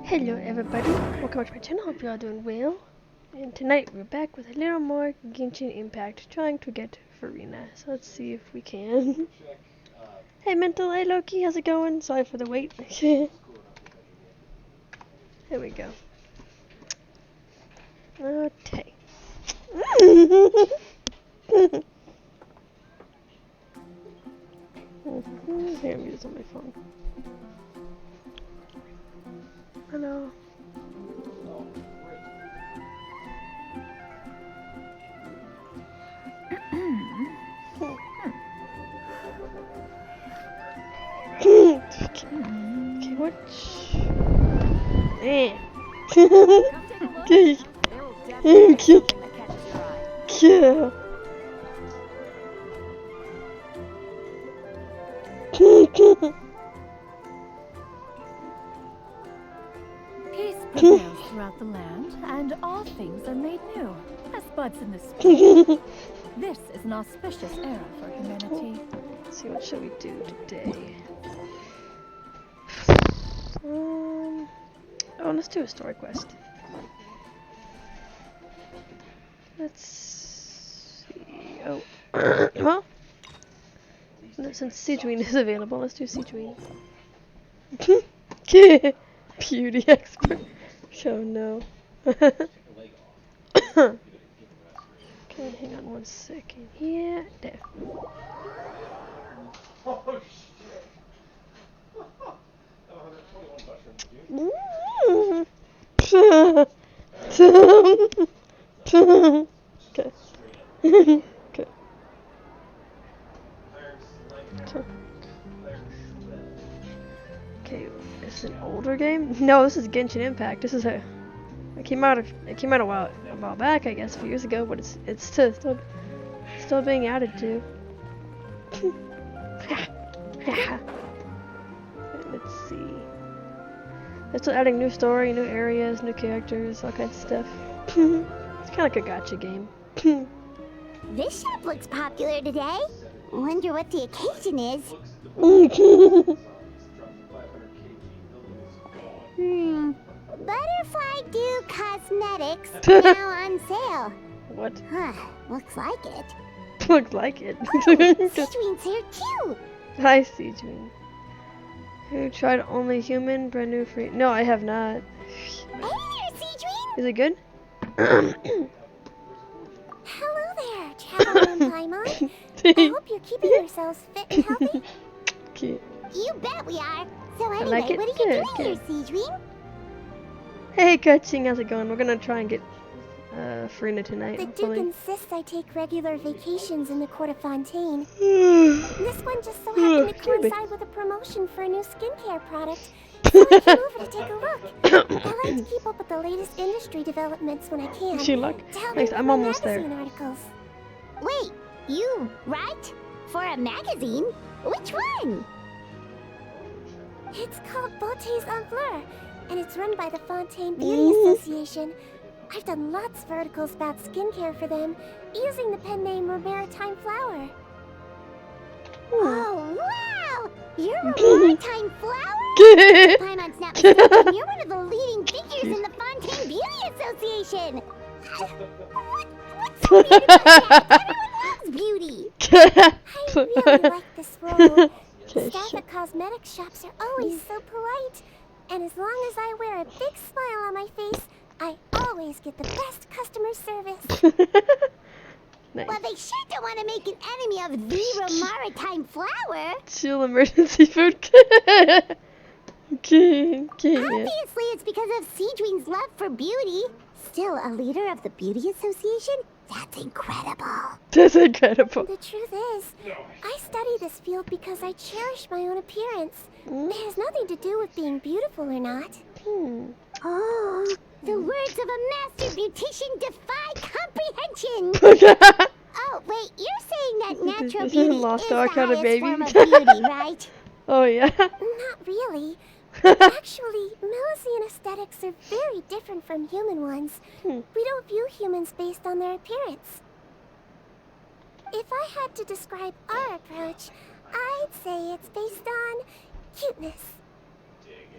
Hello everybody, welcome back to my channel, hope you all doing well. And tonight we're back with a little more Genshin Impact, trying to get Farina. So let's see if we can. Hey Mental, hey Loki, how's it going? Sorry for the wait. Here we go. Okay. Here, I'm using my phone. Hello. Okay, what? Eh. Okay. Yeah. Peace prevails throughout the land, and all things are made new, as buds in the spring. This is an auspicious era for humanity. Let's see, what should we do today? Oh, let's do a story quest. Let's see. Oh, well, since Segwinne is available, let's do Segwinne. Beauty expert. Oh no. Okay, hang on one second. Yeah, there. Okay. Okay. Okay, it's an older game? No, this is Genshin Impact. This is it came out a while back, I guess, a few years ago, but it's still being added to. Let's see. They're still adding new story, new areas, new characters, all kinds of stuff. It's kind of like a gacha game. This shop looks popular today. Wonder what the occasion is. Butterfly Dew Cosmetics now on sale. What? Huh, looks like it. Looks like it. Segwinne's here too. Hi, Segwinne. Who tried Only Human? Brand new free. No, I have not. Hey there, Segwinne. Is it good? Hello there, Traveler and Paimon. I hope you're keeping yourselves fit and healthy. Cute. You bet we are. So anyway, like it. what are you doing here, Segwinne? Hey, Coaching, how's it going? We're gonna try and get Farina tonight. The Duke hopefully. insists I take regular vacations in the Court of Fontaine. This one just so happened to coincide with a promotion for a new skincare product, so I came over to take a look. I like to keep up with the latest industry developments when I can. Wish you luck. To help Thanks, me I'm with almost there. magazine articles. Wait, you write for a magazine? Which one? It's called Beautés en Fleur, and it's run by the Fontaine Beauty Association. I've done lots of articles about skincare for them, using the pen name Maritime Flower. Oh, wow! You're a Maritime Flower? Paimon's not mistaken, you're one of the leading figures in the Fontaine Beauty Association. What's so weird about that? Everyone loves beauty. I really like this role. The staff at cosmetic shops are always so polite. And as long as I wear a big smile on my face, I always get the best customer service. Nice. Well, they sure don't want to make an enemy of the Maritime Flower. Chill emergency food. Okay. Obviously, it's because of Segwinne's love for beauty. Still a leader of the Beauty Association? That's incredible. That's incredible. The truth is, I study this field because I cherish my own appearance. It has nothing to do with being beautiful or not. Oh, the words of a master beautician defy comprehension. Oh, wait, you're saying that natural beauty Lost is the Ark had a highest baby? form of beauty, right? Oh yeah. Not really. Actually, Milesian aesthetics are very different from human ones. We don't view humans based on their appearance. If I had to describe our approach, I'd say it's based on cuteness.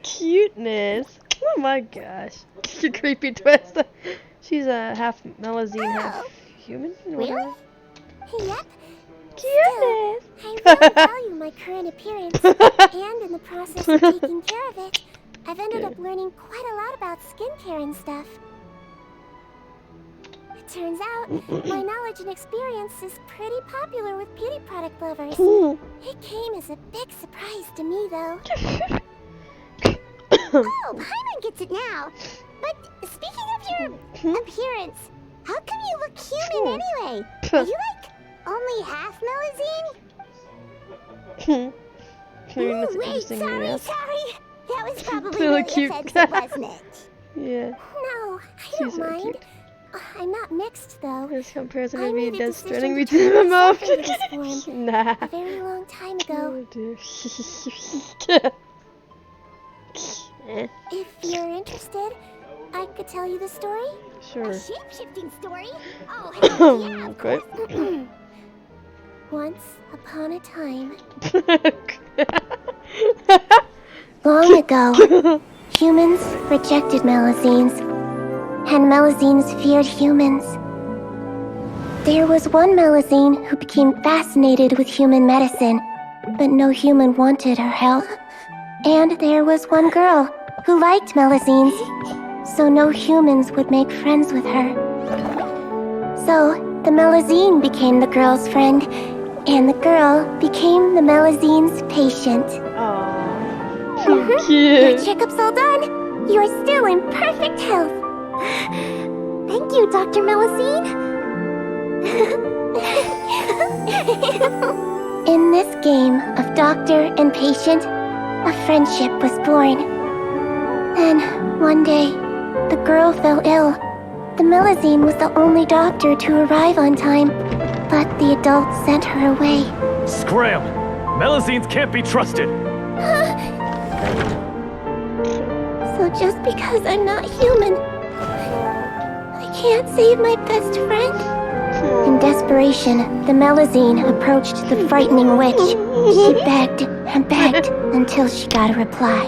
Cuteness. Oh my gosh. Creepy twist. She's a half Melazine, half human? Really? Yep. Cuteness. I really value my current appearance, and in the process of taking care of it, I've ended up learning quite a lot about skincare and stuff. It turns out, my knowledge and experience is pretty popular with beauty product lovers. It came as a big surprise to me, though. Oh, Paimon gets it now. But speaking of your appearance, how come you look human anyway? Are you like only half Melazine? Ooh, wait, sorry. That was probably really offensive, wasn't it? Yeah. No, I don't mind. Cute. I'm not mixed, though. This comparison would I be made a Death Stranding decision to between turn them off. myself into this form Nah. a very long time ago. Oh dear. If you're interested, I could tell you the story. Sure. A shape-shifting story? Oh, hell yeah, of Great. course. Once upon a time, long ago, humans rejected Melazines, and Melazines feared humans. There was one Melazine who became fascinated with human medicine, but no human wanted her help. And there was one girl who liked Melazines, so no humans would make friends with her. So the Melazine became the girl's friend, and the girl became the Melazine's patient. Aww. So Your cute. checkup's all done. You are still in perfect health. Thank you, Dr. Melazine. In this game of doctor and patient, a friendship was born. Then, one day, the girl fell ill. The Melazine was the only doctor to arrive on time, but the adults sent her away. Scram! Melazines can't be trusted! So just because I'm not human, I can't save my best friend? In desperation, the Melazine approached the frightening witch. She begged and begged until she got a reply.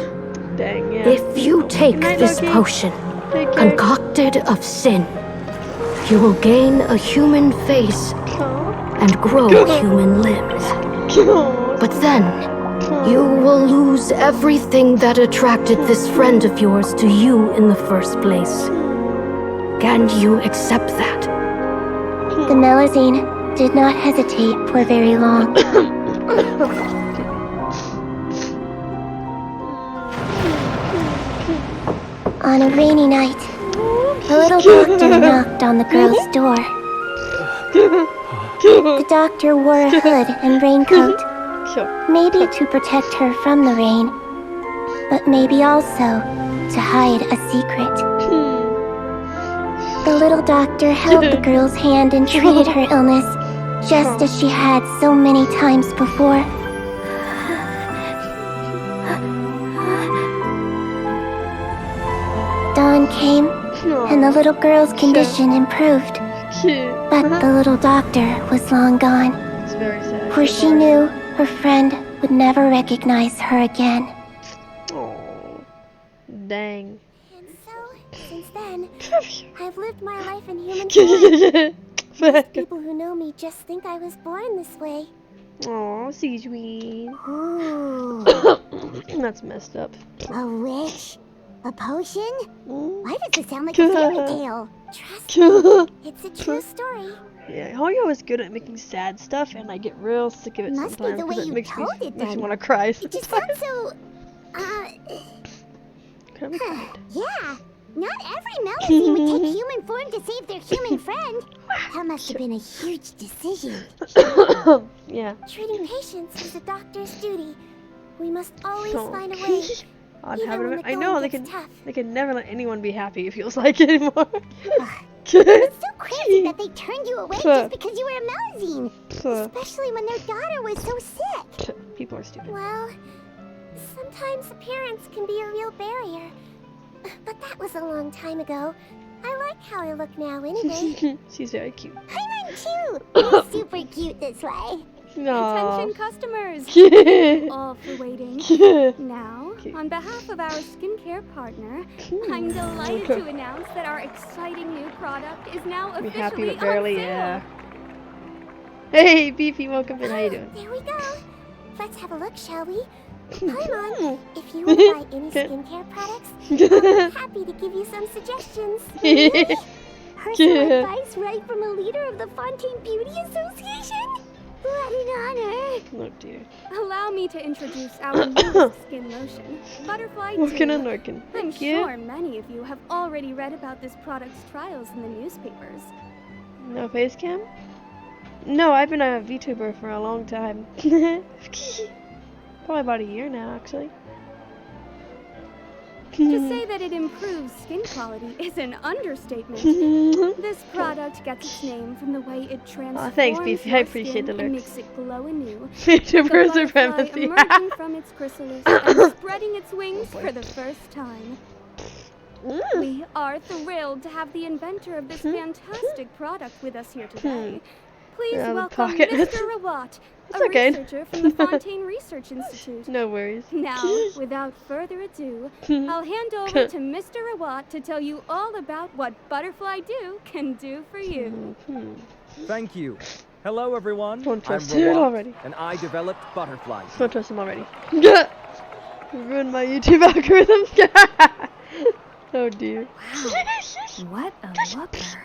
Dang, yeah. If you take Good night, this Loki. potion, Take care. concocted of sin, you will gain a human face and grow human limbs. But then, you will lose everything that attracted this friend of yours to you in the first place. Can you accept that? The Melazine did not hesitate for very long. On a rainy night, the little doctor knocked on the girl's door. The doctor wore a hood and raincoat, maybe to protect her from the rain, but maybe also to hide a secret. The little doctor held the girl's hand and treated her illness, just as she had so many times before. Dawn came, and the little girl's condition improved. But the little doctor was long gone, It's very sad. for she knew her friend would never recognize her again. Oh, dang. And so, since then, I've lived my life in human form. People who know me just think I was born this way. Oh, Segwinne. Ooh, That's messed up. a witch? A potion? Mm. Why does it sound like a fairy tale? Trust me, it's a true story. Yeah, Hoyo is good at making sad stuff, and I get real sick of it Must be sometimes the way because it you makes me, told it makes me then. want to cry It just sounds sometimes. so, Kinda kind. yeah. Not every Melazine would take human form to save their human friend. That must have been a huge decision. Yeah. Treating patients is a doctor's duty. We must always So- find a way. Odd Even habit. when the I know going they gets can. tough. They can never let anyone be happy. It feels like anymore. It's so crazy that they turned you away just because you were a Melazine. Especially when their daughter was so sick. People are stupid. Well, sometimes appearance can be a real barrier. But that was a long time ago. I like how I look now anyway. She's very cute. I'm too. You're super cute this way. Attention customers! All for waiting. Now, on behalf of our skincare partner, I'm delighted to announce that our exciting new product is now Be officially happy but on barely, sale. yeah. Hey, Beefy, welcome in. How you doing? There we go. Let's have a look, shall we? Paimon, if you want to buy any skincare products, I'll be happy to give you some suggestions. Personal advice right from a leader of the Fontaine Beauty Association? What an honor. Oh dear. Allow me to introduce our newest skin lotion, Butterfly Working Dew. and working. I'm Thank you. sure many of you have already read about this product's trials in the newspapers. No face cam? No, I've been a VTuber for a long time. Probably about a year now, actually. To say that it improves skin quality is an understatement. This product gets its name from the way it transforms thanks, Beefy. I your appreciate skin the and looks. makes it glow anew. VTuber The butterfly supremacy. emerging from its chrysalis and spreading its wings for the first time. We are thrilled to have the inventor of this fantastic product with us here today. Please Yeah, the welcome pocket. Mr. Rawat, It's a okay. researcher from the Fontaine Research Institute. No worries. Now, without further ado, I'll hand over to Mr. Rawat to tell you all about what Butterfly Dew can do for you. Thank you. Hello, everyone. Don't I'm trust it Rawat, already. and I developed Butterfly. Don't trust him already. Ruined my YouTube algorithm. Oh dear. What a looker.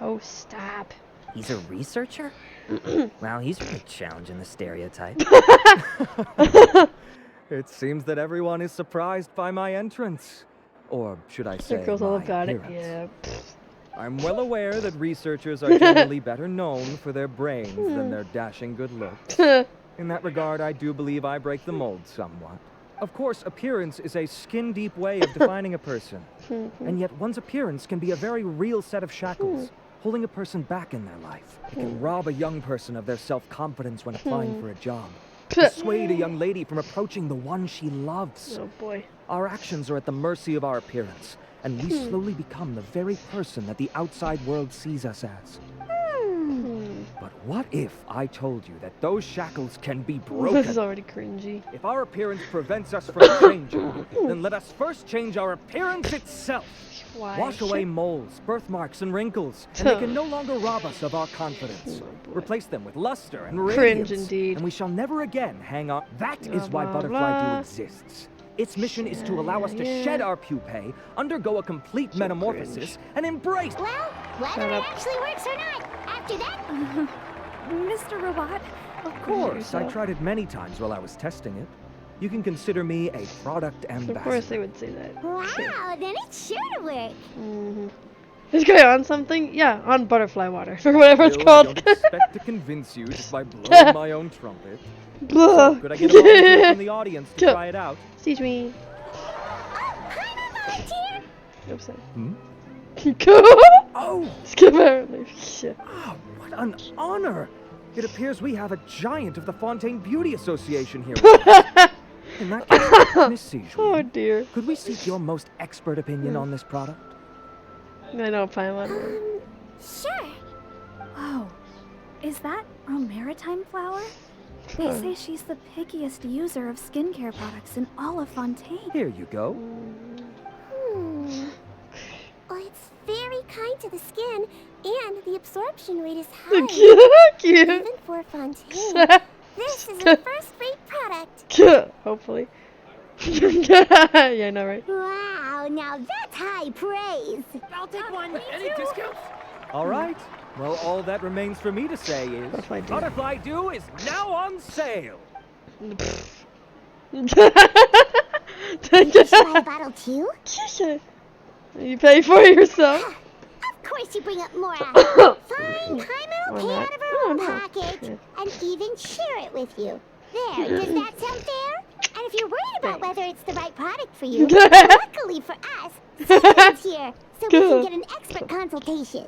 Oh, stop. He's a researcher? Well, he's really challenging the stereotype. It seems that everyone is surprised by my entrance. Or should I say, The girls all my got it. appearance. Yeah. I'm well aware that researchers are generally better known for their brains than their dashing good looks. In that regard, I do believe I break the mold somewhat. Of course, appearance is a skin-deep way of defining a person. And yet one's appearance can be a very real set of shackles, holding a person back in their life. It can rob a young person of their self-confidence when applying for a job. Dissuade a young lady from approaching the one she loves. Oh boy. Our actions are at the mercy of our appearance, and we slowly become the very person that the outside world sees us as. But what if I told you that those shackles can be This broken? is already cringy. If our appearance prevents us from changing, then let us first change our appearance itself. Why? Wash away moles, birthmarks, and wrinkles, and they can no longer rob us of our confidence. Replace them with luster and radiance, Cringe indeed. and we shall never again hang on. That is why blah, Butterfly blah. Dew exists. Its mission is to Yeah, allow us to yeah. shed our pupae, undergo a complete metamorphosis, and embrace. Well, whether it actually works or not, after that, Mr. Rawat, Of course, I tried it many times while I was testing it. You can consider me a product ambassador. Of course they would say that. wow, then it's sure to work. This guy on something? Yeah, on butterfly water, or whatever it's Still, I called. don't expect to convince you just by blowing my own trumpet. Blah. Could I get a volunteer from the audience to try it out? Excuse me. I'm a volunteer. Oops, sorry. Hmm? Oh, Skip apparently. Shit. oh, what an honor! It appears we have a giant of the Fontaine Beauty Association here. In that case, Miss Oh Segwinne, dear. could we seek your most expert opinion on this product? I know Paimon. Sure. Whoa, is that maritime flower? They say she's the pickiest user of skincare products in all of Fontaine. Here you go. Well, it's very kind to the skin, and the absorption rate is high. Cute. Even for Fontaine. This is a first-rate product. Hopefully. Yeah, I know, right? Wow, now that's high praise. I'll take one. Any discounts? All right. Well, all that remains for me to say is Butterfly Dew. Butterfly Dew is now on sale. Should I a bottle too? You pay for it yourself. Of course you bring up more. Fine, Paimon Why will pay not? out of her own No. pocket Yeah. and even share it with you. There, does that sound fair? And if you're worried about whether it's the right product for you, luckily for us, Segwinne's here, so we can get an expert consultation.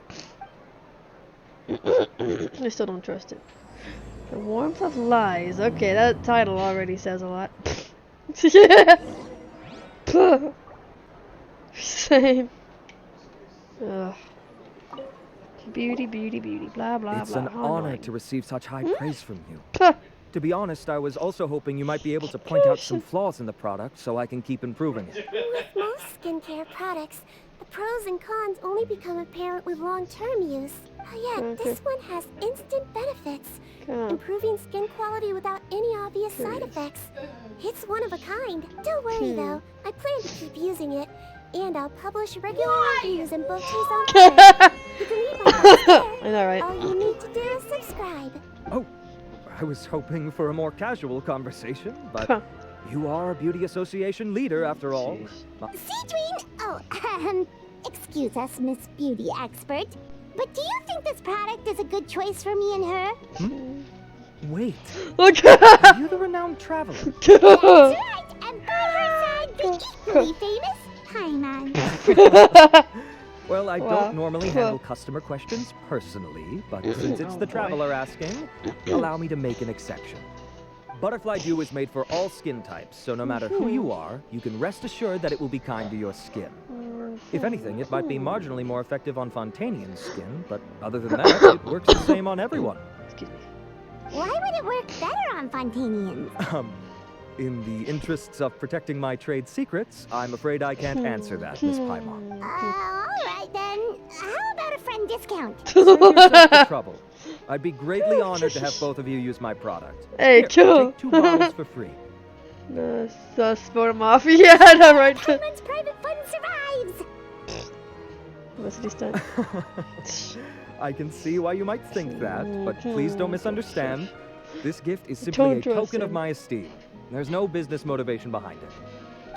I still don't trust it. The warmth of lies. Okay, that title already says a lot. Same. Ugh. Beauty, beauty, beauty, blah, blah, It's blah. an How honor annoying. to receive such high praise from you. Puh. To be honest, I was also hoping you might be able to point out some flaws in the product so I can keep improving it. With most skincare products, the pros and cons only become apparent with long-term use. Yet, this one has instant benefits, improving skin quality without any obvious side effects. It's one of a kind. Don't worry though, I plan to keep using it, and I'll publish regular reviews in both on Twitter. You can read my thoughts there. I know, right? All you need to do is subscribe. Oh, I was hoping for a more casual conversation, but you are a beauty association leader after all. Segwinne! Oh, excuse us, Miss Beauty Expert. But do you think this product is a good choice for me and her? Wait, Okay. are you the renowned traveler? That's right, and by her side, the equally famous Paimon. Well, I don't normally handle customer questions personally, but since it's the traveler asking, allow me to make an exception. Butterfly Dew is made for all skin types, so no matter who you are, you can rest assured that it will be kind to your skin. If anything, it might be marginally more effective on Fontanian's skin, but other than that, it works the same on everyone. Excuse me. Why would it work better on Fontanians? In the interests of protecting my trade secrets, I'm afraid I can't answer that, Miss Paimon. Alright then. How about a friend discount? Save yourself the trouble. I'd be greatly honored to have both of you use my product. Hey, Here, cool. take 2 bottles for free. So sport him off. Yeah, I know, right? Paimon's private fund survives! What's this done? I can see why you might think that, but please don't misunderstand. This gift is simply Don't a trust token of him. my esteem. There's no business motivation behind it.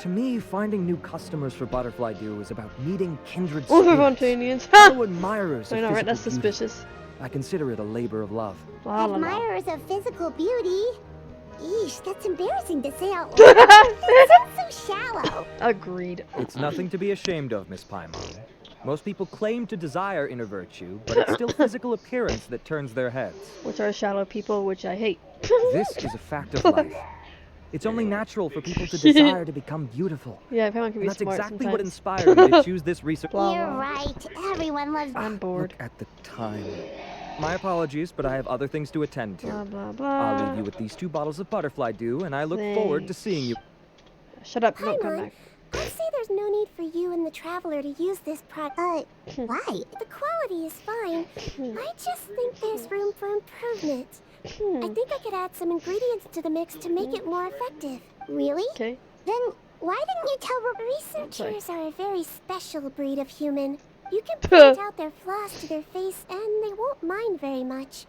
To me, finding new customers for Butterfly Dew is about meeting kindred All spirits, for Fontanians. fellow admirers I of know, right? physical That's beauty. suspicious. I consider it a labor of love. La, la, la. Admirers of physical beauty? Eesh, that's embarrassing to say out loud. It sounds so shallow. Agreed. It's nothing to be ashamed of, Miss Paimon. Most people claim to desire inner virtue, but it's still physical appearance that turns their heads. Which are shallow people, which I hate. This is a fact of life. It's only natural for people to desire to become beautiful. Yeah, everyone can be And that's smart exactly what sometimes. inspired me to choose this research. Blah, You're blah. right. Everyone loves I'm bored. Look at the time. My apologies, but I have other things to attend to. Blah, blah, I'll blah. leave you with these 2 bottles of Butterfly Dew, and I look forward to seeing you. Shut up. No, come Paimon, back. I'd say there's no need for you and the Traveler to use this product. Why? The quality is fine. I just think there's room for improvement. I think I could add some ingredients to the mix to make it more effective. Really? Okay. Then why didn't you tell researchers are a very special breed of human? You can point out their flaws to their face and they won't mind very much.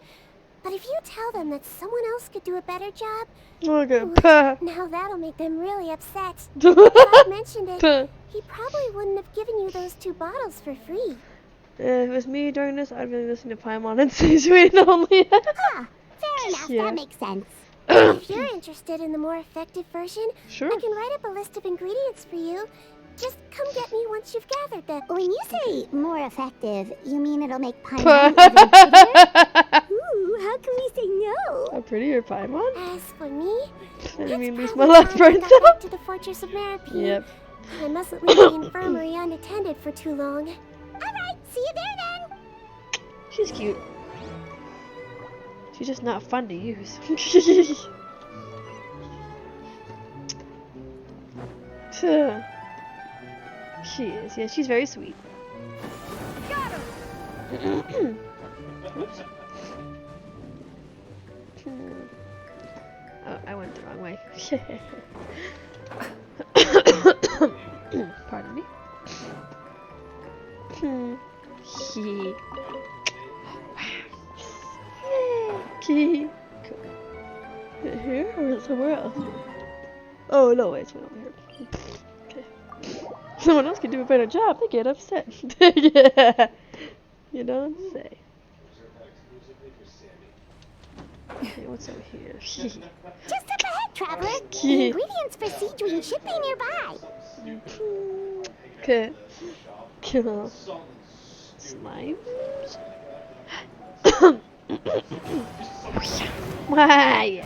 But if you tell them that someone else could do a better job, Okay. now that'll make them really upset. If I mentioned it, he probably wouldn't have given you those 2 bottles for free. If it was me during this, I'd be listening to Paimon and Segwinne only. Ah, fair enough, Yeah. that makes sense. If you're interested in the more effective version, Sure. I can write up a list of ingredients for you. Just come get me once you've gathered them. When you say more effective, you mean it'll make Paimon even prettier? Ooh, how can we say no? How pretty your Paimon? As for me, I didn't mean lose it's my probably last time I brain got cell. back to the Fortress of Maripede. Yep. I mustn't leave the infirmary unattended for too long. Alright, see you there then! She's cute. She's just not fun to use. She is. Yeah, she's very sweet. Oops. Oh, I went the wrong way. Pardon me. He. Key. Here or somewhere else? Oh no, wait, it's one over here. Okay. Someone else can do a better job. They get upset. Yeah. You don't say. Okay, what's over here? Just up ahead, Traveler. The ingredients for Segwinne should be nearby. Okay. Kill slimes. Why?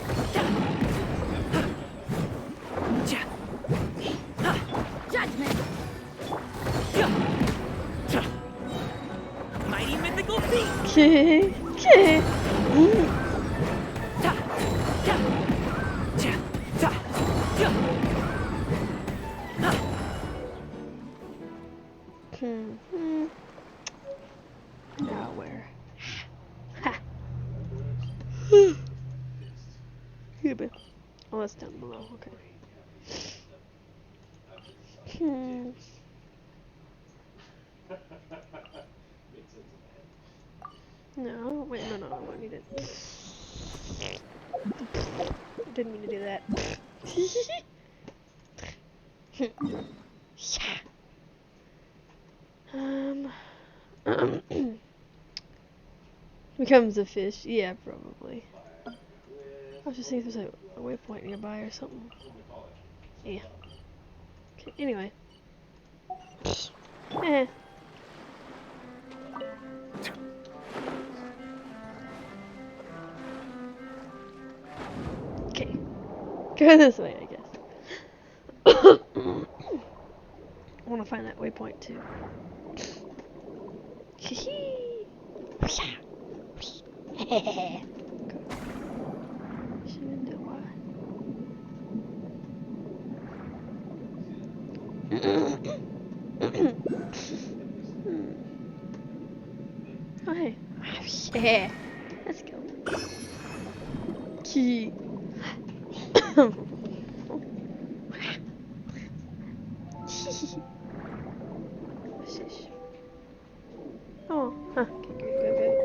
Mighty mythical beast! Now where? Ha! Here, babe. Oh, that's down below. Okay. No, wait, no, I need it. Didn't mean to do that. Becomes a fish. Yeah, probably. I was just seeing if there's a waypoint nearby or something. Yeah. Okay, anyway. Eh. Okay. Go this way, I guess. I want to find that waypoint too. Oh hey. Yeah. Let's go. Key. Oh, huh. Okay,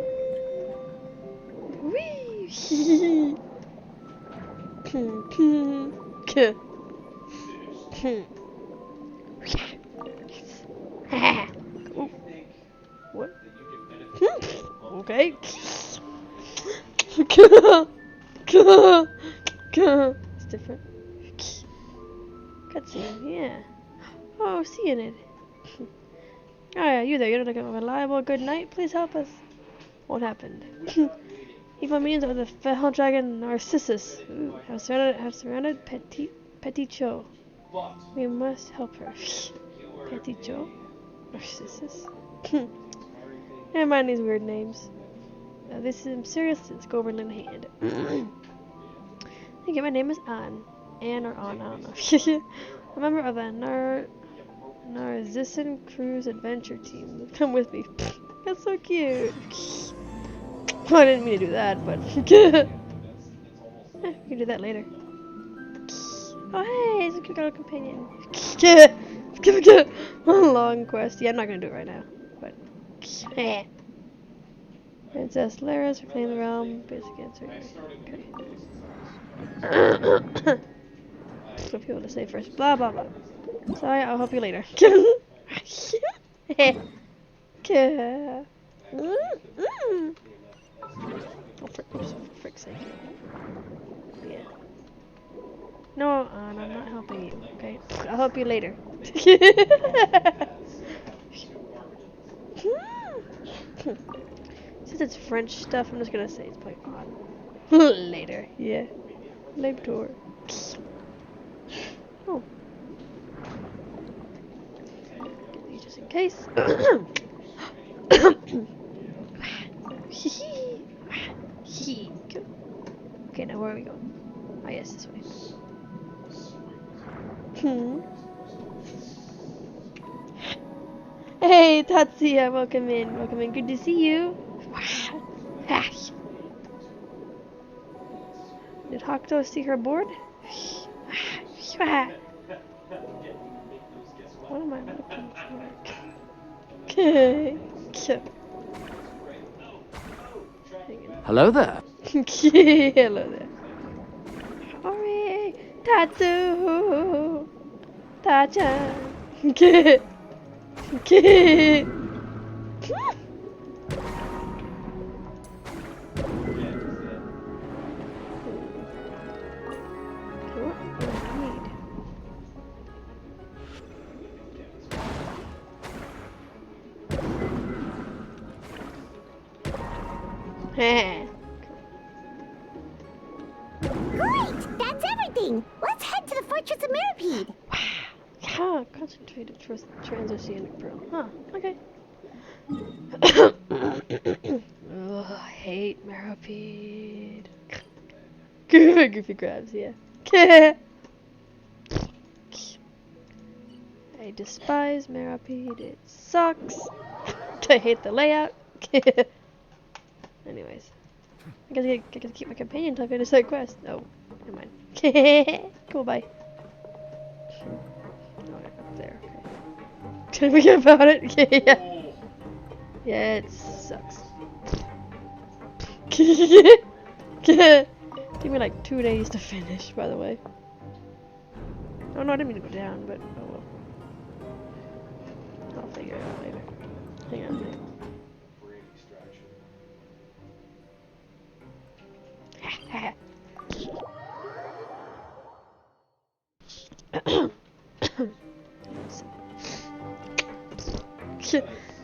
Whee! What? Okay. It's different. Cutscene, yeah. Oh, seeing it. Oh yeah, you there. You're like a reliable good knight. Please help us. What happened? Evil means of the fell dragon Narcissus. Ooh, have surrounded Petit Cho. We must help her. Petit Cho? Narcissus? Never mind these weird names. This is serious. Let's go over in hand. Okay, my name is Anne. Anne or Anne, I don't know. A member of the Narcissan Cruise Adventure Team. Come with me. That's so cute. Well, I didn't mean to do that, but we can do that later. Oh hey, it's a cute little companion. A long quest. Yeah, I'm not gonna do it right now, but Princess Laris, reclaim the realm, basic answer. Okay. For people to say first. Blah blah blah. Sorry, I'll help you later. Oh, for frick's sake. Yeah. No, I'm not helping you, okay? I'll help you later. Since it's French stuff, I'm just gonna say it's probably on. Later, yeah. Later. Oh. Get these just in case. Okay, now where are we going? Oh yes, this way. Hey, Tatsuya, welcome in. Welcome in. Good to see you. Did Hakuto see her board? What am I looking for? Okay. Hello there. Hello there. Hurry! Tatsu! Tacha! Great! That's everything! Let's head to the Fortress of Mirapede! Wow. Concentrated transoceanic pearl. Huh. Okay. Ugh, I hate Maripede. Goofy grabs, yeah. I despise Maripede. It sucks. I hate the layout. Anyways, I gotta keep my companion till I finish that quest. Oh, never mind. Cool, bye. Oh, up there. Okay. Can we forget about it? Yeah. Yeah, it sucks. Took me like 2 days to finish, by the way. Oh no, I didn't mean to go down, but oh well. I'll figure it out later. Hang on a minute.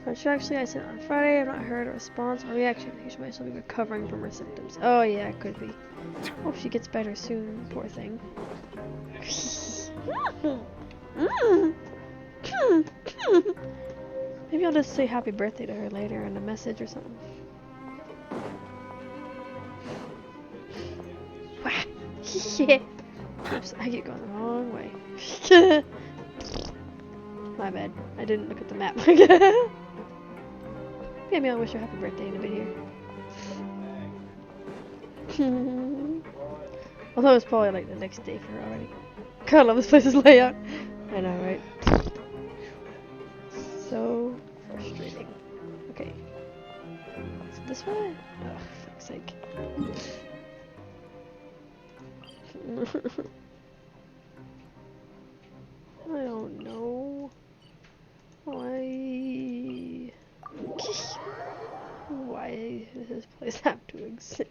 I'm sure actually I said on Friday I've not heard a response or reaction. She might still be recovering from her symptoms. Oh yeah, it could be. Hope she gets better soon, poor thing. Maybe I'll just say happy birthday to her later in a message or something. Oops, I keep going the wrong way. My bad. I didn't look at the map. Maybe I'll wish her happy birthday in a bit here. Although it's probably like the next day for her already. God, I love this place's layout. I know, right? So frustrating. Okay. Is it this way? Oh, for fuck's sake. I don't know. Why does this place have to exist?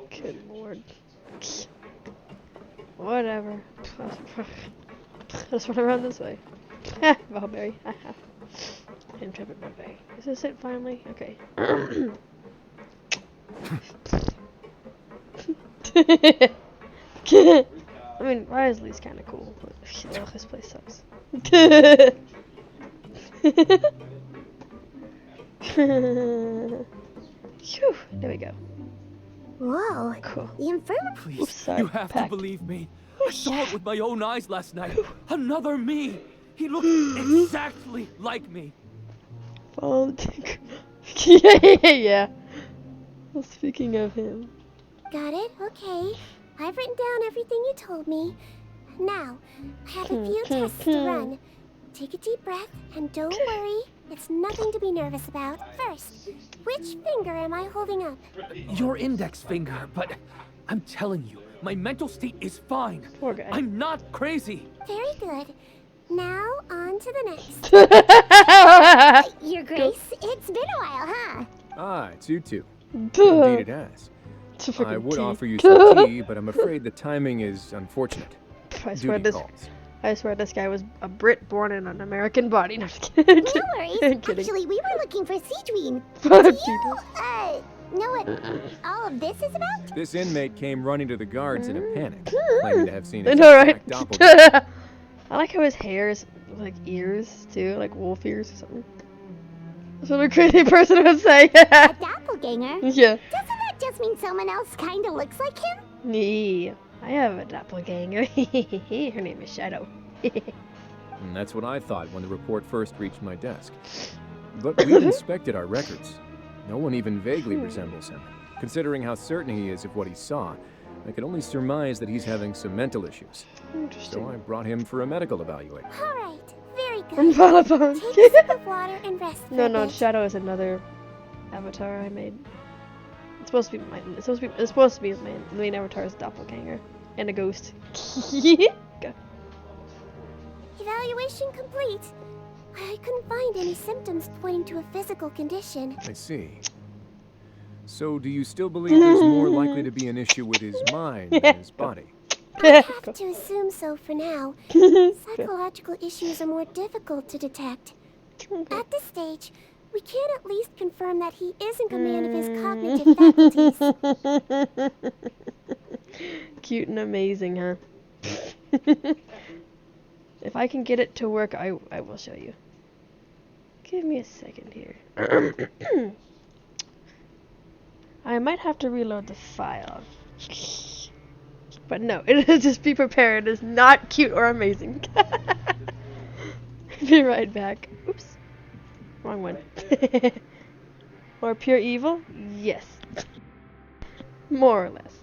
Good lord. Whatever. I just want to run this way. Bowberry. Intrepid Bowberry. Is this it finally? Okay. I mean, Risley's kind of cool, but ugh, this place sucks. Phew, there we go. Whoa. Cool. The infirmary. Please, Oops, sorry, you have packed. to believe me. I saw it with my own eyes last night. Another me. He looked exactly like me. Follow the tinker. Yeah. Well, speaking of him. Got it? Okay. I've written down everything you told me. Now, I have a few tests to run. Take a deep breath and don't worry. It's nothing to be nervous about. First, which finger am I holding up? Your index finger, but I'm telling you, my mental state is fine. Poor guy. I'm not crazy. Very good. Now, on to the next. Your Grace, it's been a while, huh? Ah, it's you two. Duh. Indeed it has. It's a freaking I would tea. offer you some tea, but I'm afraid the timing is unfortunate. I swear Duty this. calls. I swear this guy was a Brit born in an American body. No, I'm just kidding. No worries. I'm kidding. Actually, we were looking for Segwinne. Fuck Do you. you know what all of this is about? This inmate came running to the guards in a panic, claiming to have seen I his know, right? exact doppelganger. I like how his hair is like ears too, like wolf ears or something. That's what a crazy person would say. A doppelganger? Yeah. Doesn't that just mean someone else kind of looks like him? Nee. I have a doppelganger. Her name is Shadow. And that's what I thought when the report first reached my desk. But we've inspected our records. No one even vaguely resembles him. Considering how certain he is of what he saw, I could only surmise that he's having some mental issues. Interesting. So I brought him for a medical evaluation. All right, very From good. Balabon. Take a sip of water and rest for No, a no, bit. Shadow is another avatar I made. It's supposed to be my main avatar's doppelganger and a ghost. Go. Evaluation complete. I couldn't find any symptoms pointing to a physical condition. I see. So do you still believe there's more likely to be an issue with his mind than his body? I have to assume so for now. Psychological issues are more difficult to detect. At this stage, we can at least confirm that he is in command of his cognitive faculties. Cute and amazing, huh? If I can get it to work, I will show you. Give me a second here. I might have to reload the file. But no, just be prepared. It is not cute or amazing. Be right back. Oops. Wrong one. Or pure evil? Yes. More or less.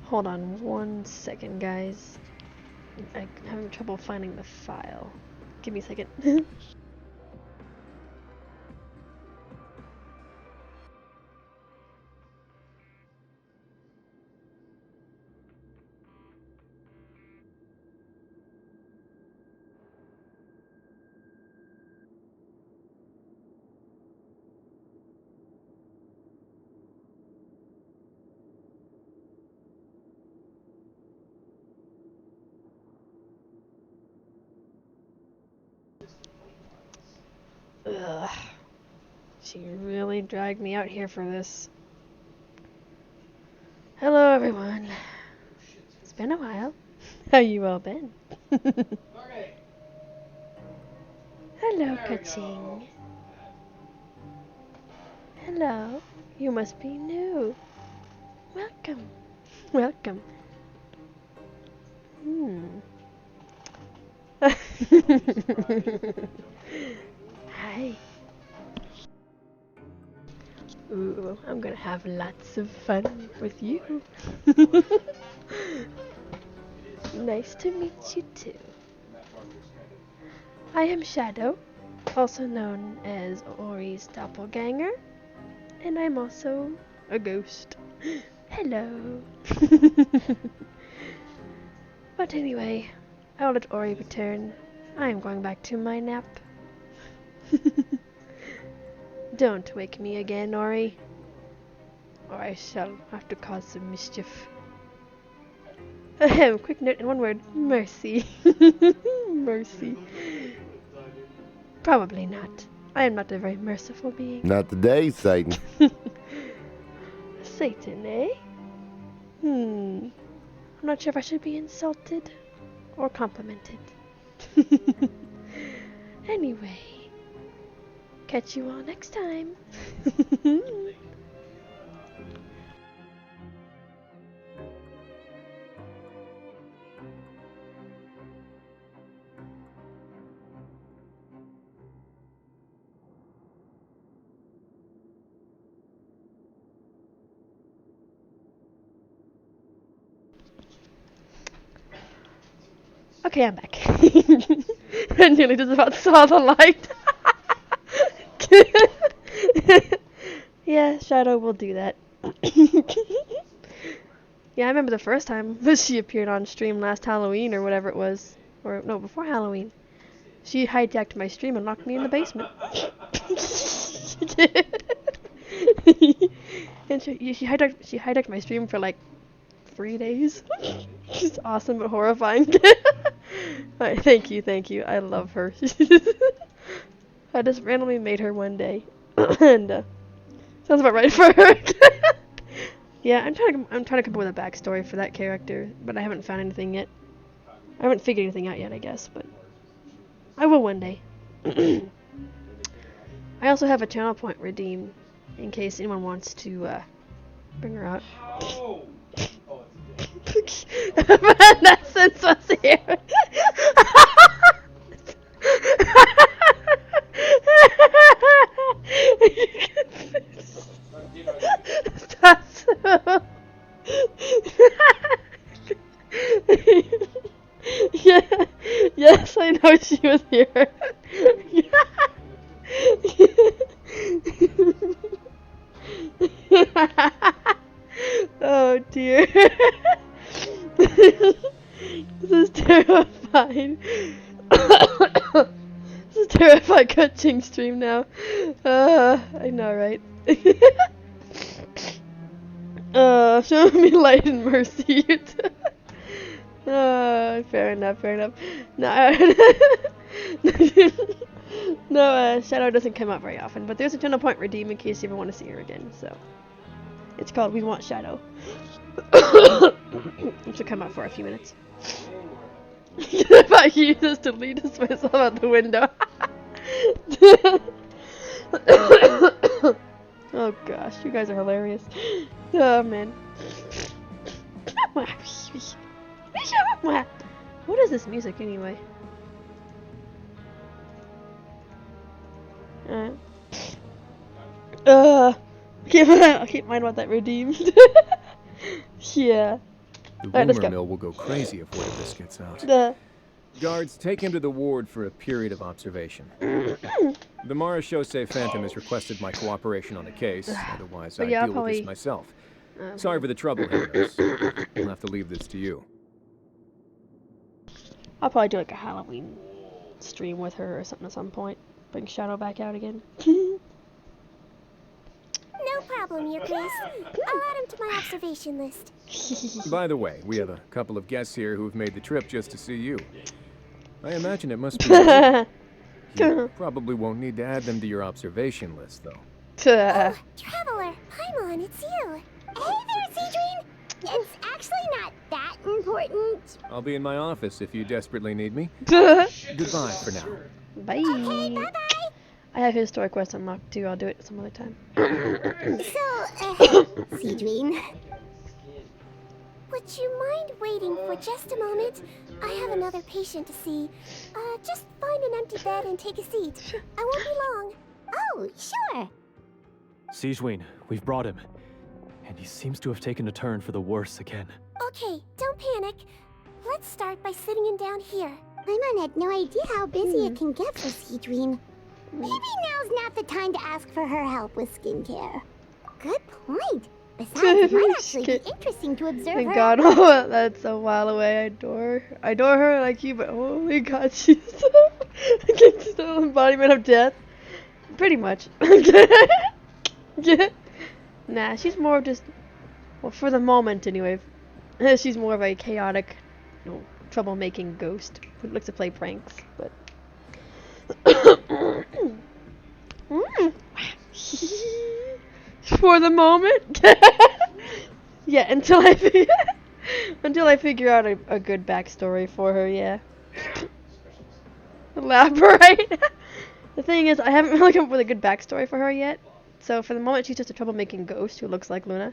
Hold on 1 second, guys. I'm having trouble finding the file. Give me a second. Ugh. She really dragged me out here for this. Hello, everyone. It's been a while. How you all been? Hello, Kaching. Hello. You must be new. Welcome. Welcome. Hi. Ooh, I'm gonna have lots of fun with you. Nice to meet you too. I am Shadow, also known as Ori's doppelganger, and I'm also a ghost. Hello. But anyway, I'll let Ori return. I am going back to my nap. Don't wake me again, Ori, or I shall have to cause some mischief. Ahem, quick note in one word. Mercy. Mercy. Probably not. I am not a very merciful being. Not today, Satan. Satan, eh? I'm not sure if I should be insulted or complimented. Anyway, catch you all next time. Okay, I'm back. I nearly just about saw the light. Yeah, Shadow will do that. Yeah, I remember the first time she appeared on stream last Halloween or whatever it was. Or, no, before Halloween. She hijacked my stream and locked me in the basement. And she hijacked my stream for like 3 days. She's awesome but horrifying. Alright, thank you. I love her. I just randomly made her one day. And sounds about right for her. Yeah, I'm trying to come up with a backstory for that character, but I haven't found anything yet. I haven't figured anything out yet, I guess, but I will one day. I also have a channel point redeemed in case anyone wants to bring her out. Evanescence was here. That's so... Yeah, yes, I know she was here. Oh dear. This is terrifying. This is terrifying coaching stream now. I know, right? Show me light and mercy. Fair enough, fair enough. No, no, Shadow doesn't come out very often, but there's a Channel Point redeem in case you ever want to see her again, so. It's called We Want Shadow. It should come out for a few minutes. If I use this to lead us myself out the window. Oh gosh, you guys are hilarious. Oh man. What is this music anyway? I keep mind about that redeem. Yeah. The Alright, let's rumor go. mill will go crazy if word of this gets out. Guards, take him to the ward for a period of observation. The Marechaussee Phantom has requested my cooperation on the case, otherwise I'd deal with this myself. Sorry for the trouble, Harris. I'll have to leave this to you. I'll probably do like a Halloween stream with her or something at some point. Bring Shadow back out again. No problem, Your Grace. I'll add him to my observation list. By the way, we have a couple of guests here who've made the trip just to see you. I imagine it must be... You probably won't need to add them to your observation list, though. Oh, Traveler, Paimon, it's you. Hey there, Segwinne. It's actually not that important. I'll be in my office if you desperately need me. Goodbye for now. Bye. Okay, bye-bye. I have historic quests unlocked too. I'll do it some other time. Segwinne. Would you mind waiting for just a moment? I have another patient to see. Just find an empty bed and take a seat. I won't be long. Oh, sure. Segwinne, we've brought him. And he seems to have taken a turn for the worse again. Okay, don't panic. Let's start by sitting him down here. Paimon had no idea how busy it can get for Segwinne. Maybe now's not the time to ask for her help with skincare. Good point. Besides, it might actually be interesting to observe Thank her. God, oh, that's a while away. I adore her like you, but holy God, she's still embodiment of death. Pretty much. Yeah. Nah, she's more of just, well, for the moment anyway. She's more of a chaotic, troublemaking ghost who likes to play pranks, but. For the moment. Yeah, until I figure out a good backstory for her, yeah. Elaborate. The thing is, I haven't really come up with a good backstory for her yet. So for the moment, she's just a troublemaking ghost who looks like Luna,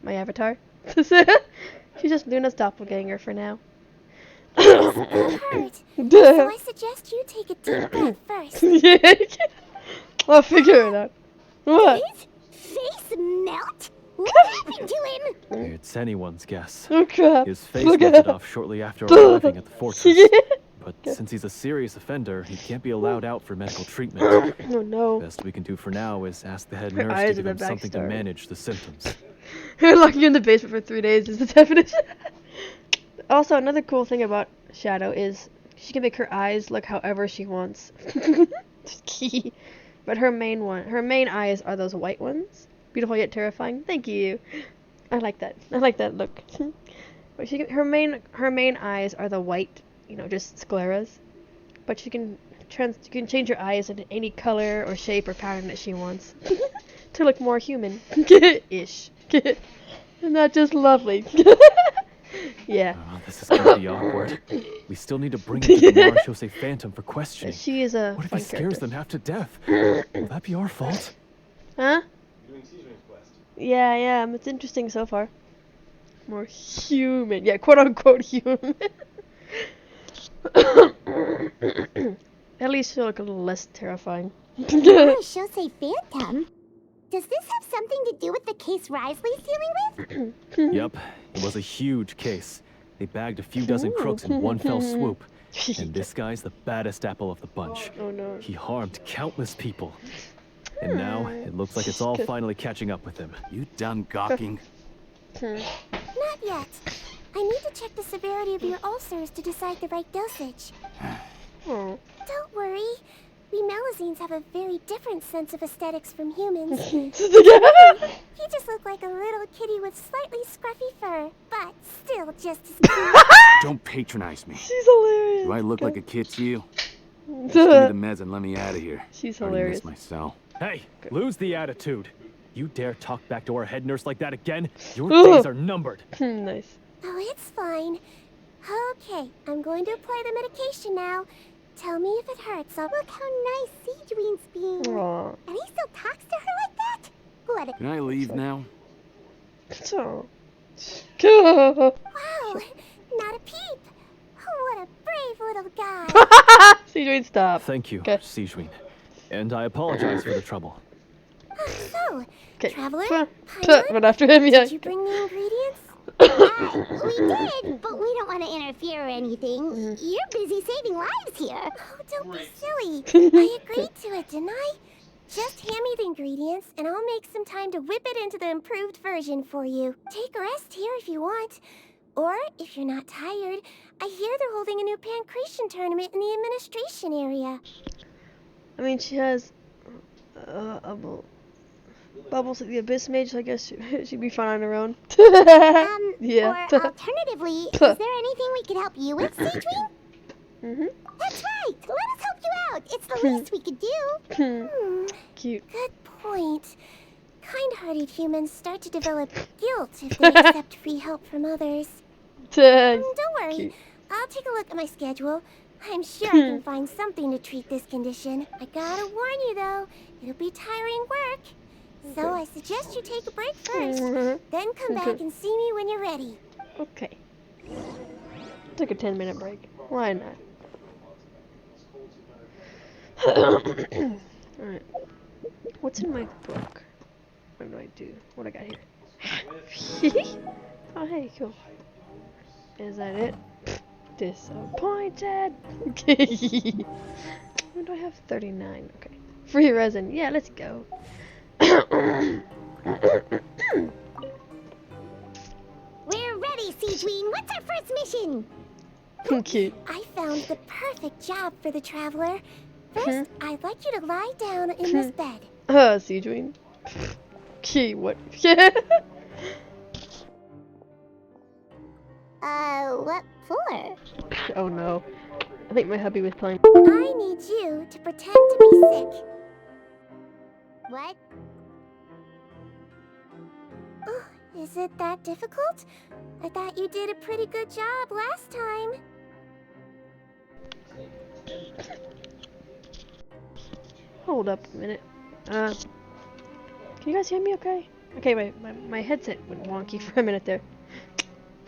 my avatar. She's just Luna's doppelganger for now. Hurt. So I suggest you take a deep breath first. I'll figure it out. What? His face melt? What happened to him? It's anyone's guess. Oh crap. His face melted off shortly after arriving at the fortress. But since he's a serious offender, he can't be allowed out for medical treatment. Oh no. Best we can do for now is ask the head Her nurse to eyes give are him the something to backstory. manage the symptoms. Locking you in the basement for 3 days is the definition. Also, another cool thing about Shadow is she can make her eyes look however she wants. Key. But her main eyes are those white ones. Beautiful yet terrifying. Thank you. I like that. I like that look. But her main eyes are the white, just scleras. But you can change her eyes into any color or shape or pattern that she wants to look more human, ish. Isn't that just lovely? Yeah. Oh, this is gonna be awkward. We still need to bring him to the Marechaussee Phantom for questioning. She is a What if fun he scares character. them half to death? Will that be our fault? Huh? Yeah, it's interesting so far. More human. Yeah, quote unquote human. At least she'll look a little less terrifying. Oh, she'll say phantom. Does this have something to do with the case Risley's dealing with? Yep, it was a huge case. They bagged a few dozen crooks in one fell swoop. And this guy's the baddest apple of the bunch. Oh no. He harmed countless people. And now, it looks like it's all finally catching up with him. You done gawking? Not yet. I need to check the severity of your ulcers to decide the right dosage. Oh. Don't worry. We Melusines have a very different sense of aesthetics from humans. You just look like a little kitty with slightly scruffy fur, but still just as cute. Don't patronize me. She's hilarious. Do I look like a kid to you? Just give me the meds and let me out of here. She's I already hilarious. missed my cell. Hey, lose the attitude. You dare talk back to our head nurse like that again? Your Ugh. days are numbered. Nice. Oh, it's fine. Okay, I'm going to apply the medication now. Tell me if it hurts. Look how nice Segwinne's being. Aww. And he still talks to her like that? What? Can I leave now? So. Wow, not a peep. What a brave little guy. Segwinne, stop. Thank you, Okay. Segwinne. And I apologize for the trouble. So, Okay. Traveler, But after him, yeah. did you bring the ingredients? We did, but we don't want to interfere or anything. You're busy saving lives here. Oh, don't be silly. I agreed to it, didn't I? Just hand me the ingredients, and I'll make some time to whip it into the improved version for you. Take a rest here if you want. Or, if you're not tired, I hear they're holding a new pancreation tournament in the administration area. I mean, she has Bubbles at the Abyss Mage, so I guess she'd be fine on her own. Yeah. Or alternatively, is there anything we could help you with, Segwinne? That's right. Let us help you out. It's the least we could do. Cute. Good point. Kind-hearted humans start to develop guilt if they accept free help from others. Don't worry. Cute. I'll take a look at my schedule. I'm sure I can find something to treat this condition. I gotta warn you, though. It'll be tiring work. So I suggest you take a break first. Then come back and see me when you're ready. Okay. Took a 10-minute break. Why not? Alright. What's in my book? What do I do? What I got here? Oh, hey, cool. Is that it? Disappointed. When do I have 39? Okay. Free resin. Yeah, let's go. We're ready, Segwinne. What's our first mission? Cute. I found the perfect job for the Traveler. First, I'd like you to lie down in this bed. Segwinne. Cute. What? What for? Oh no. I think my hubby was playing. I need you to pretend to be sick. What? Oh, is it that difficult? I thought you did a pretty good job last time. Hold up a minute. Can you guys hear me okay? Okay, my headset went wonky for a minute there.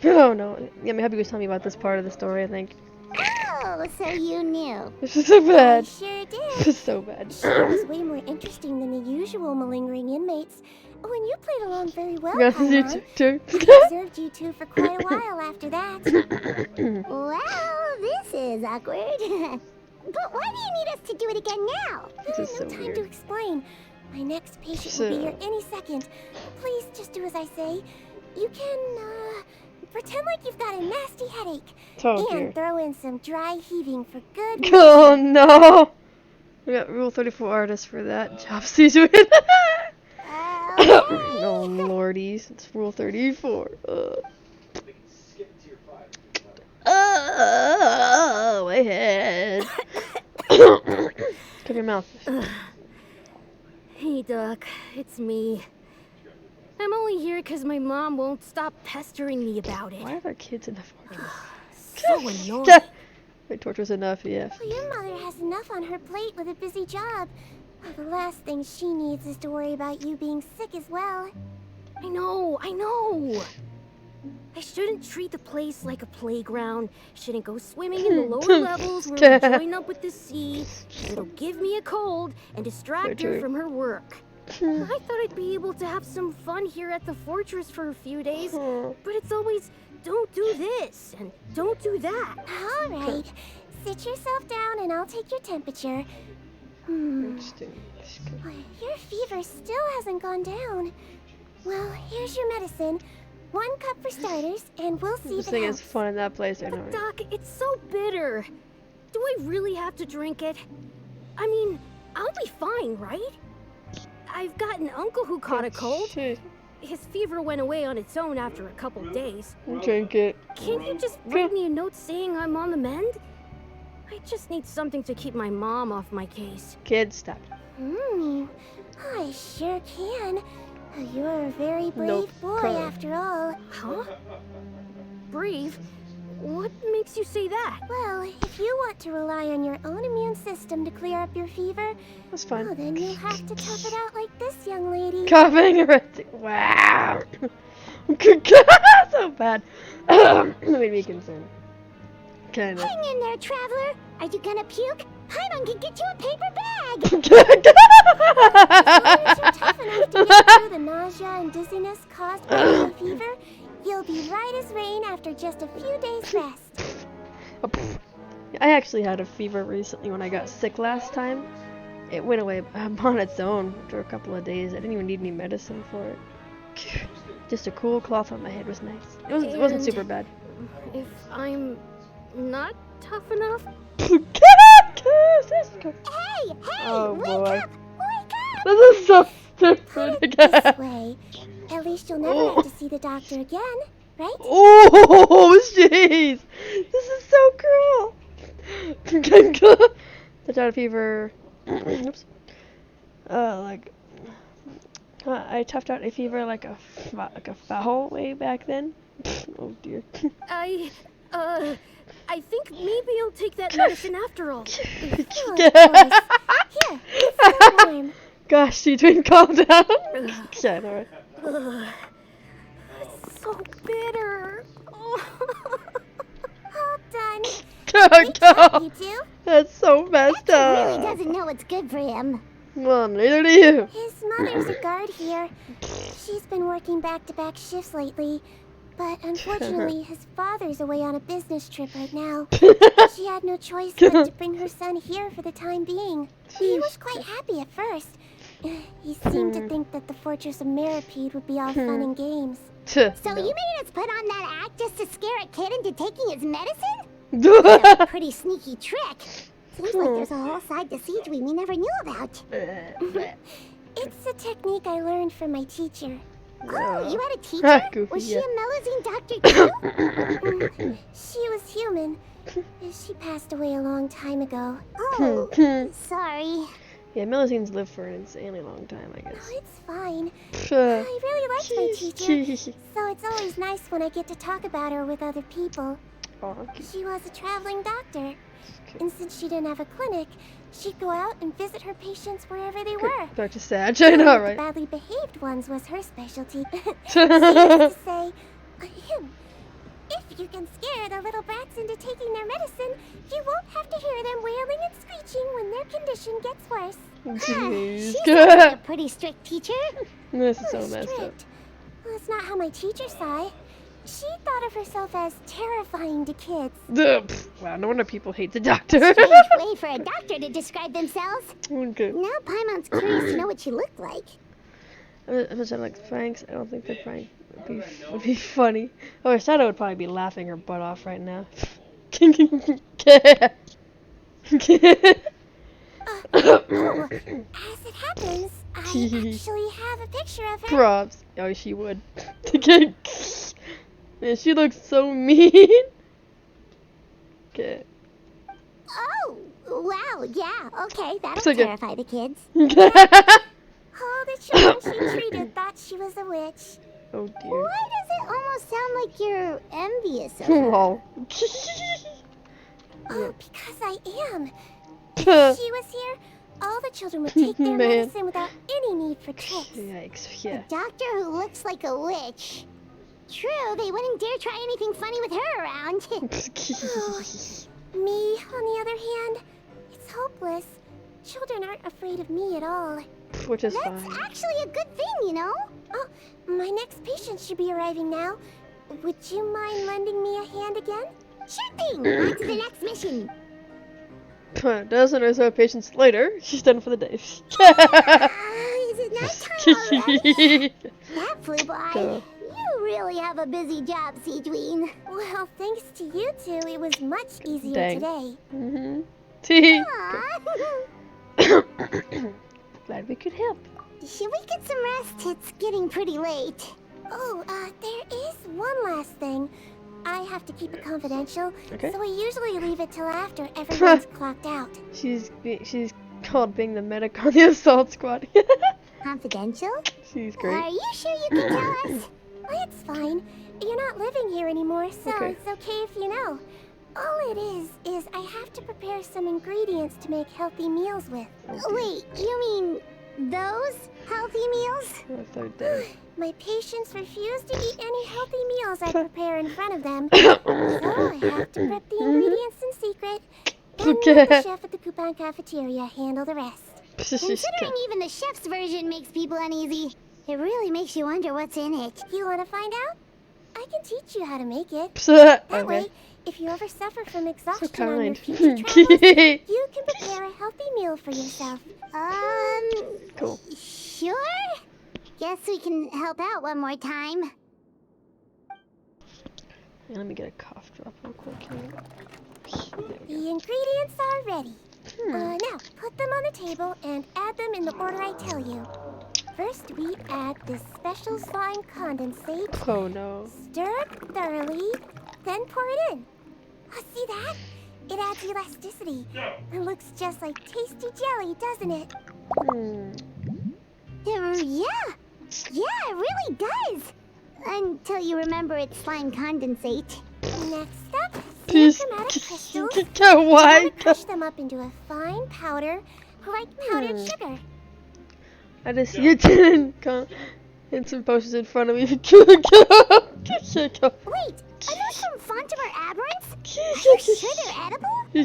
Oh no. Yeah, my hubby was telling me about this part of the story, I think. Oh, so you knew. This is so bad. I sure did. This is so bad. She was way more interesting than the usual malingering inmates. Oh, and you played along very well, Yeah, you Paimon. too. I observed you two for quite a while after that. Well, this is awkward. But why do you need us to do it again now? This is so no time weird. to explain. My next patient will be here any second. Please just do as I say. You can, pretend like you've got a nasty headache. Oh, and dear. throw in some dry heaving for good. Oh no! We got Rule 34 artists for that job season. No lordies, it's Rule 34. Oh, my head. Cover your mouth. Hey, Doc, it's me. I'm only here because my mom won't stop pestering me about it. Why are there kids in the fortress? So annoying. My torture's enough, yeah. Well, your mother has enough on her plate with a busy job. Well, the last thing she needs is to worry about you being sick as well. I know. I I shouldn't treat the place like a playground. Shouldn't go swimming in the lower levels where we join up with the sea. 'Cause it'll give me a cold and distract her from her work. I thought I'd be able to have some fun here at the fortress for a few days, but it's always, don't do this and don't do that. All right. Sit yourself down and I'll take your temperature. Interesting. Your fever still hasn't gone down. Well, here's your medicine. 1 cup for starters, and we'll see This if it thing is helps. fun in that place, I know. But Doc, it's so bitter. Do I really have to drink it? I mean, I'll be fine, right? I've got an uncle who caught a cold. His fever went away on its own after a couple days. Drink it. Can't you just write me a note saying I'm on the mend? I just need something to keep my mom off my case. Kids, stop. I sure can. You're a very brave Nope. boy after all. Huh? Brave? What makes you say that? Well, if you want to rely on your own immune system to clear up your fever, That's fun. well, then you'll have to tough it out like this young lady. Coughing. Wow. So bad. Made me concerned. Kind of. Hang in there, traveler. Are you gonna puke? Paimon can get you a paper bag. As long as you're tough enough to get through the nausea and dizziness caused by your fever, you'll be right as rain after just a few days rest. I actually had a fever recently when I got sick last time. It went away on its own after a couple of days. I didn't even need any medicine for it. Just a cool cloth on my head was nice. It wasn't super bad. If I'm not tough enough? Hey, Oh, wake boy. up! Wake up! This is so Put stupid. it this way. At least you'll never have to see the doctor again, right? Oh, jeez. This is so cruel. The Tough fever. Oops. I toughed out a fever like a foul way back then. Oh dear. I think maybe I'll take that medicine after all. Oh, of course. Here, it's still warm. Gosh, Twin, calm down. Yeah, alright. It's so bitter. All done. Go, Great job, you go. two. That's so messed Really up. doesn't know what's good for him. Well, neither do you. His mother's a guard here. She's been working back-to-back shifts lately. But unfortunately, his father's away on a business trip right now. She had no choice but to bring her son here for the time being. He was quite happy at first. He seemed to think that the Fortress of Meripede would be all fun and games. So you made us put on that act just to scare a kid into taking his medicine? That's a pretty sneaky trick. Seems like there's a whole side to Siege we never knew about. It's a technique I learned from my teacher. Oh, you had a teacher? Goofy, Was she yeah. a Mellazine doctor too? She was human. She passed away a long time ago. Oh, sorry. Yeah, Mellazines live for an insanely long time, I Oh, guess. it's fine. I really liked my teacher, Jeez. so it's always nice when I get to talk about her with other people. Oh, okay. She was a traveling doctor, and since she didn't have a clinic, she'd go out and visit her patients wherever they were. Back to Sag, I know, The right? badly behaved ones was her specialty. She used to say, if you can scare the little brats into taking their medicine, you won't have to hear them wailing and screeching when their condition gets worse. Jeez. She sounds like a pretty strict teacher. This is so messed up. Strict. Well, that's not how my teacher saw it. She thought of herself as terrifying to kids. Wow, no wonder people hate the doctor. Strange way for a doctor to describe themselves. Okay. Now Paimon's curious to know what she looked like. I'm just like Frank's. I don't think that Frank would be funny. Oh, Shadow would probably be laughing her butt off right now. As it happens, I actually have a picture of her. Props. Oh, she would. Man, she looks so mean. Okay. Oh, wow, yeah, okay, that'll So good. terrify the kids. All the children she treated thought she was a witch. Oh dear. Why does it almost sound like you're envious of her? Lol. Oh, because I am. If she was here, all the children would take their Man. medicine without any need for tricks. Yikes. Yeah. A doctor who looks like a witch. True, they wouldn't dare try anything funny with her around. Me, on the other hand, it's hopeless. Children aren't afraid of me at all. Which is That's fine. actually a good thing, you know? Oh, my next patient should be arriving now. Would you mind lending me a hand again? Sure thing! On to the next mission. A dozen or so patients later, she's done for the day. Is it nighttime already? That flew by. Cool. You really have a busy job, Segwinne. Well, thanks to you two, it was much easier Dang. today. Mm-hmm. Aw. Glad we could help. Should we get some rest? It's getting pretty late. Oh, there is one last thing. I have to keep it confidential, Okay. so I usually leave it till after everyone's clocked out. She's called being the medic on the assault squad. Confidential? She's great. Are you sure you can tell us? Oh, it's fine. You're not living here anymore, so Okay. it's okay if you know. All it is I have to prepare some ingredients to make healthy meals with. Wait, you mean those healthy meals? The third day. My patients refuse to eat any healthy meals I prepare in front of them, so I have to prep the ingredients in secret and let the chef at the coupon cafeteria handle the rest. Considering even the chef's version makes people uneasy, it really makes you wonder what's in it. You want to find out? I can teach you how to make it. That That way, if you ever suffer from So exhaustion on your kind. future travels, you can prepare a healthy meal for yourself. Cool. Sure? Guess we can help out one more time. Yeah, let me get a cough drop real quick here. The ingredients are ready. Now, put them on the table and add them in the order I tell you. First, we add this special slime condensate. Oh no. Stir it thoroughly, then pour it in. Oh, see that? It adds elasticity. It looks just like tasty jelly, doesn't it? Yeah, it really does. Until you remember it's slime condensate. Next up, Please. chromatic crystals. Why? You crush them up into a fine powder, like powdered sugar. I just see it and some posters in front of me. Wait, are those from Fontimer Aberrants? Are you sure they're edible? You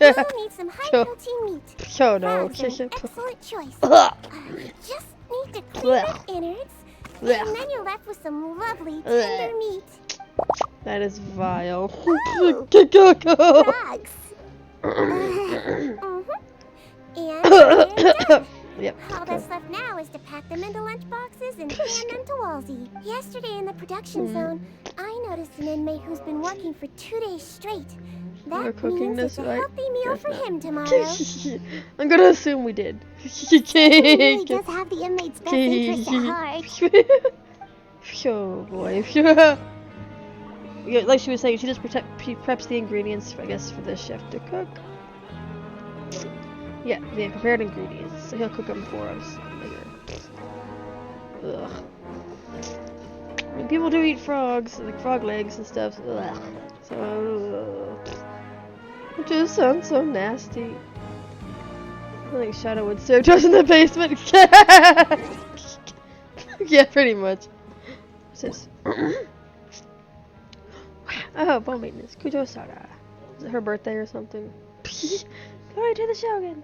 will need some high-protein meat. Oh no. Crabs are an excellent choice. You just need to clean the innards, and then you're left with some lovely tender meat. That is vile. Frogs. And they're done. Yep. All that's left now is to pack them into lunch boxes and hand them to Walsey. Yesterday in the production zone, I noticed an inmate who's been working for 2 days straight. We're That cooking means this, it's a right? healthy meal Guess for not. him tomorrow. I'm gonna assume we did. It really does have the inmate's best interest at heart. Oh boy. Yeah, like she was saying, she just preps the ingredients, I guess, for the chef to cook. Yeah, the prepared ingredients. So he'll cook them for us later. Ugh. I mean, people do eat frogs, like frog legs and stuff. Ugh. So, it just sounds so nasty. I think Shadow would serve to us in the basement. Yeah, pretty much. What's this? Oh, bone maintenance. Kujo Sara. Is it her birthday or something? Glory to the Shogun!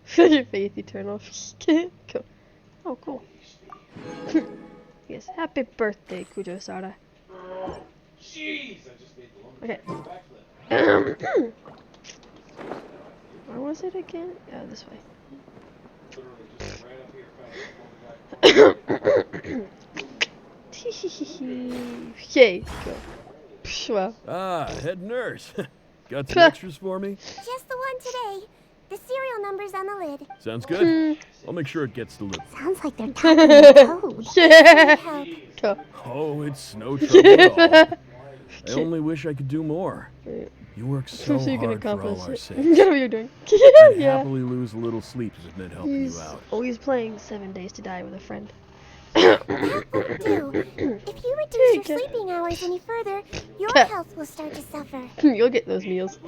Feel your faith, Eternal. Cool. Oh, cool. Yes, happy birthday, Kujo Sara. Okay. Where was it again? Oh, this way. Yay, go. Wow. Ah, head nurse. Got some extras for me? Just the one today. The serial number's on the lid. Sounds good. I'll make sure it gets delivered. Sounds like they're talking in code. Yeah. Go. Oh, it's no trouble at all. I only wish I could do more. You work so So you can hard for all accomplish our it. sakes. Get what you're doing. I'd Yeah. happily lose a little sleep if it meant helping He's you out. always playing 7 Days to Die with a friend. That won't do. If you reduce your sleeping hours any further, your health will start to suffer. You'll get those meals.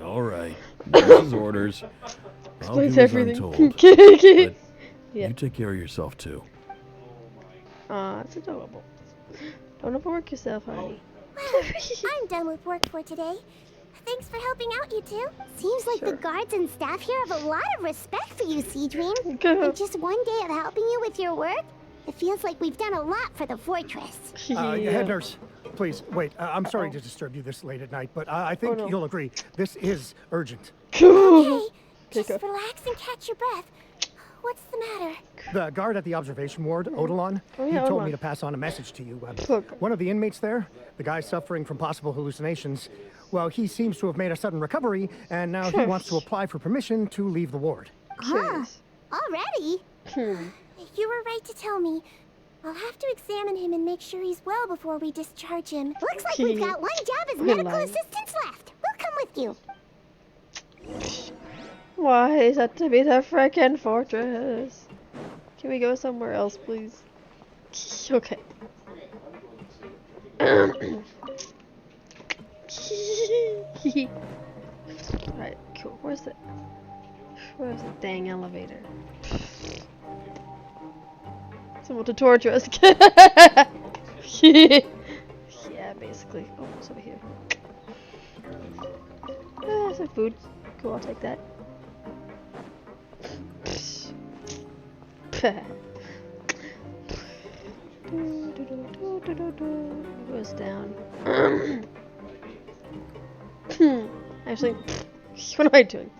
All right. Nurse's orders. I'll do Explains as I'm everything. told. But Yeah. you take care of yourself too. Aw, it's adorable. Don't overwork yourself, honey. Well, I'm done with work for today. Thanks for helping out, you two. Seems like the guards and staff here have a lot of respect for you, Segwinne. Go. And just one day of helping you with your work, it feels like we've done a lot for the fortress. Head nurse, please, wait. I'm sorry to disturb you this late at night, but I think you'll agree. This is urgent. Okay, just relax and catch your breath. What's the matter? The guard at the observation ward, Odilon, he told me to pass on a message to you. One of the inmates there, the guy suffering from possible hallucinations, well, he seems to have made a sudden recovery, and now he wants to apply for permission to leave the ward. Huh, already? You were right to tell me. I'll have to examine him and make sure he's well before we discharge him. Looks like we've got one job as medical assistants left. We'll come with you. Why is that to be the frickin' fortress? Can we go somewhere else, please? Okay. Alright, cool. Where's the dang elevator? Someone to torture us. Yeah, basically. Oh, it's over here. Some food. Cool, I'll take that. Goes down. Actually, what am I doing?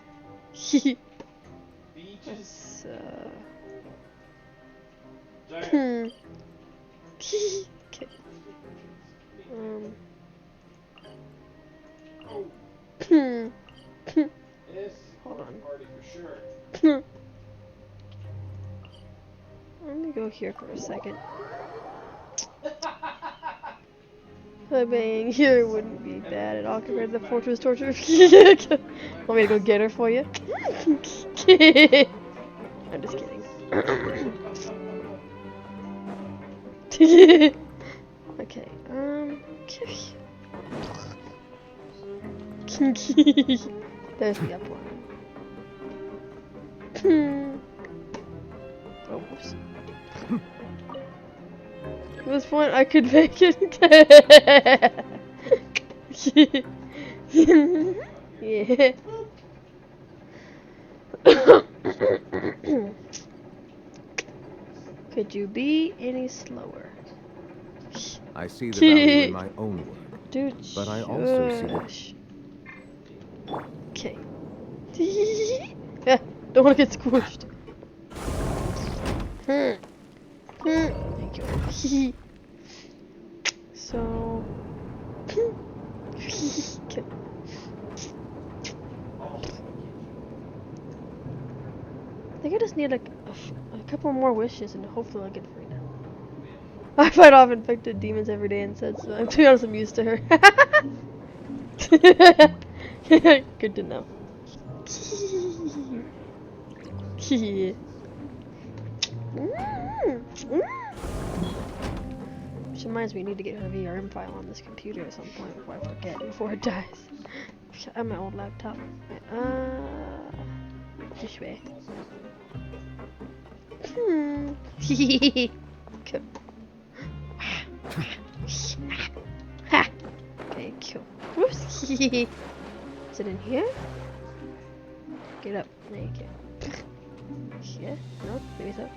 Let's, okay. Hold on. I'm gonna go here for a second. Being here wouldn't be bad at all compared to the fortress torture. Want me to go get her for you? I'm just kidding. Okay, there's the up one. Oh, whoops. At this point, I could make it. Yeah. Could you be any slower? I see the value in my own work, dude, but I also see it. Okay. Yeah, don't want to get squished. Thank you. So. Okay. I think I just need like a couple more wishes and hopefully I'll get free now. I fight off infected demons every day and said so. To be honest, I'm used to her. Good to know. Which reminds me, I need to get a VRM file on this computer at some point before I forget, before it dies. I have my old laptop. This way. Okay. Okay, cool. Whoops. Is it in here? Get up. There you go. Yeah? No? Maybe so.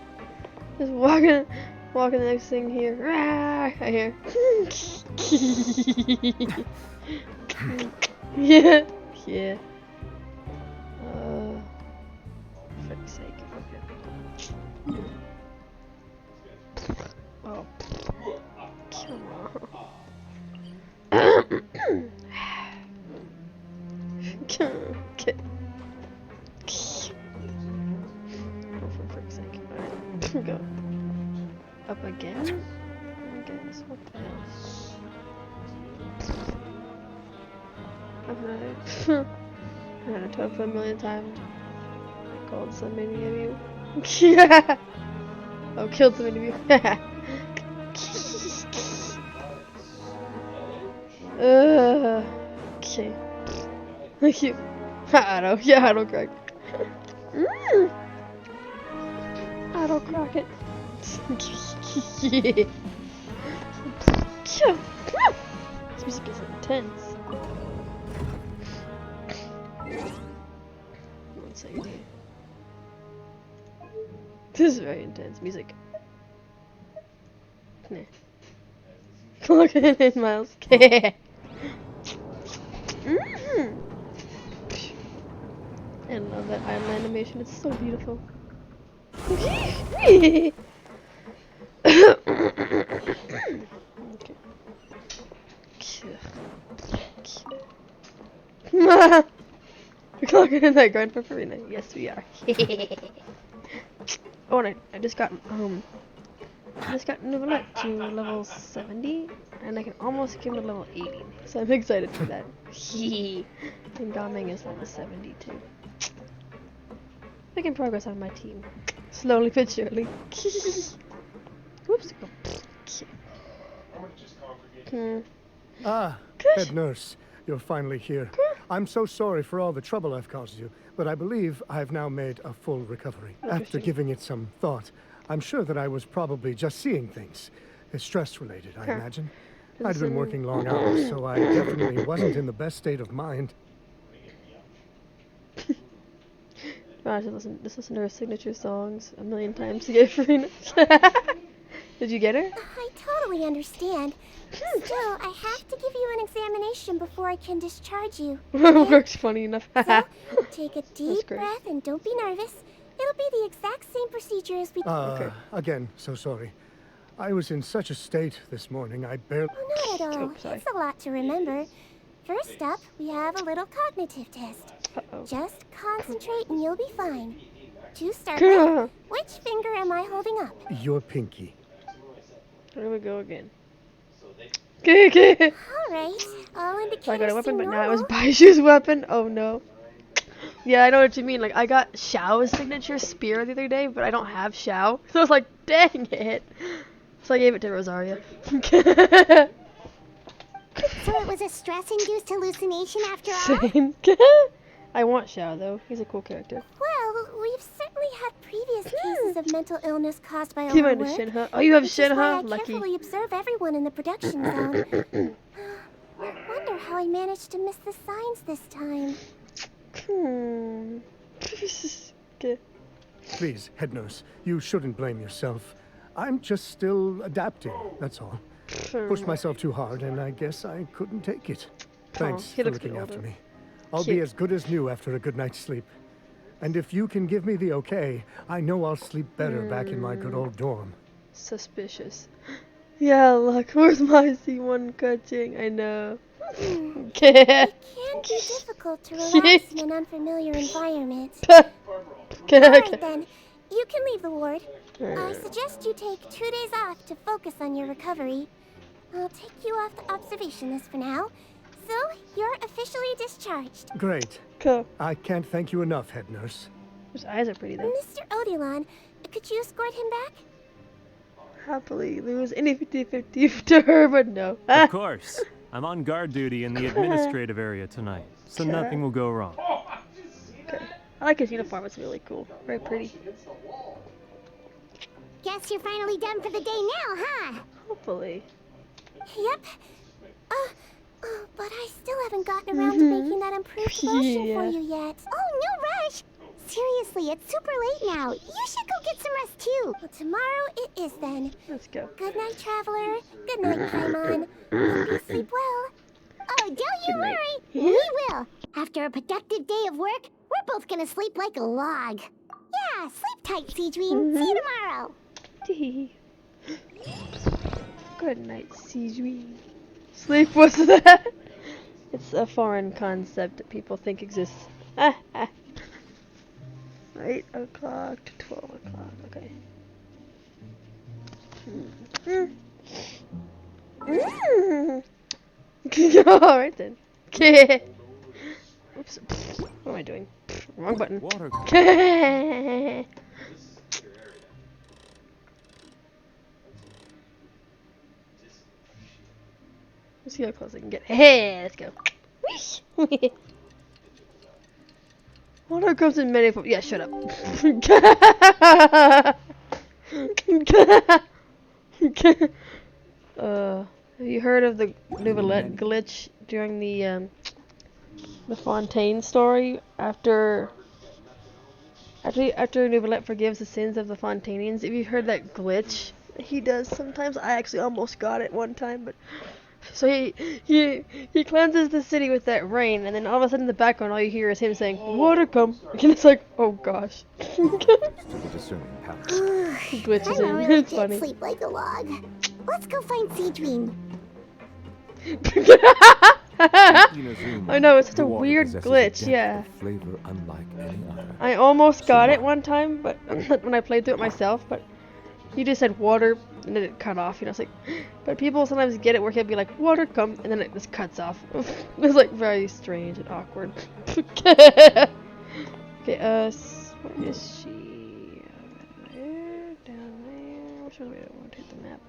Just walking the next thing here. Rah! I hear. Yeah. Yeah. For the sake. Okay. Oh. Come on. Okay. Oh, for frick's sake. Alright. Go. Up again? I guess. What the hell? I've had a tough 1 million times. I called so many of you. Yeah! I've killed so many of you. Okay. Thank you. Auto. Yeah, auto crack. Auto crack it. Yeah. This music is intense. One second. This is very intense music. Nah. Look at it, Miles. I love that island animation. It's so beautiful. Okay. We're looking at that Grand Arena. Yes, we are. Oh, and I just got leveled up to level 70, and I can almost get to level 80. So I'm excited for that. And Gaming is level 72. Making progress on my team, slowly but surely. Whoops. Ah, head nurse, you're finally here. I'm so sorry for all the trouble I've caused you, but I believe I've now made a full recovery. After giving it some thought, I'm sure that I was probably just seeing things. Stress-related, I imagine. I'd been working long hours, so I definitely wasn't in the best state of mind. Wow, just listen to her signature songs a million times to get Farina. Did you get her? I totally understand. Still, I have to give you an examination before I can discharge you. Okay? Works funny enough. So, take a deep breath and don't be nervous. It'll be the exact same procedure as we... Again, so sorry. I was in such a state this morning, I barely... Oh, not at all. It's a lot to remember. First up, we have a little cognitive test. Just concentrate and you'll be fine. To start with, which finger am I holding up? Your pinky. There we go again. Alright, all indicators So I got a weapon, but seem now it was normal. Baiju's weapon. Oh no. Yeah, I know what you mean. Like, I got Xiao's signature spear the other day, but I don't have Xiao. So I was like, dang it. So I gave it to Rosaria. So it was a stress-induced hallucination after all? Same. I want Xiao, though. He's a cool character. Well, we've certainly had previous cases of mental illness caused by Do you mind a overwork. Shinha? Oh, you have which is why Shinha? I Lucky. carefully observe everyone in the production zone. I wonder how I managed to miss the signs this time. Okay. Please, head nurse, you shouldn't blame yourself. I'm just still adapting, that's all. Pushed myself too hard, and I guess I couldn't take it. Thanks he for looks looking older. after me. I'll Cute. be as good as new after a good night's sleep. And if you can give me the okay, I know I'll sleep better back in my good old dorm. Suspicious. Yeah, look, where's my C1 cutting? I know. It can be difficult to relax in an unfamiliar environment. Alright then, you can leave the ward. I suggest you take 2 days off to focus on your recovery. I'll take you off the observation list for now. So, you're officially discharged. Great. Cool. I can't thank you enough, head nurse. His eyes are pretty, though. Mr. Odilon, could you escort him back? Happily lose any 50-50 to her, but no. Of course. I'm on guard duty in the administrative area tonight, so nothing will go wrong. Okay. I like his uniform. It's really cool. Very pretty. Guess you're finally done for the day now, huh? Hopefully. Yep. But I still haven't gotten around to making that improved lotion for you yet. Oh, no rush! Seriously, it's super late now. You should go get some rest too. Well, tomorrow it is then. Let's go. Good night, traveler. Good night, Paimon. Hope you sleep well. Oh, don't you worry. We will. After a productive day of work, we're both gonna sleep like a log. Yeah, sleep tight, Segwinne. See you tomorrow. Good night, Segwinne. Sleep, what's that? It's a foreign concept that people think exists. 8 o'clock to 12 o'clock, okay. Alright then. Oops. What am I doing? Wrong button. Water. Let's see how close I can get. Hey, let's go. Water comes in many forms. Yeah, shut up. Have you heard of the Nouvellette glitch during the Fontaine story? After Nouvellette forgives the sins of the Fontainians, have you heard that glitch he does sometimes? I actually almost got it one time, but so he cleanses the city with that rain, and then all of a sudden in the background all you hear is him saying, "Water come," and it's like, oh gosh. Glitches I in. really It's can't funny. sleep like a log. Let's go find Segwinne. I know, it's such a weird glitch, yeah. I almost got it one time, but when I played through it myself, but he just said water, and then it cut off, you know, it's like, but people sometimes get it where he'll be like, water come, and then it just cuts off. It's like very strange and awkward. Okay, where is she? There, down there, which way do I want to take the map?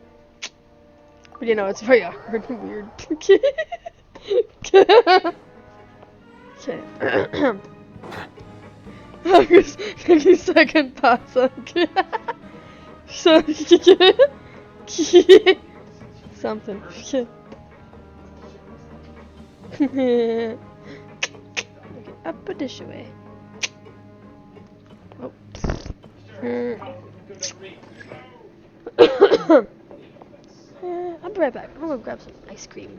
But you know, it's very awkward and weird. Okay. I'm just taking second pass on. So, something. Okay, up this way. Oh. I'll be right back. I'm gonna grab some ice cream.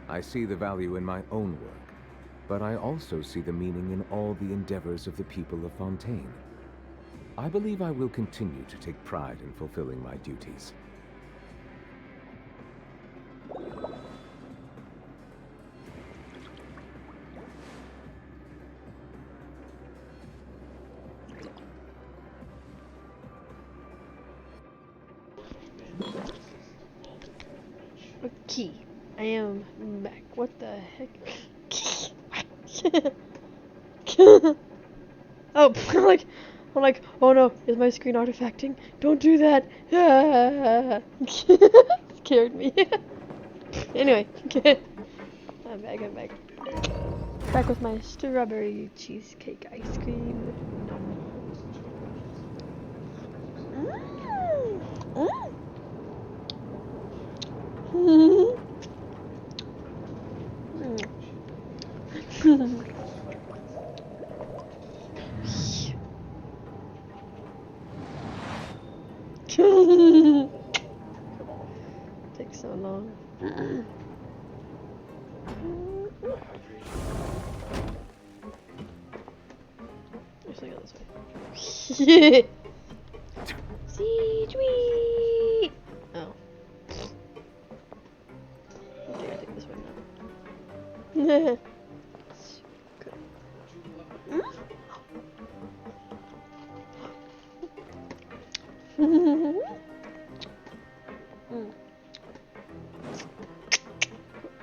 I see the value in my own work, but I also see the meaning in all the endeavors of the people of Fontaine. I believe I will continue to take pride in fulfilling my duties. Okay, I am back. What the heck? Oh, I'm like, oh no, is my screen artifacting? Don't do that. Scared me. Anyway, I'm back. Back with my strawberry cheesecake ice cream. Takes so long. Actually, go this way. Segwinne! Oh. Okay, I take this way now.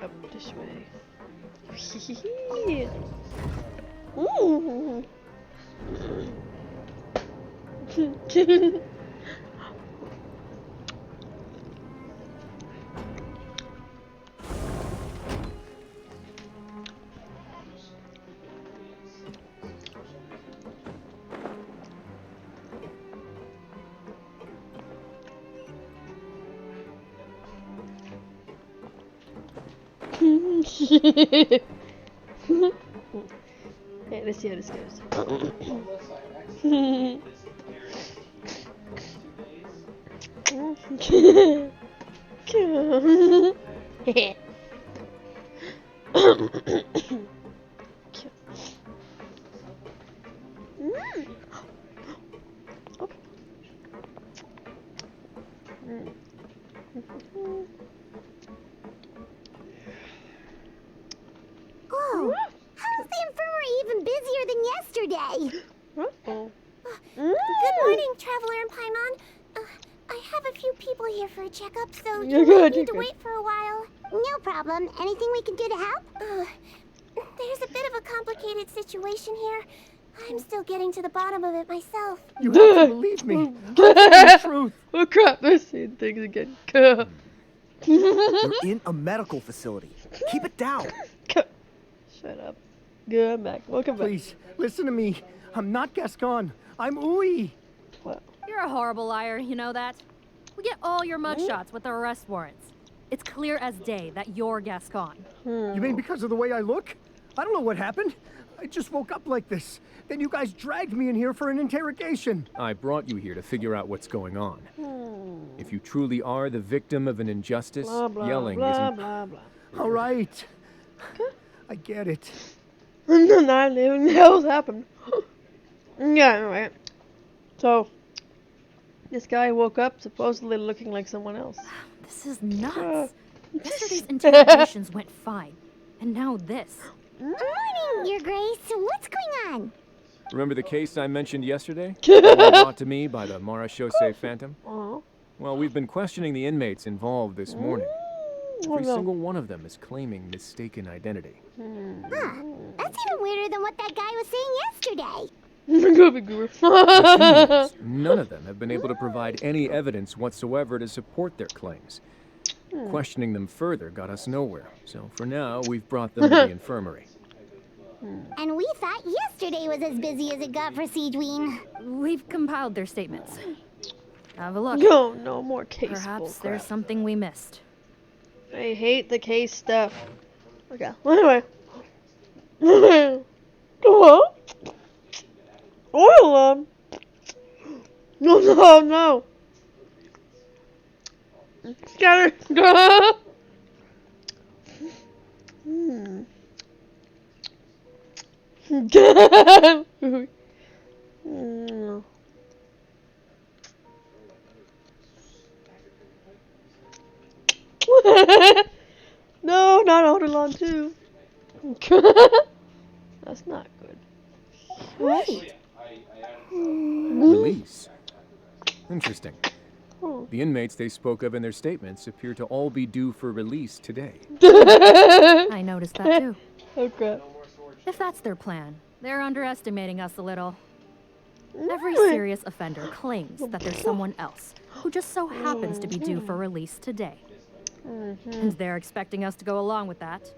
Up this way. Okay, let's see how this goes. Oh, how's the infirmary even busier than yesterday? Good morning, Traveler and Paimon. I have a few people here for a checkup, so you might need to wait for a while. No problem. Anything we can do to help? There's a bit of a complicated situation here. I'm still getting to the bottom of it myself. You have to believe me. I'm telling the truth. Oh crap, they're saying things again. You're in a medical facility. Keep it down. Shut up. Go back. Welcome back. Please, listen to me. I'm not Gascon. I'm Uwe. What? You're a horrible liar, you know that? We get all your mugshots with the arrest warrants. It's clear as day that you're Gascon. You mean because of the way I look? I don't know what happened. I just woke up like this. Then you guys dragged me in here for an interrogation. I brought you here to figure out what's going on. If you truly are the victim of an injustice, yelling isn't... Blah, blah. All right. I get it. Not even the hell's happened. Yeah, right. So, this guy woke up supposedly looking like someone else. This is nuts. Yesterday's interrogations went fine. And now this. Morning, Your Grace. What's going on? Remember the case I mentioned yesterday? Brought to me by the Marachose Phantom? Well, we've been questioning the inmates involved this morning. Every single one of them is claiming mistaken identity. Huh. That's even weirder than what that guy was saying yesterday. The thing is, none of them have been able to provide any evidence whatsoever to support their claims. Questioning them further got us nowhere, so for now, we've brought them to the infirmary. And we thought yesterday was as busy as it got for Segwinne. We've compiled their statements. Have a look. No more case. Perhaps there's something we missed. I hate the case stuff. Okay, anyway. Hello? Oil No. Scatter. No, not Odilon too. That's not good. Wait. Release. Interesting. The inmates they spoke of in their statements appear to all be due for release today. I noticed that too. Oh crap. If that's their plan, they're underestimating us a little. Every serious offender claims that there's someone else who just so happens to be due for release today. And they're expecting us to go along with that.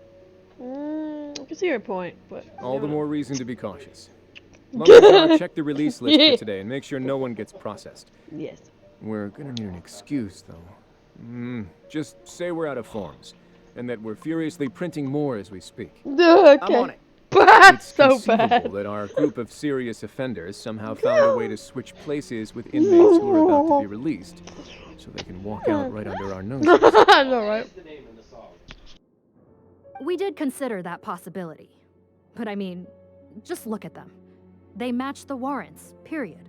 I can see your point, but... All the more reason to be cautious. Look, check the release list for today and make sure no one gets processed. Yes. We're gonna need an excuse, though. Just say we're out of forms, and that we're furiously printing more as we speak. Okay. I'm on it. That's It's so conceivable bad. that our group of serious offenders somehow found a way to switch places with inmates who are about to be released, so they can walk out right under our noses. I know, right? We did consider that possibility. But I mean, just look at them. They match the warrants, period.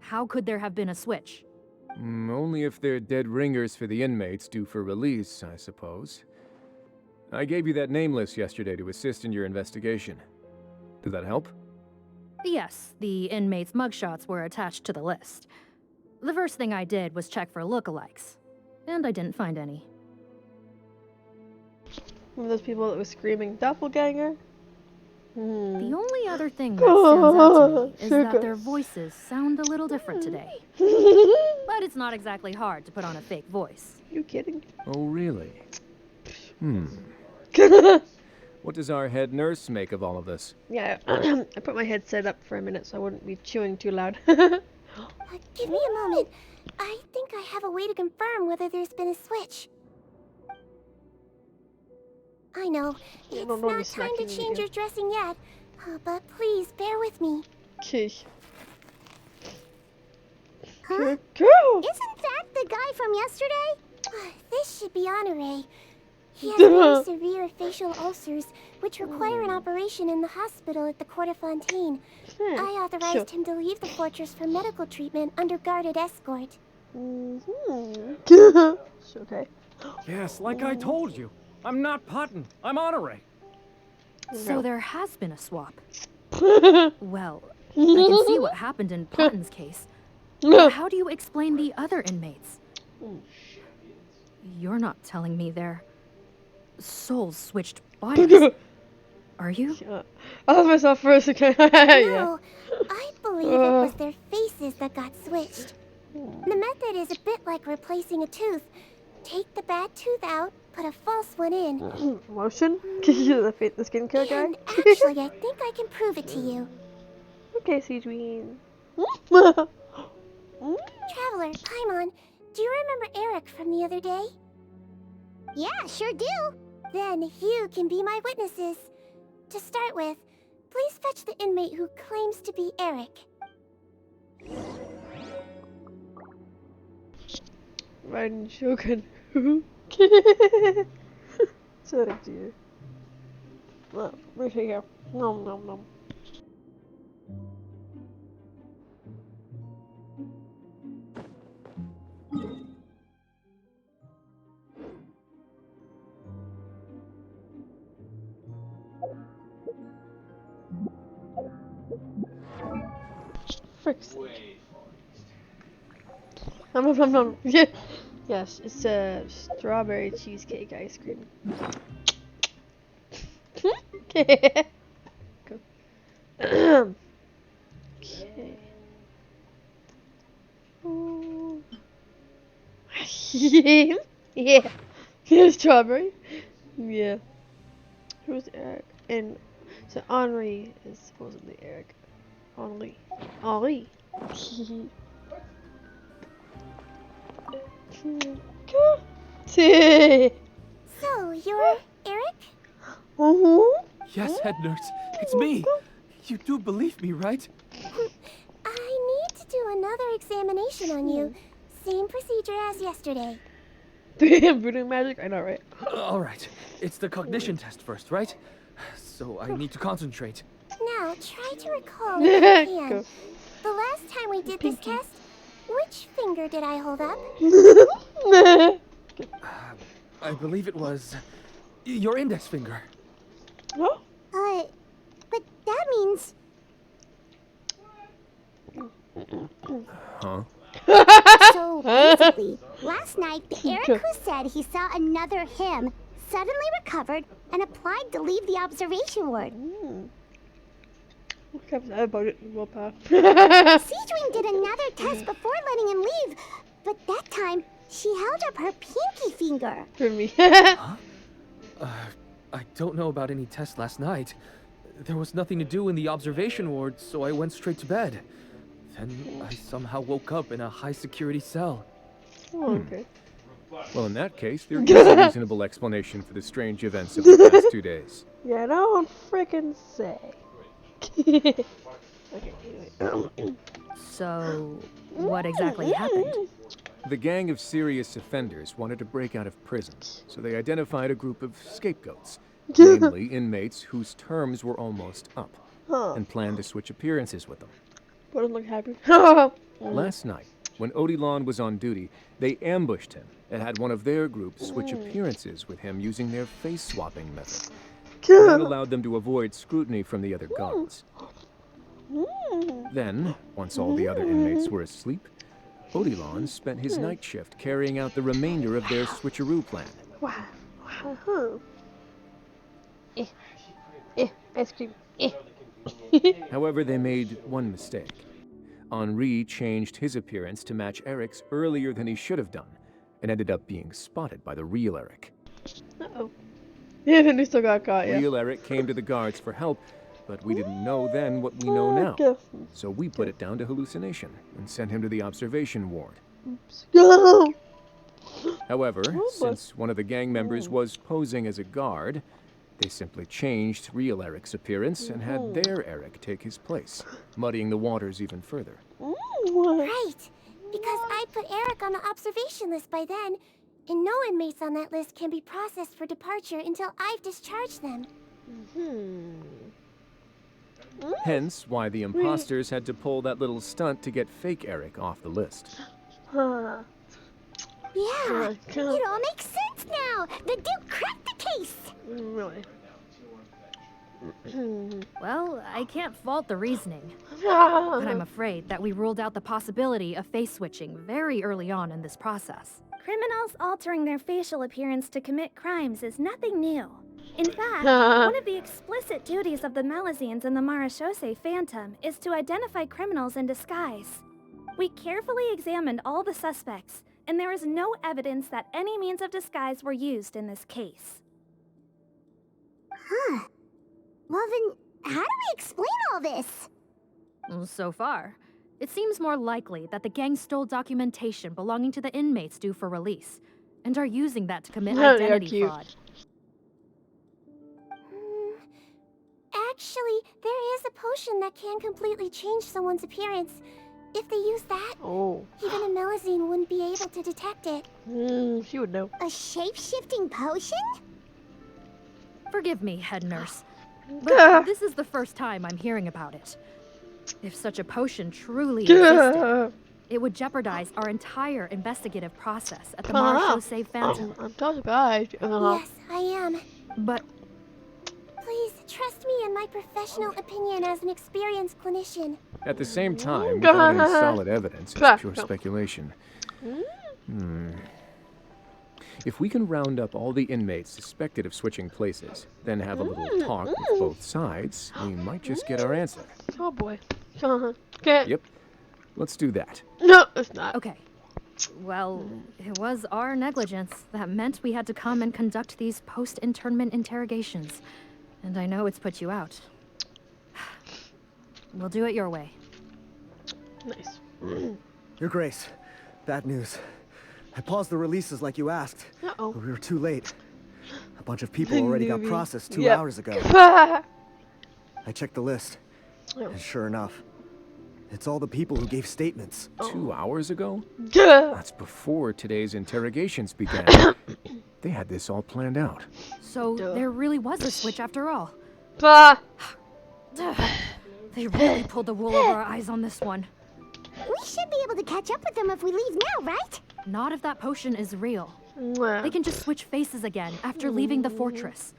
How could there have been a switch? Only if they're dead ringers for the inmates due for release, I suppose. I gave you that name list yesterday to assist in your investigation. Did that help? Yes, the inmates' mugshots were attached to the list. The first thing I did was check for lookalikes, and I didn't find any. One of those people that was screaming, doppelganger? The only other thing that stands out to me is that their voices sound a little different today. But it's not exactly hard to put on a fake voice. You kidding? Oh, really? What does our head nurse make of all of this? Yeah, I put my headset up for a minute so I wouldn't be chewing too loud. Give me a moment. I think I have a way to confirm whether there's been a switch. I know, it's not time to change your dressing yet, but please bear with me. Okay. Huh? Girl! Isn't that the guy from yesterday? This should be Honore. He has very severe facial ulcers, which require an operation in the hospital at the Court of Fontaine. I authorized him to leave the fortress for medical treatment under guarded escort. Okay. Yes, like I told you. I'm not Putton. I'm Honore. So there has been a swap. Well, I can see what happened in Putton's case. But how do you explain the other inmates? You're not telling me their souls switched bodies, are you? I love myself first, okay? No, Yeah. I believe it was their faces that got switched. The method is a bit like replacing a tooth. Take the bad tooth out, put a false one in. Motion? The skincare guy? And actually, I think I can prove it to you. Okay, Segwinne. Traveler, Paimon, do you remember Eric from the other day? Yeah, sure do. Then you can be my witnesses. To start with, please fetch the inmate who claims to be Eric. Riding Shogun. Sorry, dear. Well, where's he go? Nom nom nom. Frick's sake. Nom nom nom. Yeah. Yes, it's a strawberry cheesecake ice cream. Okay. Okay. Yeah. Yeah, strawberry. Yeah. Who's Eric? And so Henri is supposedly Eric. Henri. Henri. So, you're Eric? Yes, head nurse. It's me. You do believe me, right? I need to do another examination on you. Same procedure as yesterday. Voodoo magic? I know, right? All right. It's the cognition test first, right? So I need to concentrate. Now, try to recall if you can. The last time we did this test, which finger did I hold up? I believe it was your index finger. What? But that means... Huh? So basically, last night the Eric who said he saw another him suddenly recovered and applied to leave the observation ward. What comes out about it? Willpower. Segwinne did another test before letting him leave, but that time she held up her pinky finger. For me. Huh? I don't know about any test last night. There was nothing to do in the observation ward, so I went straight to bed. Then I somehow woke up in a high-security cell. Oh, okay. Well, in that case, there is a reasonable explanation for the strange events of the past 2 days. Yeah, don't frickin' say. Okay, anyway. So, what exactly happened? The gang of serious offenders wanted to break out of prison, so they identified a group of scapegoats, namely inmates whose terms were almost up, and planned to switch appearances with them. Doesn't look happy. Last night, when Odilon was on duty, they ambushed him and had one of their groups switch appearances with him using their face-swapping method. That allowed them to avoid scrutiny from the other guards. Then, once all the other inmates were asleep, Odilon spent his night shift carrying out the remainder of their switcheroo plan. Wow. Ice cream. However, they made one mistake. Henri changed his appearance to match Eric's earlier than he should have done, and ended up being spotted by the real Eric. Uh-oh. Yeah, and he still got caught, yeah. Real Eric came to the guards for help, but we didn't know then what we know now. So we put it down to hallucination and sent him to the observation ward. Oops. However, since one of the gang members was posing as a guard, they simply changed real Eric's appearance and had their Eric take his place, muddying the waters even further. Right, because I put Eric on the observation list by then, and no inmates on that list can be processed for departure until I've discharged them. Hence why the imposters had to pull that little stunt to get fake Eric off the list. Yeah, it all makes sense now. The Duke cracked the case. Really? Well, I can't fault the reasoning. But I'm afraid that we ruled out the possibility of face switching very early on in this process. Criminals altering their facial appearance to commit crimes is nothing new. In fact, one of the explicit duties of the Malazines and the Marechaussee Phantom is to identify criminals in disguise. We carefully examined all the suspects, and there is no evidence that any means of disguise were used in this case. Huh. Well then, how do we explain all this? So far, it seems more likely that the gang stole documentation belonging to the inmates due for release, and are using that to commit identity fraud. Actually, there is a potion that can completely change someone's appearance. If they use that, even a Malazine wouldn't be able to detect it. She would know. A shape-shifting potion? Forgive me, head nurse, but this is the first time I'm hearing about it. If such a potion truly existed, it would jeopardize our entire investigative process at the Marechaussee Phantom. I'm so surprised. Yes, I am. But please, trust me in my professional opinion as an experienced clinician. At the same time, without any solid evidence, it's pure speculation. If we can round up all the inmates suspected of switching places, then have a little talk with both sides, we might just get our answer. Oh boy. Yep. Let's do that. No, it's not. Okay. Well, it was our negligence that meant we had to come and conduct these post-internment interrogations. And I know it's put you out. We'll do it your way. Nice. Your Grace, bad news. I paused the releases like you asked. But we were too late. A bunch of people already got processed 2 hours ago. I checked the list, and sure enough, it's all the people who gave statements. 2 hours ago? That's before today's interrogations began. They had this all planned out. So there really was a switch after all. They really pulled the wool over our eyes on this one. We should be able to catch up with them if we leave now, right? Not if that potion is real. They can just switch faces again after leaving the fortress.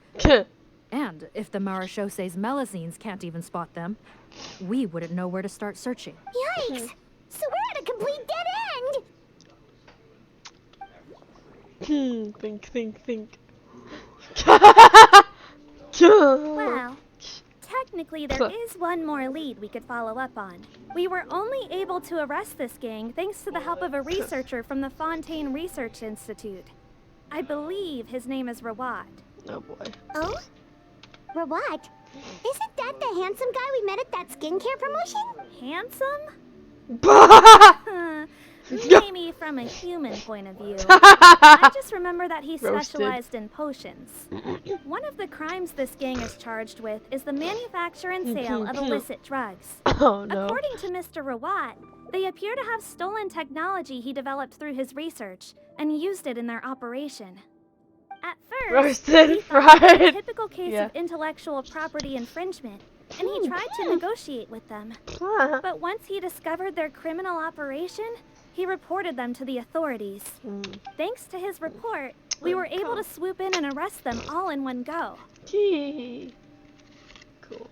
And if the Marechaussee's Malazines can't even spot them, we wouldn't know where to start searching. Yikes! So we're at a complete dead end! Think. Well, technically there is one more lead we could follow up on. We were only able to arrest this gang thanks to the help of a researcher from the Fontaine Research Institute. I believe his name is Rawad. Oh boy. Oh? Rawad? Isn't that the handsome guy we met at that skincare promotion? Handsome? Maybe from a human point of view. I just remember that he specialized in potions. One of the crimes this gang is charged with is the manufacture and sale of illicit drugs. Oh no. According to Mr. Rawat, they appear to have stolen technology he developed through his research and used it in their operation. At first, he thought it was a typical case of intellectual property infringement, and he tried to negotiate with them. But once he discovered their criminal operation, he reported them to the authorities. Thanks to his report, we were able to swoop in and arrest them all in one go. Cool.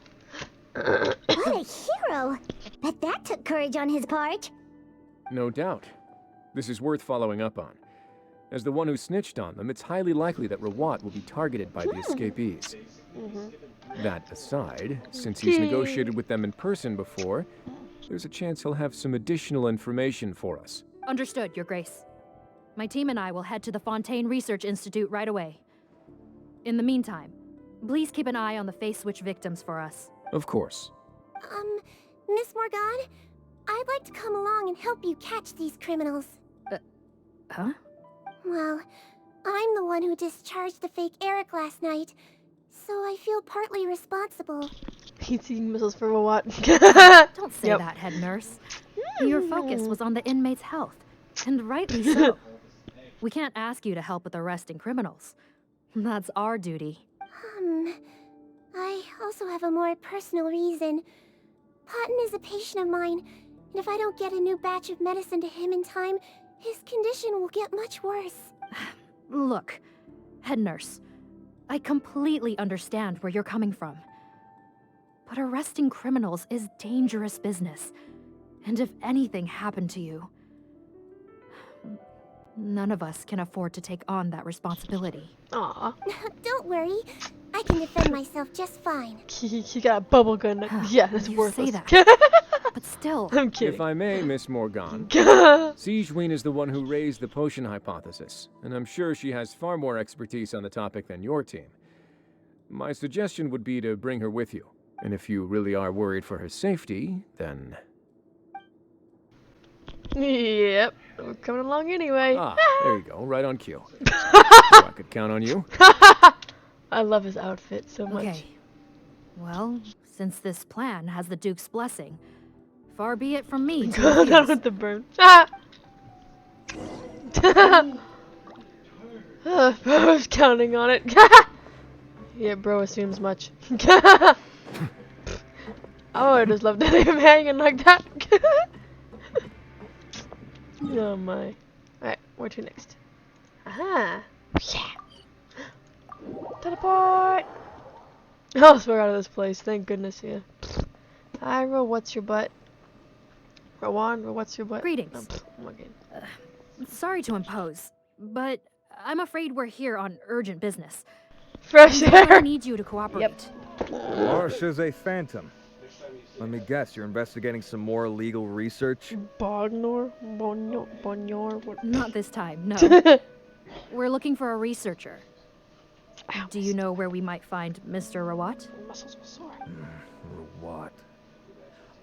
What a hero! Bet that took courage on his part. No doubt. This is worth following up on. As the one who snitched on them, it's highly likely that Rawat will be targeted by the escapees. That aside, since he's negotiated with them in person before, there's a chance he'll have some additional information for us. Understood, Your Grace. My team and I will head to the Fontaine Research Institute right away. In the meantime, please keep an eye on the face switch victims for us. Of course. Miss Morgan, I'd like to come along and help you catch these criminals. Huh? Well, I'm the one who discharged the fake Eric last night, so I feel partly responsible. He's eating missiles for what? Don't say that, head nurse. Your focus was on the inmates' health, and rightly so. We can't ask you to help with arresting criminals. That's our duty. I also have a more personal reason. Cotton is a patient of mine, and if I don't get a new batch of medicine to him in time, his condition will get much worse. Look, head nurse, I completely understand where you're coming from. But arresting criminals is dangerous business. And if anything happened to you, none of us can afford to take on that responsibility. Aww. Don't worry. I can defend myself just fine. He got a bubble gun. Yeah, that's worthless. Say that. But still. I'm kidding. If I may, Miss Morgan, Segwinne is the one who raised the potion hypothesis, and I'm sure she has far more expertise on the topic than your team. My suggestion would be to bring her with you, and if you really are worried for her safety, then... Yep, we're coming along anyway. Ah, there you go, right on cue. So I could count on you. I love his outfit so much. Okay. Well, since this plan has the Duke's blessing, far be it from me to Go down refuse. with the burn. I was counting on it. Yeah, bro assumes much. I just love to leave him hanging like that. Oh my. Alright, where to next? Aha! Yeah! Teleport! Oh, we're out of this place. Thank goodness, yeah. Hi, what's your butt? Rowan, what's your butt? Greetings. Oh, okay. Sorry to impose, but I'm afraid we're here on urgent business. Fresh air! I need you to cooperate. Yep. Marsh a phantom. Let me guess, you're investigating some more illegal research? Bonyor? What? Not this time, no. We're looking for a researcher. Ow. Do you know where we might find Mr. Rawat? Muscles were sore. What?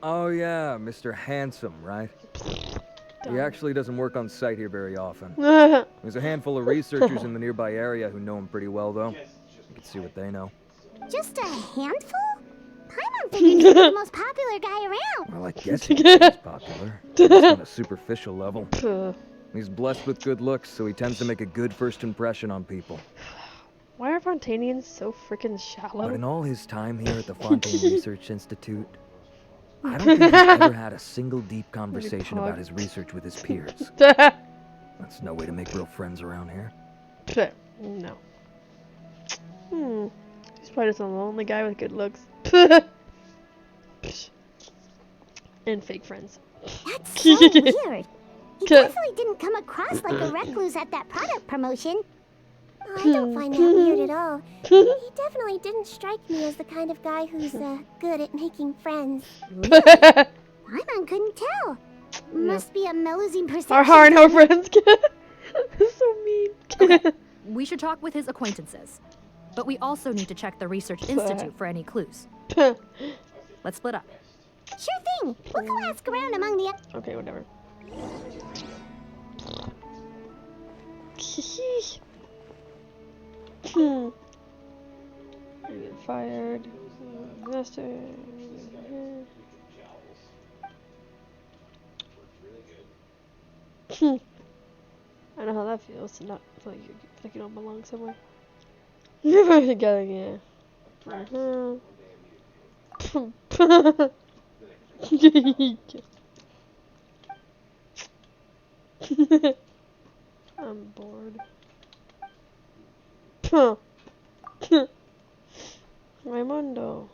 Oh yeah, Mr. Handsome, right? He actually doesn't work on site here very often. There's a handful of researchers in the nearby area who know him pretty well, though. You can see what they know. Just a handful? Paimon figured he'd be the most popular guy around. Well, I guess he's popular. Just on a superficial level. He's blessed with good looks, so he tends to make a good first impression on people. Why are Fontanians so freaking shallow? But in all his time here at the Fontaine Research Institute, I don't think he's ever had a single deep conversation about his research with his peers. That's no way to make real friends around here. No. He's probably just a lonely guy with good looks. And fake friends. That's so weird. He definitely didn't come across like a recluse at that product promotion. I don't find that weird at all. He definitely didn't strike me as the kind of guy who's good at making friends. Paimon couldn't tell. Must be a Melusine perception. Our and our friends. So mean. We should talk with his acquaintances. But we also need to check the Research Institute for any clues. Let's split up. Sure thing. We'll go ask around among the... Okay, whatever. I get fired. Master. I know how that feels to not feel like you don't belong somewhere. Never together, yeah. I'm bored. Raimundo.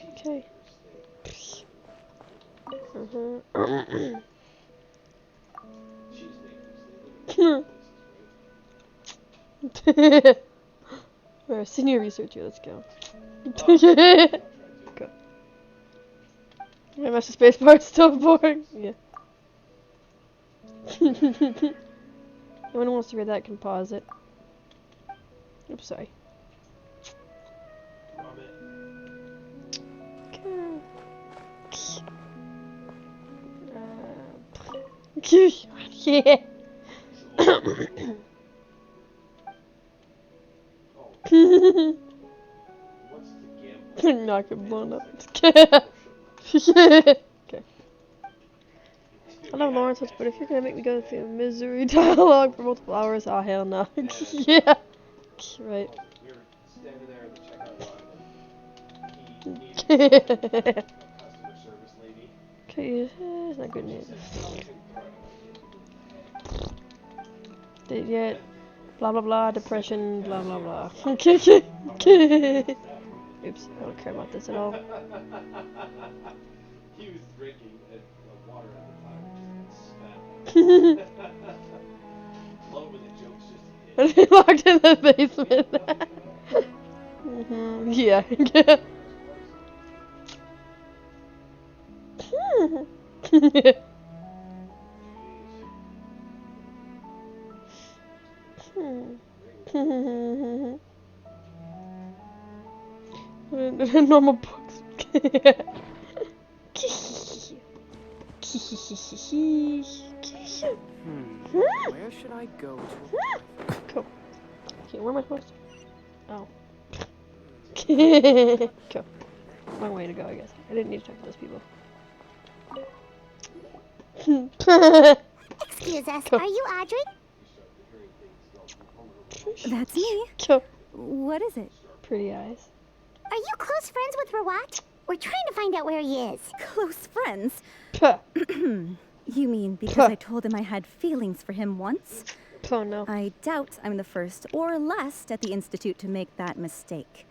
Okay. We're a senior researcher, let's go. Go. Yeah, master space bar is still boring. Yeah. Anyone who wants to read that can pause it. Oops, sorry. Yeah. Not get blown up. Okay. I love Lawrence, but if you're gonna make me go through misery dialogue for multiple hours, oh hell no. Yeah. Right. Okay, it's not good news. Did yet? Blah blah blah. Depression. Blah blah blah. Okay. Oops. I don't care about this at all. He was drinking water at the time. Love when the jokes just hit. Locked in the basement. Yeah. Normal books. Where should I go to? Cool. Okay, where am I supposed to? Oh. Cool. Long way to go, I guess. I didn't need to talk to those people. Excuse us, are you Audrey? That's me. Cool. What is it? Pretty eyes. Are you close friends with Rawat? We're trying to find out where he is. Close friends? Puh. You mean because I told him I had feelings for him once? Oh no. I doubt I'm the first or last at the Institute to make that mistake.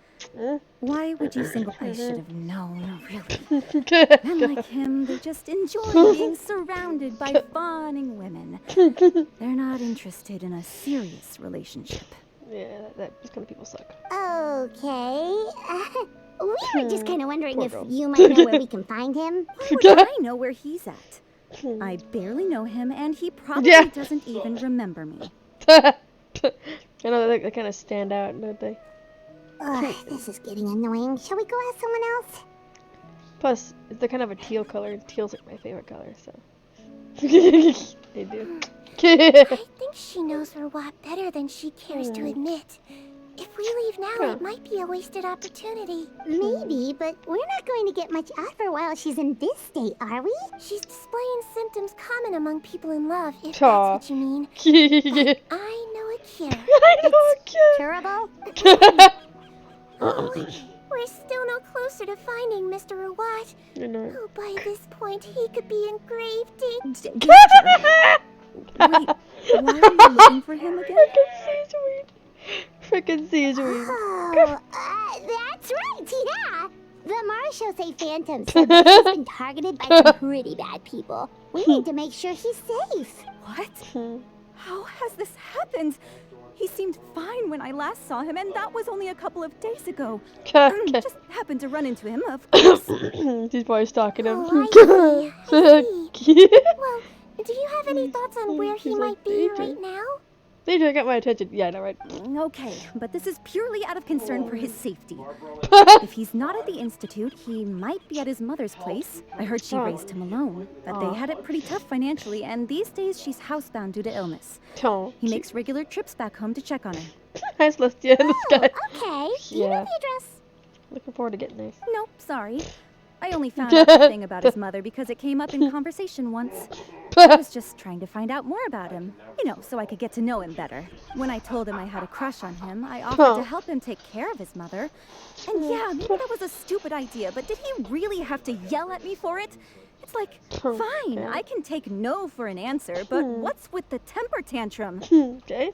Why would you single? I should have known, really. Men like him, they just enjoy being surrounded by fawning women. They're not interested in a serious relationship. Yeah, those kind of people suck. Okay. We were just kind of wondering if you might know where we can find him. Why would I know where he's at? I barely know him, and he probably doesn't even remember me. I know they kind of stand out, don't they? This is getting annoying. Shall we go ask someone else? Plus, they're kind of a teal color. Teal's like my favorite color, so. They do. I think she knows Rawat better than she cares to admit. If we leave now, it might be a wasted opportunity. Maybe, but we're not going to get much out of her while she's in this state, are we? She's displaying symptoms common among people in love, if that's what you mean. But I know a cure. I know a cure. Curable? Oh, we're still no closer to finding Mr. Rawat. Oh, by this point, he could be in grave danger. Wait, why are you looking for him again? Frickin' Segwinne. Oh, that's right, yeah. The Marshals say Phantom said that he's been targeted by some pretty bad people. We need to make sure he's safe. What? How has this happened? He seemed fine when I last saw him, and that was only a couple of days ago. Just happened to run into him, of course. These boys stalking him. Oh, I see. Well, do you have any thoughts on where he might be right now? Danger got my attention. Yeah, I know, right? Okay, but this is purely out of concern for his safety. If he's not at the Institute, he might be at his mother's place. I heard she raised him alone, but they had it pretty tough financially, and these days she's housebound due to illness. He makes regular trips back home to check on her. Nice list, yeah, this guy. Okay, do you know the address? Looking forward to getting there. Nope, sorry. I only found out the thing about his mother because it came up in conversation once. I was just trying to find out more about him, you know, so I could get to know him better. When I told him I had a crush on him, I offered to help him take care of his mother. And yeah, maybe that was a stupid idea, but did he really have to yell at me for it? It's like, fine, I can take no for an answer, but what's with the temper tantrum? Okay.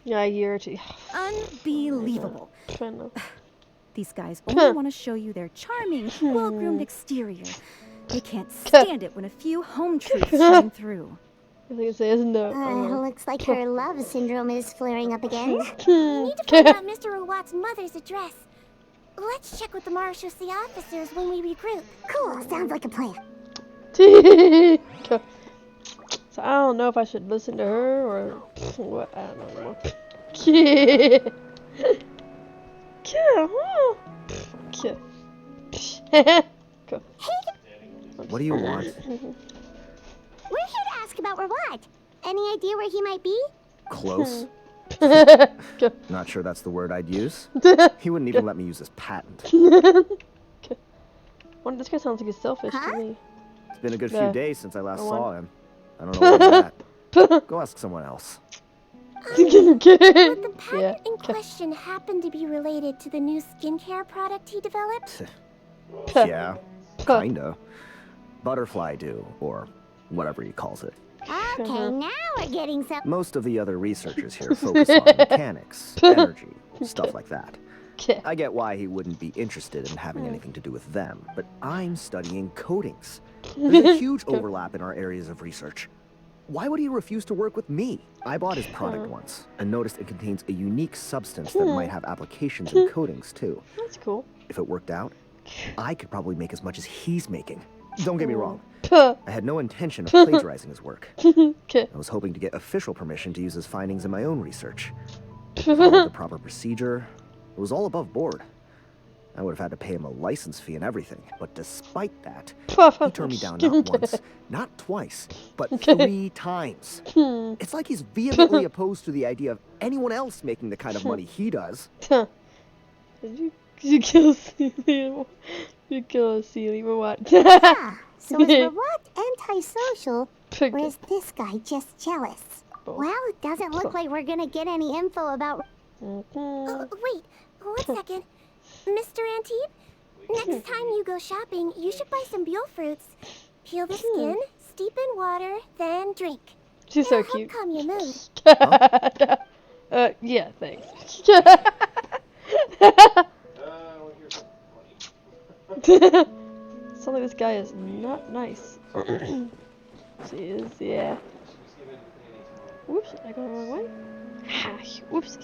Yeah, a year or two. Unbelievable. These guys only want to show you their charming, well-groomed exterior. They can't stand it when a few home truths shine through. I think it says no. Looks like her love syndrome is flaring up again. We need to find out Mr. Rawat's mother's address. Let's check with the marechaussee officers when we regroup. Cool, sounds like a plan. So I don't know if I should listen to her or what. I don't know. Yeah. Cool. What do you want? We're here to ask about Rawat. Any idea where he might be? Close. Not sure that's the word I'd use. He wouldn't even let me use his patent. Well, this guy sounds like he's selfish to me. It's been a good few days since I last saw him. I don't know where he's at. Go ask someone else. Would the patent in question happen to be related to the new skincare product he developed? Yeah, kinda. Butterfly dew, or whatever he calls it. Okay, now we're getting some. Most of the other researchers here focus on mechanics, energy, stuff like that. I get why he wouldn't be interested in having anything to do with them, but I'm studying coatings. There's a huge overlap in our areas of research. Why would he refuse to work with me? I bought his product once and noticed it contains a unique substance that might have applications in coatings too. That's cool. If it worked out, I could probably make as much as he's making. Don't get me wrong. I had no intention of plagiarizing his work. I was hoping to get official permission to use his findings in my own research. Followed the proper procedure. It was all above board. I would have had to pay him a license fee and everything, but despite that, he turned me down not once, not twice, but 3 times. It's like he's vehemently opposed to the idea of anyone else making the kind of money he does. You kill Celia. You kill Celia or what? So is Rawat antisocial, or is this guy just jealous? Well, it doesn't look like we're gonna get any info about... Wait, 1 second. Mr. Antibes, next time you go shopping, you should buy some Buell fruits. Peel the skin, steep in water, then drink. She's so cute. Help calm your mood. Yeah, thanks. Sounds like this guy is not nice. She is, yeah. Whoops, I go the wrong way. Ha, whoops.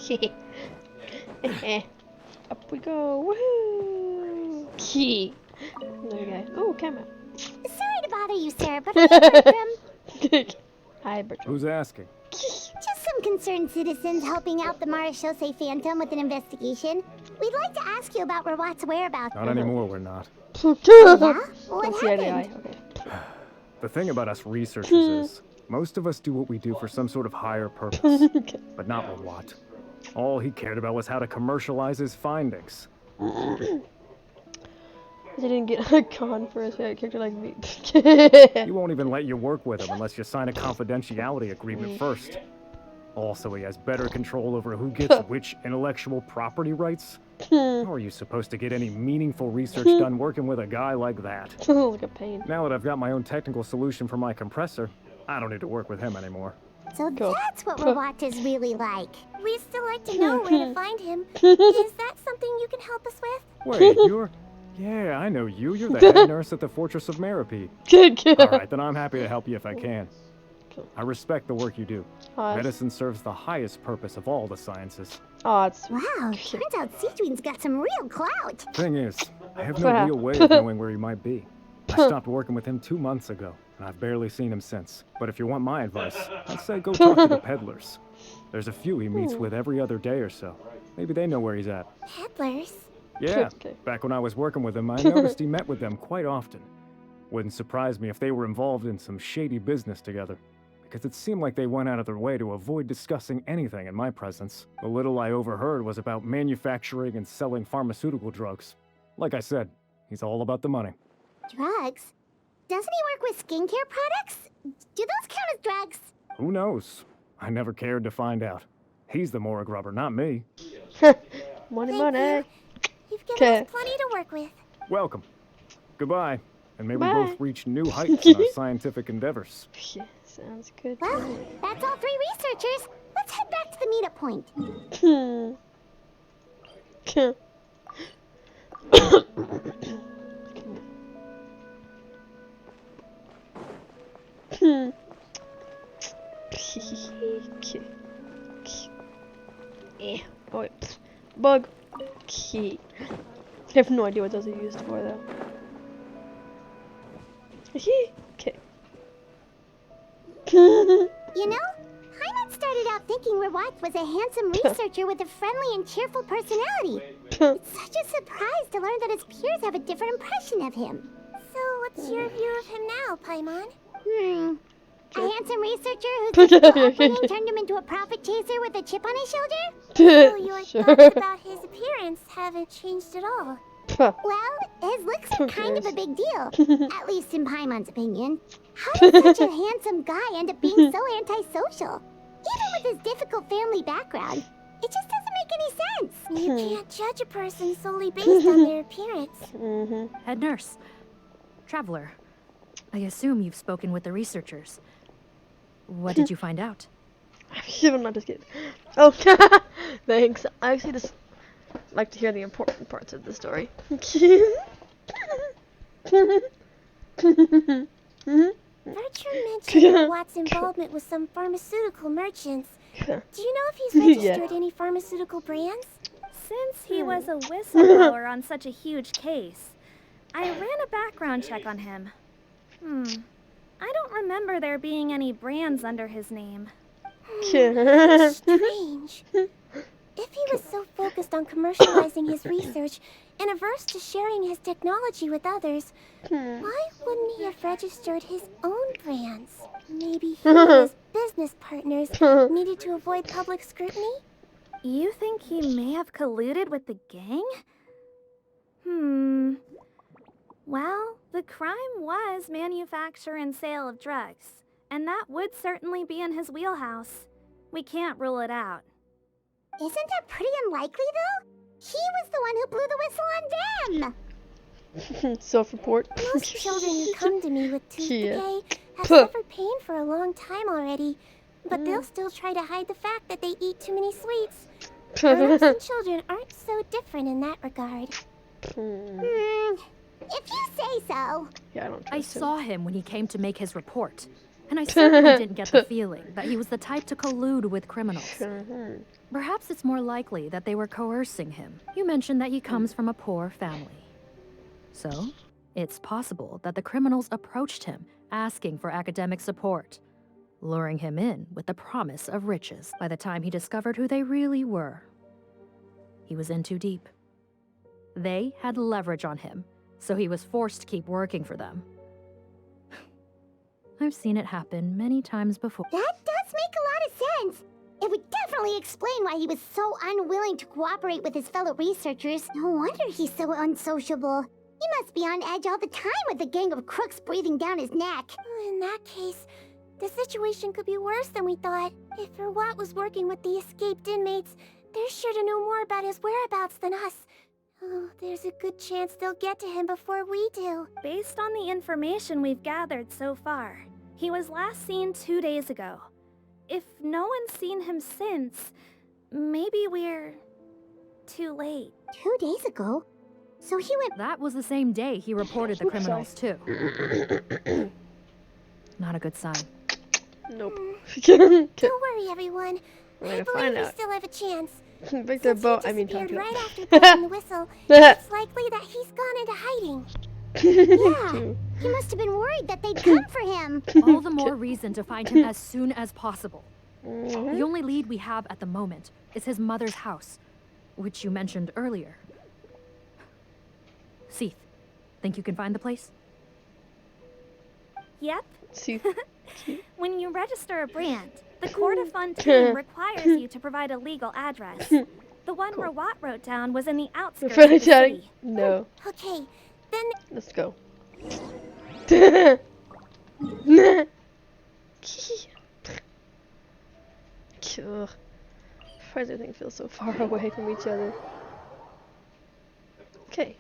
Up we go. Woohoo! Key. There we go. Oh, camera. Sorry to bother you, sir, but are you Hi, Bertram. Who's asking? Just some concerned citizens helping out the Marechaussee Phantom with an investigation. We'd like to ask you about Rawat's whereabouts. Not anymore, we're not. Yeah? What happened? Okay. The thing about us researchers is, most of us do what we do for some sort of higher purpose, but not Rawat. All he cared about was how to commercialize his findings. He didn't get a con for his favorite character like me. He won't even let you work with him unless you sign a confidentiality agreement first. Also, he has better control over who gets which intellectual property rights. How are you supposed to get any meaningful research done working with a guy like that? Like a pain. Now that I've got my own technical solution for my compressor, I don't need to work with him anymore. So that's what Rawat is really like. We'd still like to know where to find him. Is that something you can help us with? Wait, you're... Yeah, I know you. You're the head nurse at the Fortress of Meripede. Alright, then I'm happy to help you if I can. I respect the work you do. Medicine serves the highest purpose of all the sciences. Wow, turns out Segwinne's got some real clout. Thing is, I have no real way of knowing where he might be. I stopped working with him 2 months ago, and I've barely seen him since. But if you want my advice, I'd say go talk to the peddlers. There's a few he meets with every other day or so. Maybe they know where he's at. Peddlers? Yeah, back when I was working with him, I noticed he met with them quite often. Wouldn't surprise me if they were involved in some shady business together, because it seemed like they went out of their way to avoid discussing anything in my presence. The little I overheard was about manufacturing and selling pharmaceutical drugs. Like I said, he's all about the money. Drugs? Doesn't he work with skincare products? Do those count as drugs? Who knows? I never cared to find out. He's the Mora grubber, not me. Money. You've given us plenty to work with. Welcome. Goodbye. And may we both reach new heights in our scientific endeavors. Yeah, sounds good. Well, that's all 3 researchers. Let's head back to the meetup point. Oh wait. Bug. Key. I have no idea what those are used for though. Okay. You know, Paimon started out thinking Rawat was a handsome researcher with a friendly and cheerful personality. It's such a surprise to learn that his peers have a different impression of him. So, what's your view of him now, Paimon? A handsome researcher whose difficult upbringing turned him into a profit chaser with a chip on his shoulder? So your thoughts about his appearance haven't changed at all? Well, his looks are kind of a big deal, at least in Paimon's opinion. How did such a handsome guy end up being so antisocial? Even with his difficult family background, it just doesn't make any sense. You can't judge a person solely based on their appearance. Head nurse. Traveler. I assume you've spoken with the researchers. What did you find out? I'm not just kidding. Oh, thanks. I actually just like to hear the important parts of the story. Bertram mentioned Watt's involvement with some pharmaceutical merchants. Do you know if he's registered any pharmaceutical brands? Since he was a whistleblower on such a huge case, I ran a background check on him. I don't remember there being any brands under his name. Strange. If he was so focused on commercializing his research and averse to sharing his technology with others, why wouldn't he have registered his own brands? Maybe he and his business partners needed to avoid public scrutiny? You think he may have colluded with the gang? Well, the crime was manufacture and sale of drugs, and that would certainly be in his wheelhouse. We can't rule it out. Isn't that pretty unlikely, though? He was the one who blew the whistle on them! Self-report. Most children who come to me with tooth decay have suffered pain for a long time already, but they'll still try to hide the fact that they eat too many sweets. Adults and children aren't so different in that regard. If you say so. Yeah, I don't trust I him. saw him when he came to make his report, and I certainly didn't get the feeling that he was the type to collude with criminals. Perhaps it's more likely that they were coercing him. You mentioned that he comes from a poor family. So, it's possible that the criminals approached him, asking for academic support, luring him in with the promise of riches. By the time he discovered who they really were, he was in too deep. They had leverage on him, so he was forced to keep working for them. I've seen it happen many times before. That does make a lot of sense. It would definitely explain why he was so unwilling to cooperate with his fellow researchers. No wonder he's so unsociable. He must be on edge all the time with a gang of crooks breathing down his neck. In that case, the situation could be worse than we thought. If Rawat was working with the escaped inmates, they're sure to know more about his whereabouts than us. Oh, there's a good chance they'll get to him before we do. Based on the information we've gathered so far, he was last seen 2 days ago. If no one's seen him since, maybe we're too late. 2 days ago? So he went... That was the same day he reported the criminals, too. Not a good sign. Nope. Don't worry, everyone. I believe we still have a chance. Victor Boat, I mean, right after blowing the whistle, it's likely that he's gone into hiding. Yeah, he must have been worried that they'd come for him. All the more reason to find him as soon as possible. The only lead we have at the moment is his mother's house, which you mentioned earlier. Seath, think you can find the place? Yep. Seath. When you register a brand, the Court of Fontaine requires you to provide a legal address. The one Rawat wrote down was in the outskirts of the city. No. Okay, then... Let's go. Why does everything feel so far away from each other? Okay.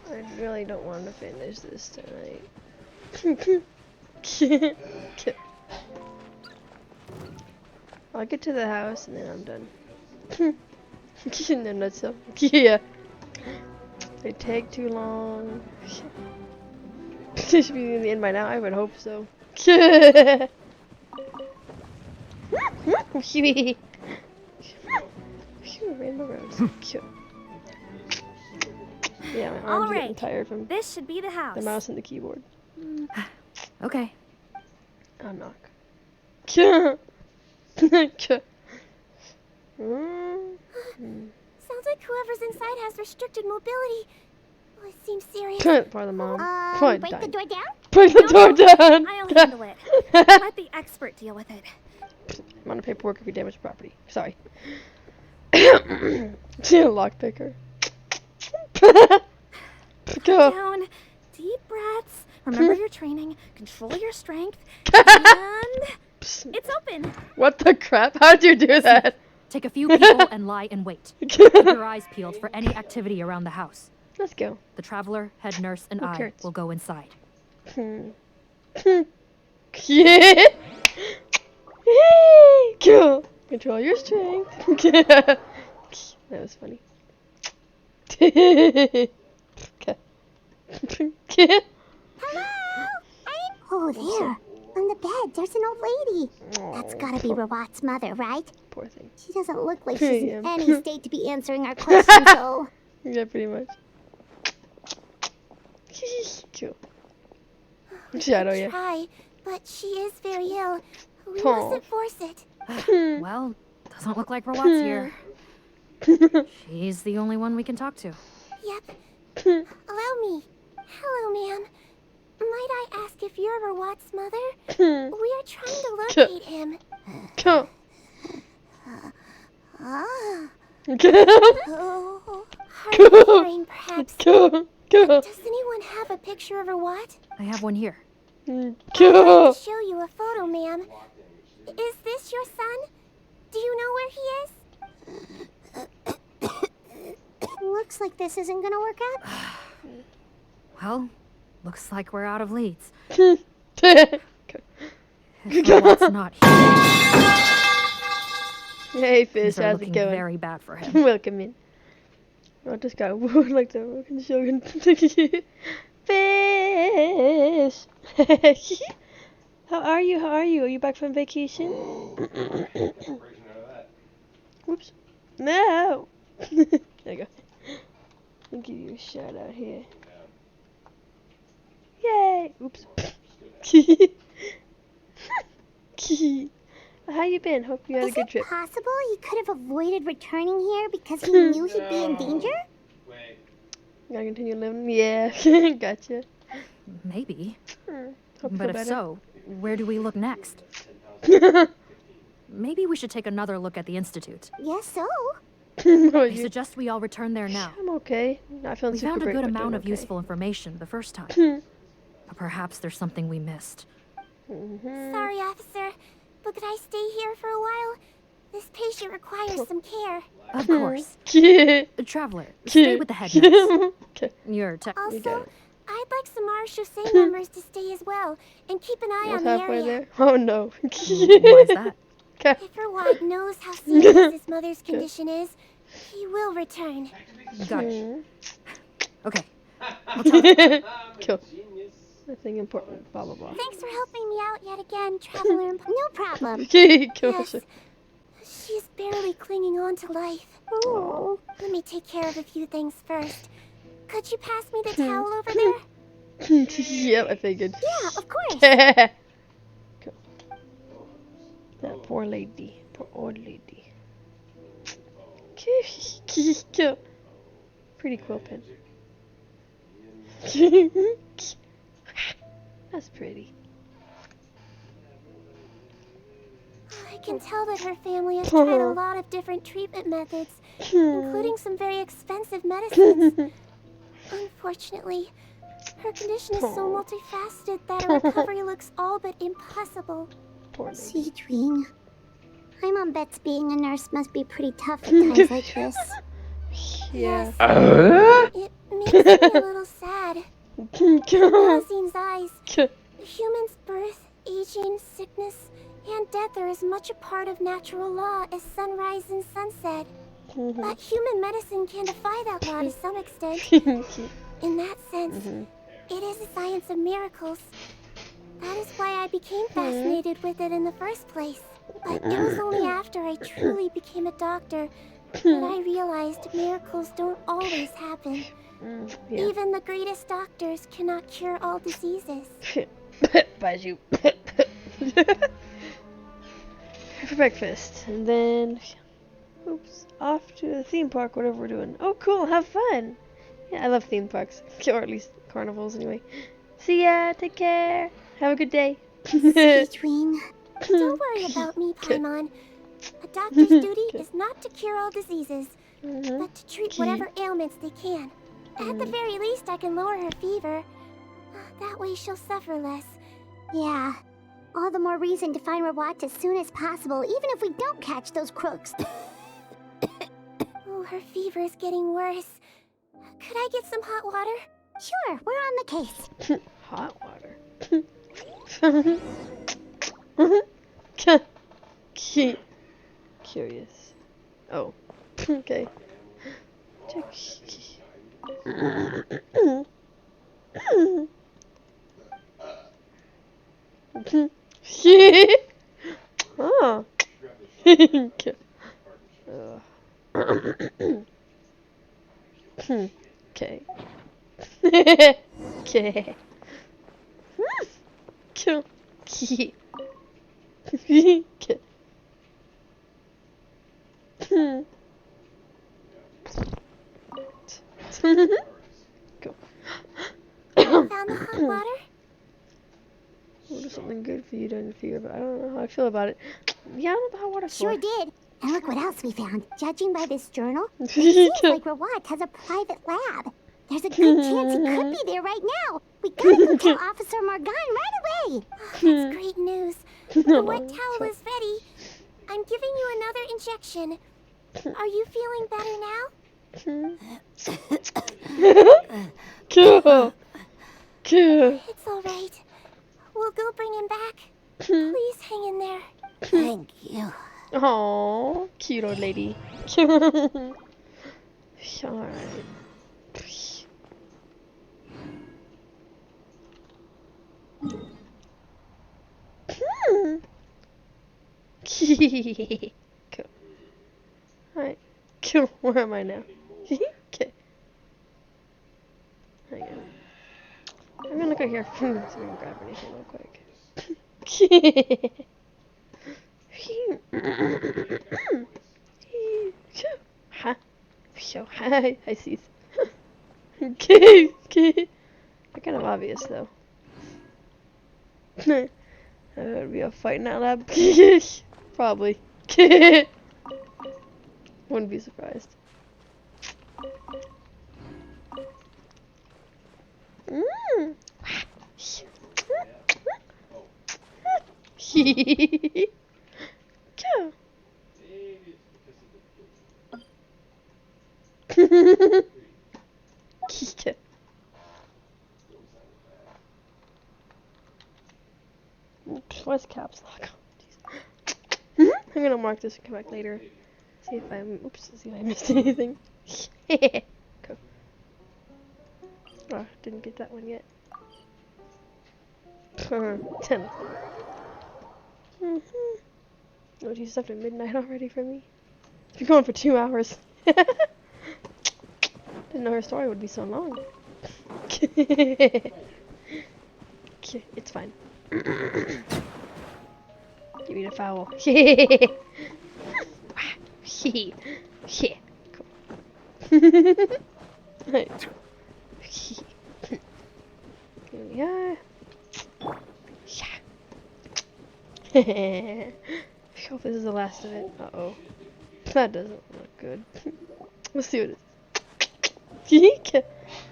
I really don't want to finish this tonight. I'll get to the house and then I'm done. No, not so. Yeah. They take too long. They should be in the end by now. I would hope so. Rainbow Rose. Cute. Yeah, my arms are getting tired from this should be the house. The mouse and the keyboard. Okay. I'll knock. Sounds like whoever's inside has restricted mobility. Oh, it seems serious. For the mom. Break the door down? Break the door down! I'll handle it. Let the expert deal with it. I'm on the paperwork if you damage property. Sorry. Lockpicker. Calm down. Deep breaths. Remember your training. Control your strength. And it's open. What the crap? How'd you do that? Take a few people and lie in wait. Keep your eyes peeled for any activity around the house. Let's go. The traveler, head nurse, and I will go inside. Yeah. Cool. Control your strength. That was funny. Okay. Oh, there. On the bed, there's an old lady. That's gotta be Rawat's mother, right? Poor thing. She doesn't look like she's in any state to be answering our questions, though. Yeah, pretty much. Cool. Shadow, yeah. Try, but she is very ill. We mustn't force it. Well, doesn't look like Rawat's here. She's the only one we can talk to. Yep. Allow me. Hello, ma'am. Might I ask if you're Rawat's mother? We are trying to locate him. Oh, hard of hearing, perhaps. Does anyone have a picture of Rawat? I have one here. I'd like to show you a photo, ma'am. Is this your son? Do you know where he is? Looks like this isn't gonna work out. Well, looks like we're out of leads. If Rawat's not here. Hey, fish, Things are how's it looking going? very bad for him. Welcome in. I just got wood like the Rogan Shogun. Fish! How are you? How are you? Are you back from vacation? Whoops. No! There you go. I'll give you a shout out here. Yay! Oops. How you been? Hope you had a good trip. Is it possible he could have avoided returning here because he knew he'd be in danger? Gotta continue living? Yeah. Gotcha. Maybe. Hope But if better. so, where do we look next? Maybe we should take another look at the Institute. Yes, so. I suggest we all return there now. I'm okay. Not feeling We super found a great, good but amount doing of okay. useful information the first time. But perhaps there's something we missed. Sorry, officer. But could I stay here for a while? This patient requires some care. Of course. Traveler, stay with the head nurse. You're Also, I'd like some RSHOSE members to stay as well, and keep an eye on the halfway area. there? Oh no. Why is that? If Rawat knows how serious his mother's condition is, he will return. Got it. Okay. Cool. Nothing important. Blah blah blah. Thanks for helping me out yet again, Traveler. No problem. Yes. She's barely clinging on to life. Oh. Let me take care of a few things first. Could you pass me the towel over there? Yep, I figured. Yeah, of course. Cool. That poor lady. Poor old lady. Cool. Pretty quill pen. That's pretty. I can tell that her family has tried a lot of different treatment methods, including some very expensive medicines. Unfortunately, her condition is so multifaceted that a recovery looks all but impossible. Segwinne. My mom bets being a nurse must be pretty tough at times like this. Yeah. It makes me a little sad. In Magazine's eyes, humans' birth, aging, sickness, and death are as much a part of natural law as sunrise and sunset. But human medicine can defy that law to some extent. In that sense, it is a science of miracles. That is why I became fascinated with it in the first place. But it was only after I truly became a doctor that I realized miracles don't always happen. Even the greatest doctors cannot cure all diseases. Baju. For breakfast, and then, oops, off to the theme park, whatever we're doing. Oh, cool, have fun. Yeah, I love theme parks, or at least carnivals anyway. See ya, take care, have a good day. Segwinne, don't worry about me, Paimon. A doctor's duty is not to cure all diseases, but to treat whatever ailments they can. At the very least, I can lower her fever. That way she'll suffer less. Yeah. All the more reason to find Rawat as soon as possible, even if we don't catch those crooks. Oh, her fever is getting worse. Could I get some hot water? Sure, we're on the case. Hot water. Curious. Oh, okay. Check. Oh. Okay. Okay. Found the hot water? What is something good for you to interfere, but I don't know how I feel about it. Yeah, I don't know how water Sure for. did. And look what else we found. Judging by this journal, it seems like Rawat has a private lab. There's a good chance he could be there right now. We gotta go tell Officer Morgan right away. That's great news. The wet towel is ready. I'm giving you another injection. Are you feeling better now? It's all right. We'll go bring him back. Please hang in there. Thank you. Aww, cute old lady. Alright. Cool. Alright. Cool. Where am I now? Okay. Hang on. I'm gonna go here so we can grab anything real quick. Hi, I see. Okay, okay. They're kind of obvious though. That would be a fight in that lab. Probably. Wouldn't be surprised. What's caps lock? I'm gonna mark this and come back later. See if I'm see if I missed anything. Cool. Oh, didn't get that one yet. 10. Oh, geez, after midnight already for me. It's been going for 2 hours. Didn't know her story would be so long. Okay, it's fine. Give me the foul. Yeah, cool. Right. Here we are. I hope this is the last of it. Uh-oh. That doesn't look good. Let's see what it is. Did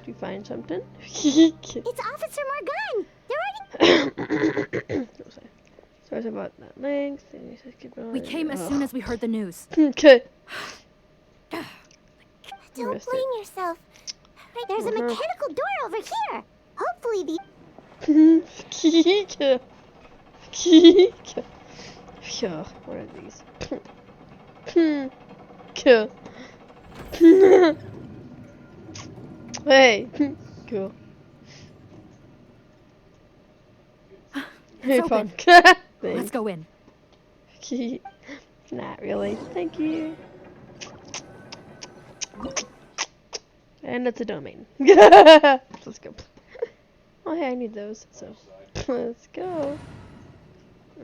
you find something? It's Officer Morgan! They're already... Sorry about that length. We came as soon as we heard the news. Okay. Don't blame yourself. Right, there's a mechanical door over here. Hopefully the... What are these? Cool. Hey, cool. It's open. Thanks. Let's go in. Not really. Thank you. And it's a domain. Let's go. Oh, hey, I need those. So, let's go.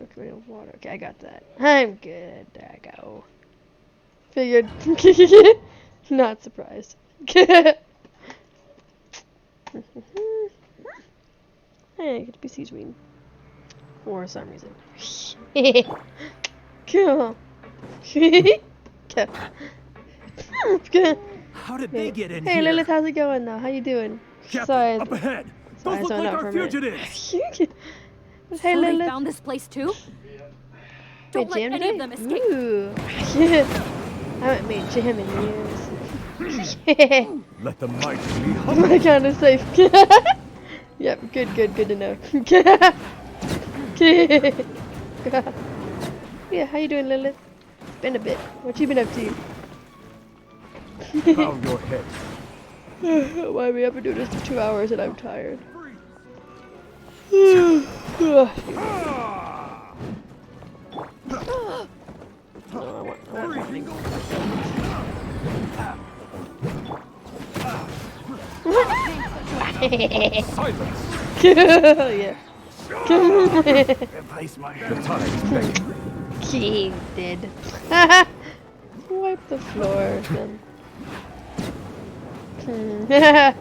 Okay, water. Okay, I got that. I'm good. There I go. Figured. Not surprised. Hey, I get to be Segwinne. For some reason. Cool. How did they get in Hey, here? Lilith, how's it going though? How you doing? Captain, up ahead. Those look like our fugitives. Hey, so Lilith. they found this place too? Don't let jam any today? of them escape. Ooh. I haven't made jam in years. Let the mighty be Oh my god, it's safe. Yep, good to know. Yeah, how you doing, Lilith? Been a bit. What you been up to? Bow your head. Why are we up and doing this for 2 hours and I'm tired? Silence. Yeah. Replace my hand. The time's begging. King dead. Wipe the floor. Then. I'll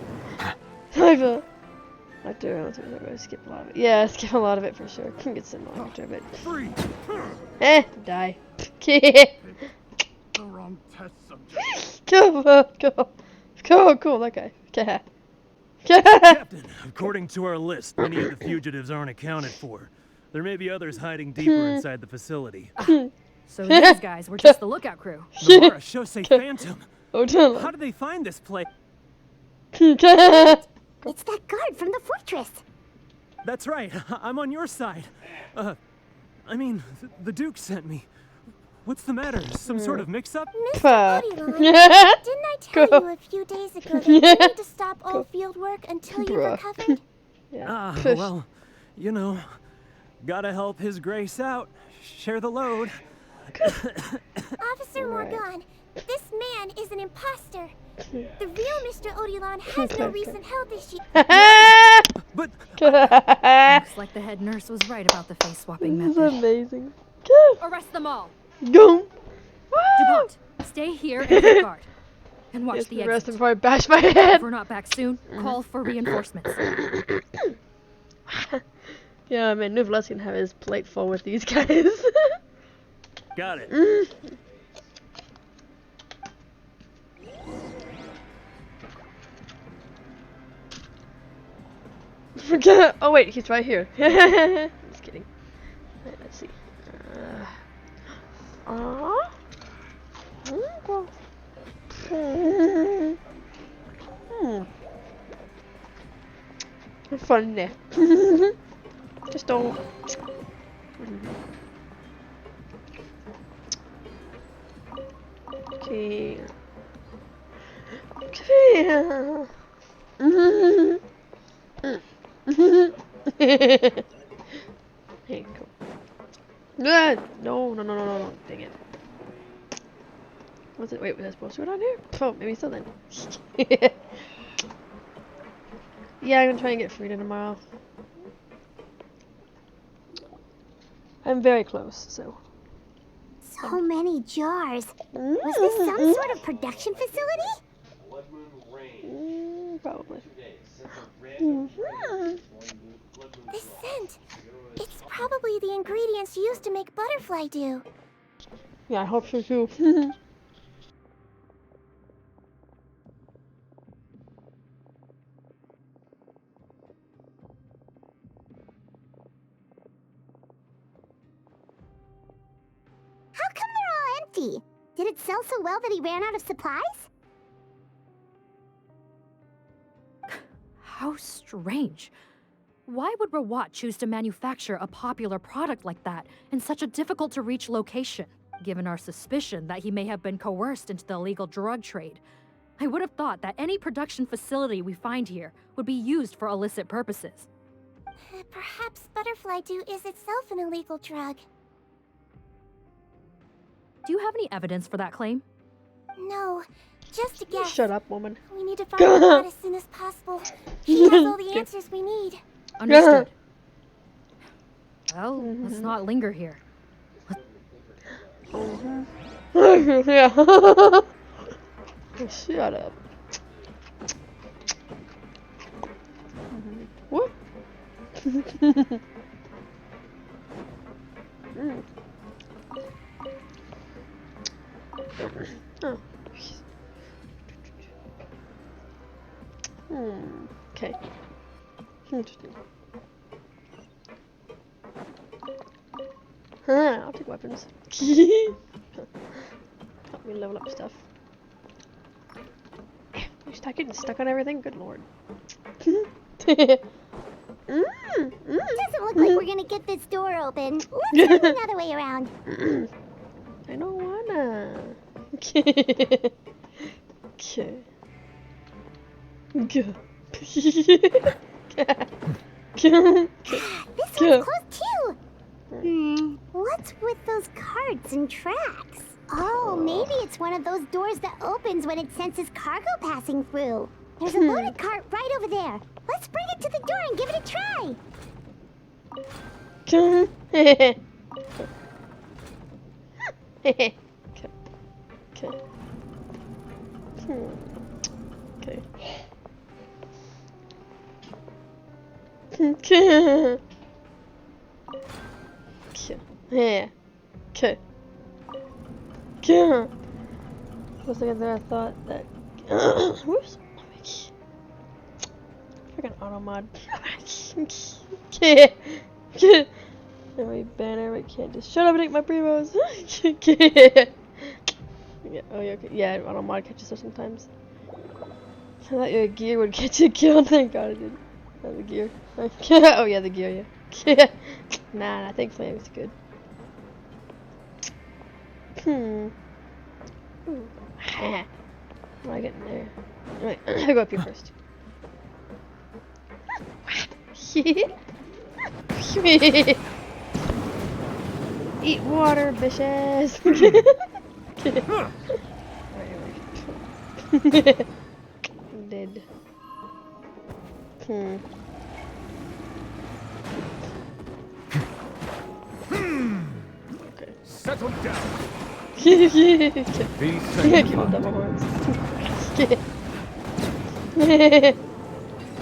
skip a lot of it. Yeah, skip a lot of it for sure. Can get some after a bit. Die. The wrong test subject. Cool, that guy. Captain, according to our list, many of the fugitives aren't accounted for. There may be others hiding deeper inside the facility. So these guys were just the lookout crew. Namara Shosei Phantom. Oh, how did they find this place? It's that guard from the fortress. That's right. I'm on your side. I mean, the Duke sent me. What's the matter? Some sort of mix-up? Mr. Odilon, didn't I tell you a few days ago that you need to stop all field work until you've recovered? Well, you know, gotta help His Grace out. Share the load. Officer Morgan, this man is an imposter. The real Mr. Odilon has no recent health issues. But looks like the head nurse was right about the face swapping method. This is amazing. Arrest them all. Go. DuPont, stay here and keep guard. And watch the rest exit. before I bash my head. If we're not back soon, call for reinforcements. Yeah, man, Nuvalet's gonna have his plate full with these guys. Got it. Oh wait, he's right here. Just kidding. Right, let's see. Fun there. Just don't. Okay. Okay. Hey, cool. No, dang it. Was it? Wait, was I supposed to go down here? Oh, maybe so then. Yeah, I'm gonna try and get Frida tomorrow. I'm very close, so. So many jars. Was this some sort of production facility? Probably. This scent. It's probably the ingredients used to make butterfly dew. Yeah, I hope so too. How come they're all empty? Did it sell so well that he ran out of supplies? How strange. Why would Rawat choose to manufacture a popular product like that in such a difficult-to-reach location? Given our suspicion that he may have been coerced into the illegal drug trade, I would have thought that any production facility we find here would be used for illicit purposes. Perhaps butterfly dew is itself an illegal drug. Do you have any evidence for that claim? No, just a guess. Shut up, woman. We need to find God as soon as possible. He has all the answers we need. Understood. Well, let's not linger here. Yeah. Shut up. What? Oh. Okay. Interesting. I'll take weapons. Help me level up stuff. You start getting stuck on everything? Good lord. Doesn't look like we're gonna get this door open. Let's find another way around. I don't wanna. Okay. This one's close too. What's with those carts and tracks? Oh, maybe it's one of those doors that opens when it senses cargo passing through. There's a loaded cart right over there. Let's bring it to the door and give it a try. Okay. Okay. Okay. Yeah. Okay. For a second there, I thought that. Whoops. Freaking auto mod. Every banner, we can't just shut up and take my primos. Yeah, oh yeah, okay. Yeah, auto mod catches us sometimes. I thought your gear would get you killed. Thank God it did. Oh, the gear. Oh yeah, the gear. Yeah. Nah, thankfully it was good. How do I get in there? Alright, I'll go up here first. Eat water, bitches! I'm dead. Okay. Settle down.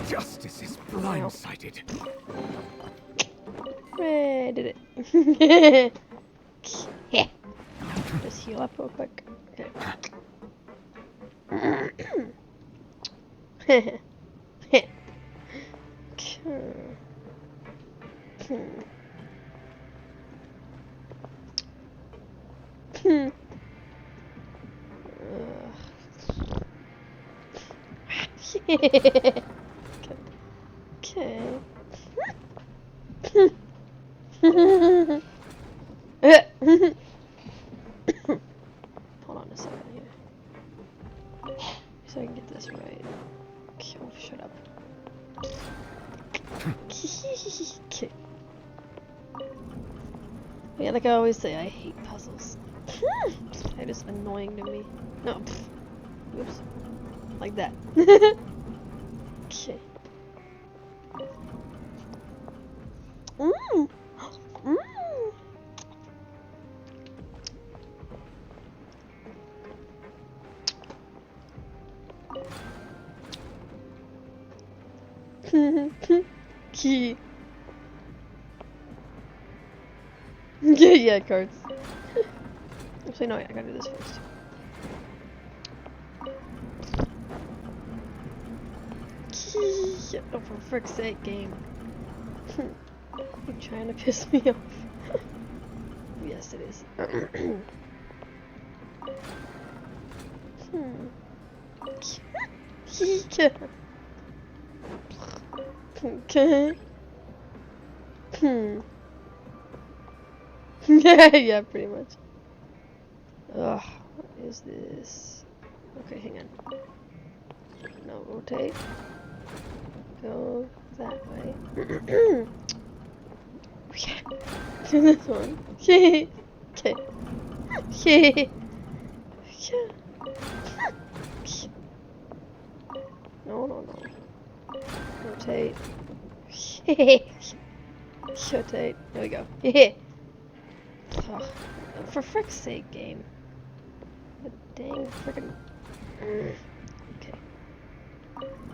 Justice is blindsided. Hey, did it. Just heal up real quick. Okay. Okay. Hold on a second here. So I can get this right. Okay, oh, shut up. Okay. Yeah, like I always say, I hate puzzles. They're just annoying to me. No. Oops. Like that. Okay. Key. Yeah, cards. Actually, no, yeah, I gotta do this first. Oh, for frick's sake, game. You're trying to piss me off. Yes, it is. Okay. Yeah, pretty much. Ugh, what is this? Okay, hang on. No, rotate. Go that way. To this one. Okay. No. Rotate. Rotate. There we go. Oh, for frick's sake, game. The dang frickin'. Okay.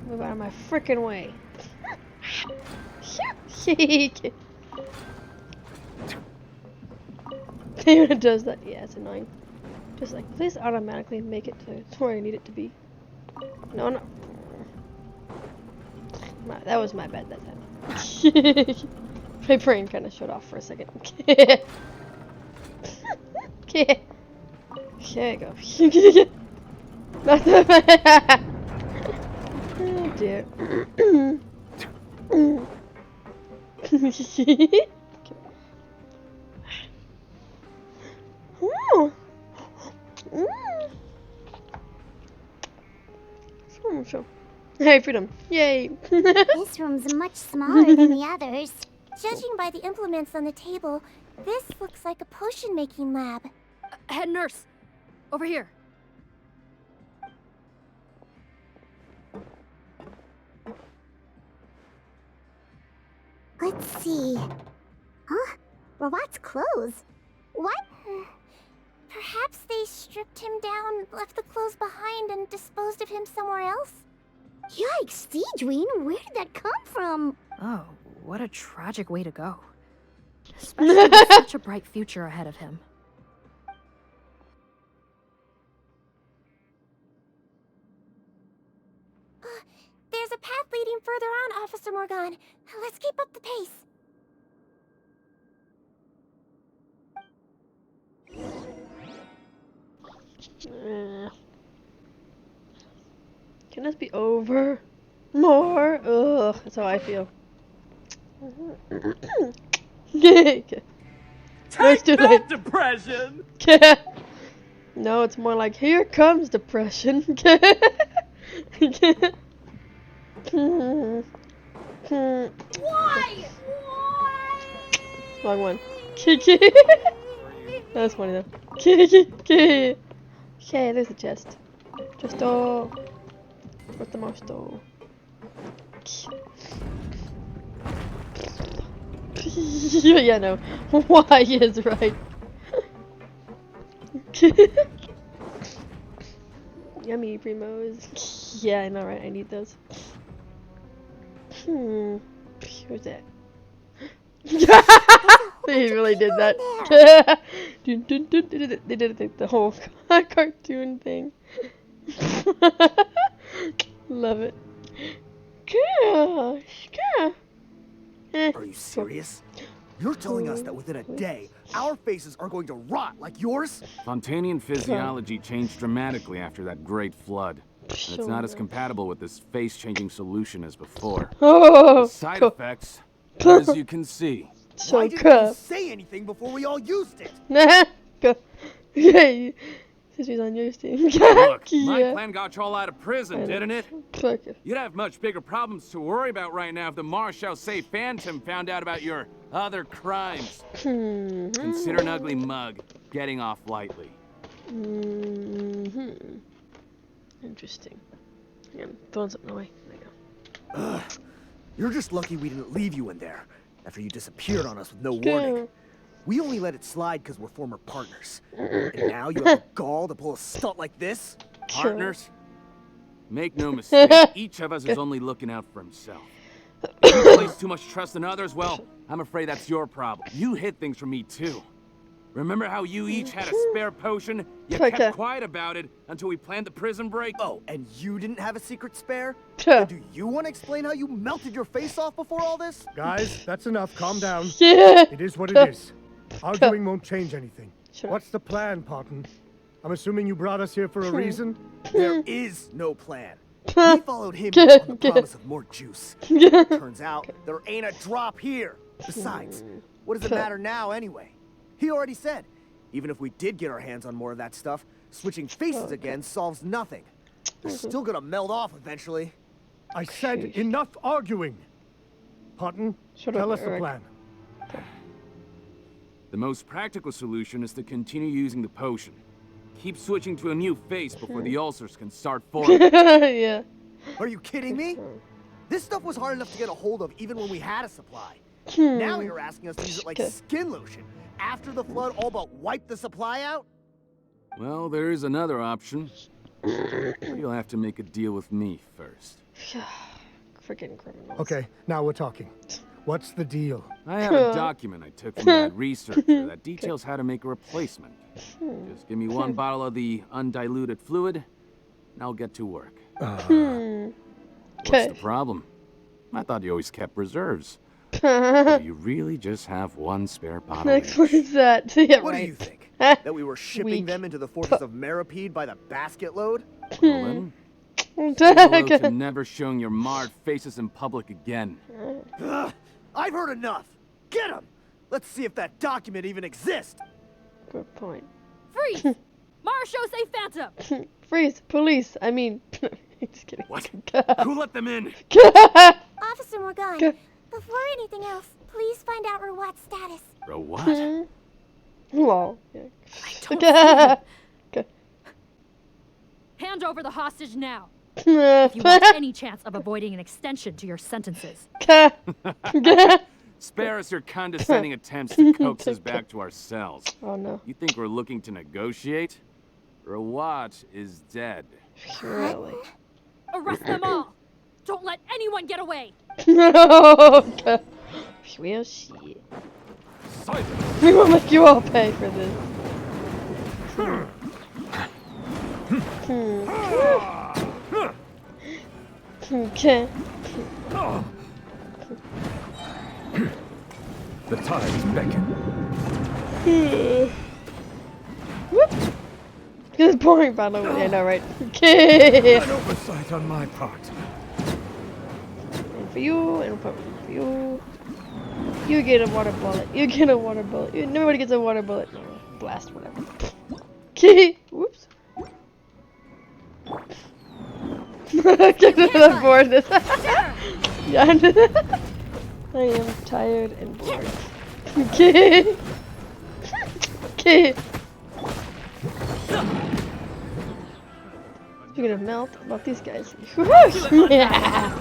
Move out of my frickin' way. When it does that, yeah, it's annoying. Just like, please automatically make it to where I need it to be. No. That was my bad that time. My brain kind of shut off for a second. Okay. There you go. Oh dear. So. Hey, freedom. Yay. This room's much smaller than the others. Judging by the implements on the table, this looks like a potion-making lab. Head nurse, over here. Let's see. Huh? Robot's clothes. What? Perhaps they stripped him down, left the clothes behind, and disposed of him somewhere else? Yikes, Segwinne, where did that come from? Oh, what a tragic way to go. Especially with such a bright future ahead of him. There's a path leading further on, Officer Morgan. Let's keep up the pace. Can this be over? More? Ugh, that's how I feel. Okay. No, it's too late. Depression! No, it's more like, here comes depression. Why? Wrong one. That's funny though. Okay, there's the chest. Just what's the most though? Yeah, no. Why is right. Yummy primos. Yeah, I know, right? I need those. Who's that? They really did that. They did it the whole cartoon thing. Love it. Gosh, Are you serious? You're telling us that within a day, our faces are going to rot like yours? Fontanian physiology changed dramatically after that great flood. And it's not as compatible with this face-changing solution as before. The side effects, as you can see. Why didn't you say anything before we all used it? Since he's on your team. Look, my plan got you all out of prison, didn't it? You'd have much bigger problems to worry about right now if the Marshal Say Phantom found out about your other crimes. Consider an ugly mug getting off lightly. Interesting. I'm throwing something away. There you go. You're just lucky we didn't leave you in there after you disappeared on us with no warning. We only let it slide because we're former partners. And now you have the gall to pull a stunt like this? Partners? Make no mistake, each of us is only looking out for himself. If you place too much trust in others, well, I'm afraid that's your problem. You hid things from me too. Remember how you each had a spare potion? You kept quiet about it until we planned the prison break? Oh, and you didn't have a secret spare? And do you want to explain how you melted your face off before all this? Guys, that's enough. Calm down. It is what it is. Arguing won't change anything. What's the plan, Parton? I'm assuming you brought us here for a reason? There is no plan. We followed him on the promise of more juice. Turns out, there ain't a drop here. Besides, what does it matter now anyway? He already said, Even if we did get our hands on more of that stuff, switching faces again solves nothing. They're still gonna meld off eventually. I said enough arguing. Putton, tell us the plan. The most practical solution is to continue using the potion. Keep switching to a new face before the ulcers can start forming. Yeah. Are you kidding me? This stuff was hard enough to get a hold of even when we had a supply. Now you're asking us to use it like skin lotion. After the flood all but wiped the supply out? Well, there is another option. But you'll have to make a deal with me first. Freaking criminals. Okay, now we're talking. What's the deal? I have a document I took from that researcher that details how to make a replacement. Just give me one bottle of the undiluted fluid, and I'll get to work. What's the problem? I thought you always kept reserves. Or do you really just have one spare bottle? What is that? Yeah, what right. do you think? That we were shipping them into the fortress of Meripede by the basket load? Well, then, say hello to never showing your marred faces in public again. I've heard enough. Get him! Let's see if that document even exists. Good point. Freeze! Marsho, say Phantom! Freeze! Police! I mean... Just kidding. What? Who let them in? Officer Morgan, before anything else, please find out Rawat's status. Rawat? Lol. I don't Hand over the hostage now. If you want any chance of avoiding an extension to your sentences. Spare us your condescending attempts to coax us back to our cells. Oh no. You think we're looking to negotiate? Rawat is dead. Really? Arrest them all! Don't let anyone get away! Well, shit. We will make you all pay for this. Okay. The tides beckon. Whoop. This boring battle. Yeah, no, right. Okay. An oversight on my part. And for you, and for you. You get a water bullet. You get a water bullet. Nobody gets a water bullet. No, blast, whatever. Okay. Whoops. Get to the board. Yeah. I am tired and bored. Okay. Okay. Speaking of melt, about these guys. Yeah.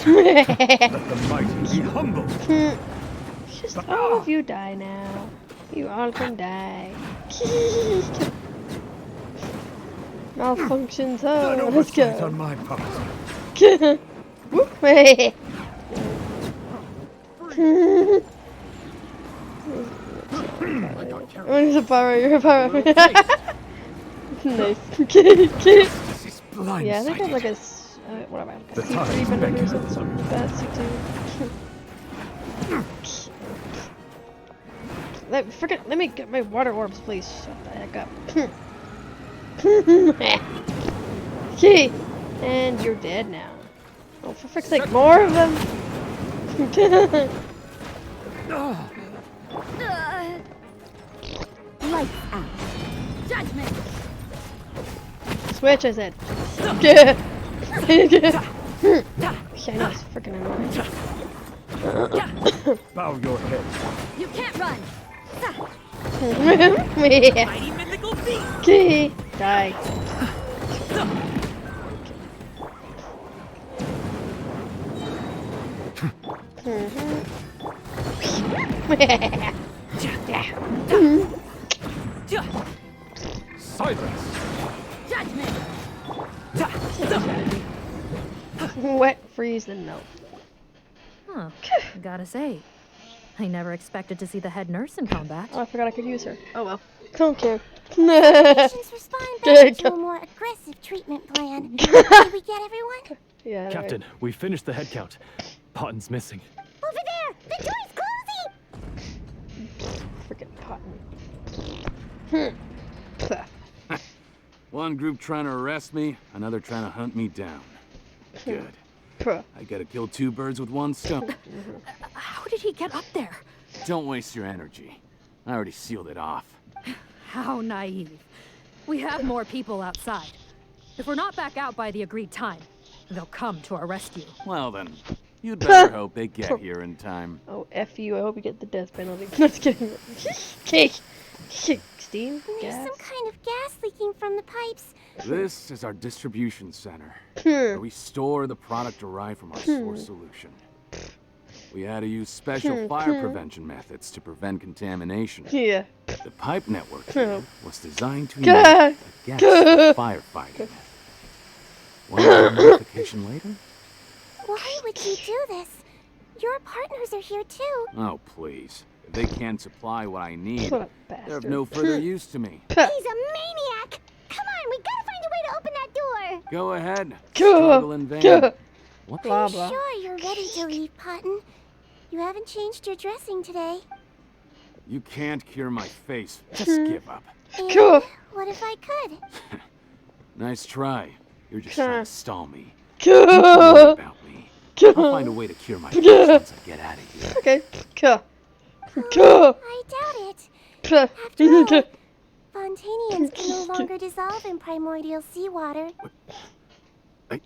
Let the mighty be humble. Just all of you die now. You all can die. Malfunctions. Oh, let's go. On my part. Whoop. What is a power? You're a power. Nice. Okay. Yeah, I think I have like a whatever. Like a C3 bender or something like that. C2. Let me get my water orbs, please. Shut the heck up. Okay, and you're dead now. Oh, for frick's sake, more of them! Lights out. Judgment! Switch, I said. Yeah, I know, it's freaking annoying. Bow your head. You can't run! Mighty mythical beast! Okay, die. Silence. Judgment! Wet, freeze, then melt. Huh. Gotta say, I never expected to see the head nurse in combat. Oh, I forgot I could use her. Oh well. Don't care. Patients respond better to a more aggressive treatment plan. Did we get everyone? Yeah. Captain, we finished the head count. Potten's missing. Over there! The door's closing! Freaking Potten. One group trying to arrest me, another trying to hunt me down. Good. I gotta kill two birds with one stone. How did he get up there? Don't waste your energy. I already sealed it off. How naive. We have more people outside. If we're not back out by the agreed time, they'll come to our rescue. Well then, you'd better hope they get here in time. Oh, F you. I hope you get the death penalty. Just kidding. Cake. Steam? There's Gas? some kind of gas leaking from the pipes. This is our distribution center, where we store the product derived from our source solution. We had to use special fire prevention methods to prevent contamination. Yeah. The pipe network here was designed to emit a gas for firefighting. One modification later? Why would you do this? Your partners are here too. Oh, please. If they can't supply what I need, What a they're of bastard. no further use to me. He's a maniac! Come on, we gotta find a way to open that door! Go ahead. Struggle in vain. What? Blah, I'm blah. sure you're ready to leave, Cotton. You haven't changed your dressing today. You can't cure my face. Just give up. And what if I could? Nice try. You're just trying to stall me. Don't worry about me. I'll find a way to cure my face once I get out of here. Okay. I doubt it. After all, Fontanians can no longer dissolve in primordial seawater. The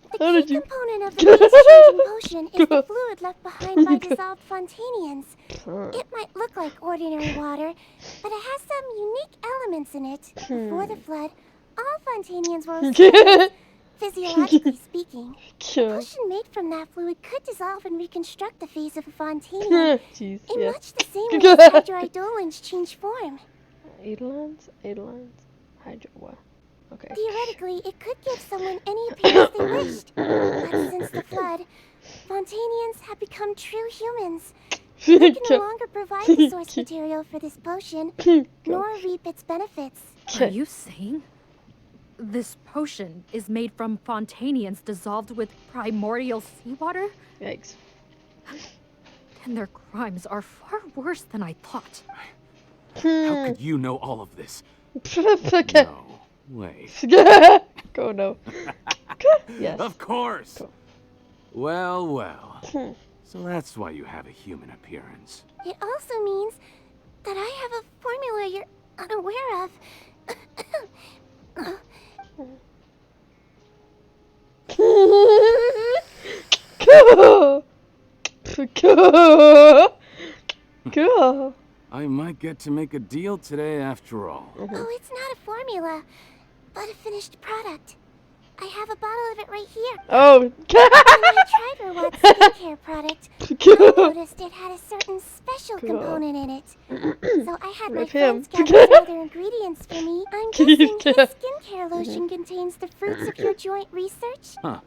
key component of the base-changing potion is the fluid left behind by dissolved Fontanians. It might look like ordinary water, but it has some unique elements in it. Before the flood, all Fontanians were Oceanians, physiologically speaking. The potion made from that fluid could dissolve and reconstruct the face of a Fontanian in much the same way as hydroidolins change form. Eidolons? Hydro what? Okay. Theoretically, it could give someone any appearance they wished. But since the flood, Fontanians have become true humans. They can no longer provide the source material for this potion, nor reap its benefits. Are you saying this potion is made from Fontanians dissolved with primordial seawater? Yikes. And their crimes are far worse than I thought. How could you know all of this? Okay. No way. Go no. Yes. Of course. Cool. Well, well. So that's why you have a human appearance. It also means that I have a formula you're unaware of. Go. I might get to make a deal today after all. Oh, it's not a formula, but a finished product. I have a bottle of it right here. Oh. When I tried Rowat's skincare product, I noticed it had a certain special component in it. So I had my friends gather some other ingredients for me. I'm guessing his skincare lotion contains the fruits of your joint research? Huh.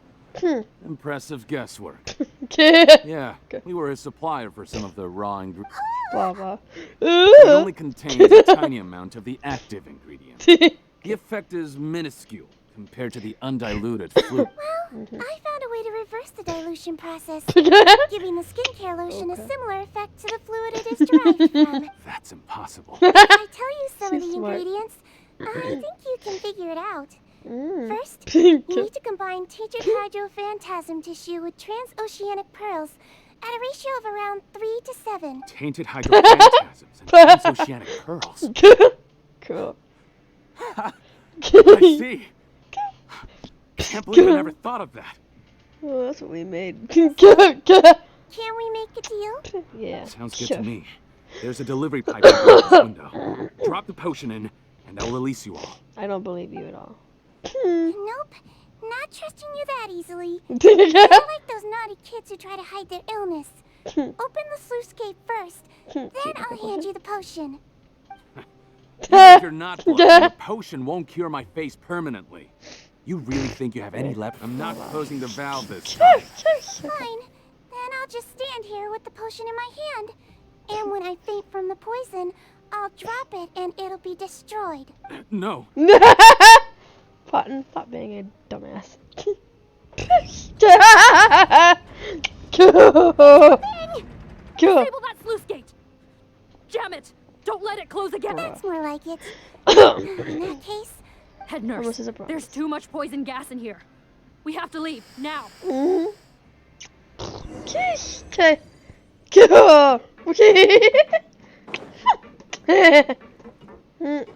Impressive guesswork. Yeah, we were a supplier for some of the raw ingredients. Blah, blah. It only contains a tiny amount of the active ingredient. The effect is minuscule compared to the undiluted fluid. Well, I found a way to reverse the dilution process, giving the skincare lotion a similar effect to the fluid it is derived from. That's impossible. If I tell you some of the ingredients, I think you can figure it out. First, you need to combine tainted hydrophantasm tissue with transoceanic pearls at a ratio of around 3 to 7. Tainted hydrophantasms and transoceanic pearls. Cool. I see. Can't believe I never thought of that. Well, that's what we made. Can we make a deal? Yeah. Sounds good to me. There's a delivery pipe out this window. Drop the potion in, and I'll release you all. I don't believe you at all. Nope. Not trusting you that easily. You're like those naughty kids who try to hide their illness. Open the sluice gate first, then I'll hand you the potion. If you're not bluffing, the potion won't cure my face permanently. You really think you have any left? I'm not closing the valve this time. Fine. Then I'll just stand here with the potion in my hand. And when I faint from the poison, I'll drop it and it'll be destroyed. No. Cotton, stop being a dumbass. Disable that sluice gate! Jam it! Don't let it close again! That's more like it. In that case... Head nurse, there's too much poison gas in here. We have to leave, now. Okay. Cool.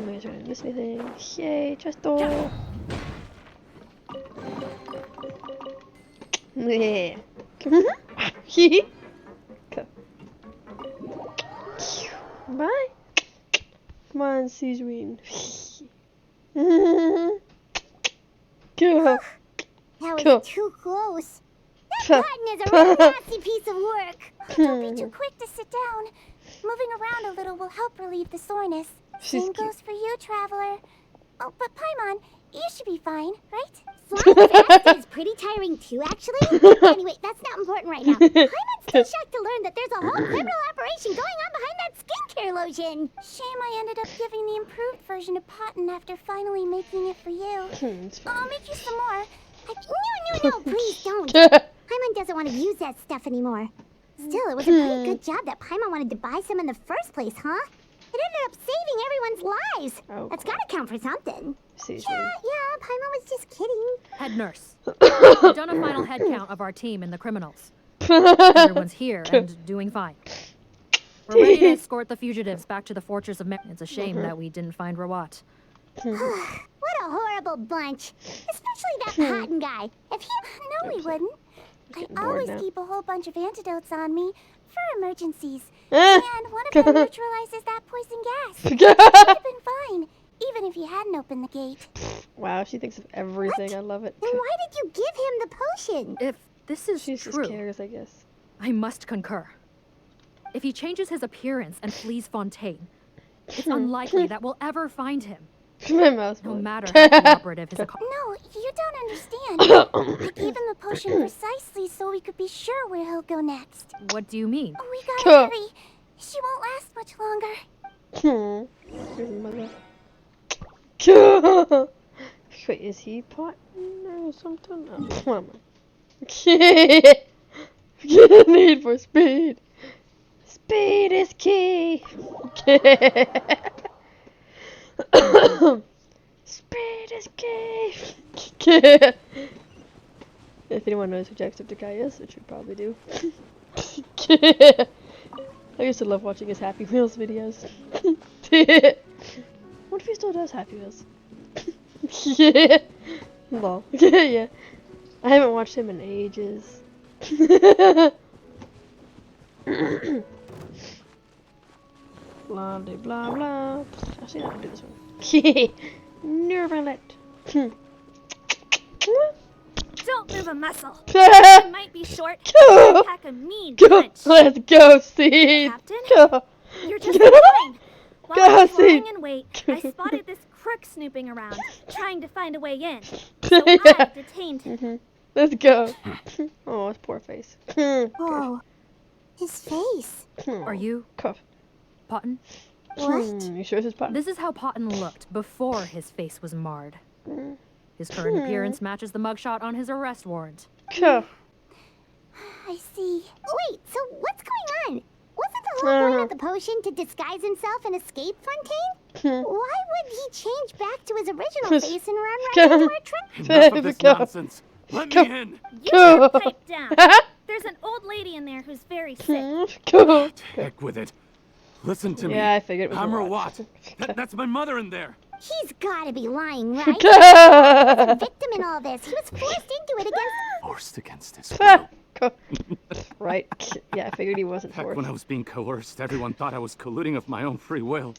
Make sure I didn't miss anything. Yay, chest door. Yeah. Cool. Bye. Come on, Segwinne. Cool. That was too close. That button is a really nasty piece of work. Don't be too quick to sit down. Moving around a little will help relieve the soreness. Same goes for you, Traveler. Oh, but Paimon, you should be fine, right? Flying fast is pretty tiring too, actually. Anyway, that's not important right now. Paimon's still shocked to learn that there's a whole criminal operation going on behind that skincare lotion. Shame I ended up giving the improved version to Potton after finally making it for you. I'll make you some more. No, please don't. Paimon doesn't want to use that stuff anymore. Still, it was a pretty good job that Paimon wanted to buy some in the first place, huh? It ended up saving everyone's lives. Oh. That's gotta count for something. Yeah, Paimon was just kidding. Head nurse. We've done a final head count of our team and the criminals. Everyone's here and doing fine. We're ready to escort the fugitives back to the Fortress of It's a shame that we didn't find Rawat. What a horrible bunch. Especially that Potton guy. If he... No, we wouldn't. I always keep a whole bunch of antidotes on me for emergencies. And one of them neutralizes that poison gas. You'd have been fine, even if you hadn't opened the gate. Wow, she thinks of everything. I love it. Then why did you give him the potion? If this is She true, just cares, I guess. I must concur. If he changes his appearance and flees Fontaine, it's unlikely that we'll ever find him. My mouse. No matter how cooperative his No, you don't understand. I gave him the potion precisely so we could be sure where he'll go next. What do you mean? We gotta hurry. She won't last much longer. Wait, is he Potton or something? Oh, come on. Need for speed. Speed is key. Speed is key. If anyone knows who Jacksepticeye is, which you probably do. I used to love watching his Happy Wheels videos. What if he still does Happy Wheels? Yeah. Lol. Yeah. I haven't watched him in ages. Blah blah blah blah. Actually, I can do this one. Nervalet. Don't move a muscle. You might be short, but pack a mean punch. Let's go, Seed. Captain? Go. You're just fine. While I was Seed. lying in wait, I spotted this crook snooping around, trying to find a way in. So I detained him. Let's go. Oh, his poor face. Whoa. His face. Are you Cuff. Potton? What? You sure this is Potton? This is how Potton looked before his face was marred. His current appearance matches the mugshot on his arrest warrant. Cuff. I see. Wait, so what's going on? Wasn't the whole point of the potion to disguise himself and escape Fontaine? Why would he change back to his original face and run right into our trap? Enough of this nonsense. Let me in. You better pipe down. There's an old lady in there who's very sick. Heck with it. Listen to me. Yeah, I figured it was I'm Rawat. Rawat. That's my mother in there. He's gotta be lying, right? He was a victim in all this. He was forced into it against... Forced against his will. Right. Yeah, I figured he wasn't Heck, forced. when I was being coerced, everyone thought I was colluding of my own free will.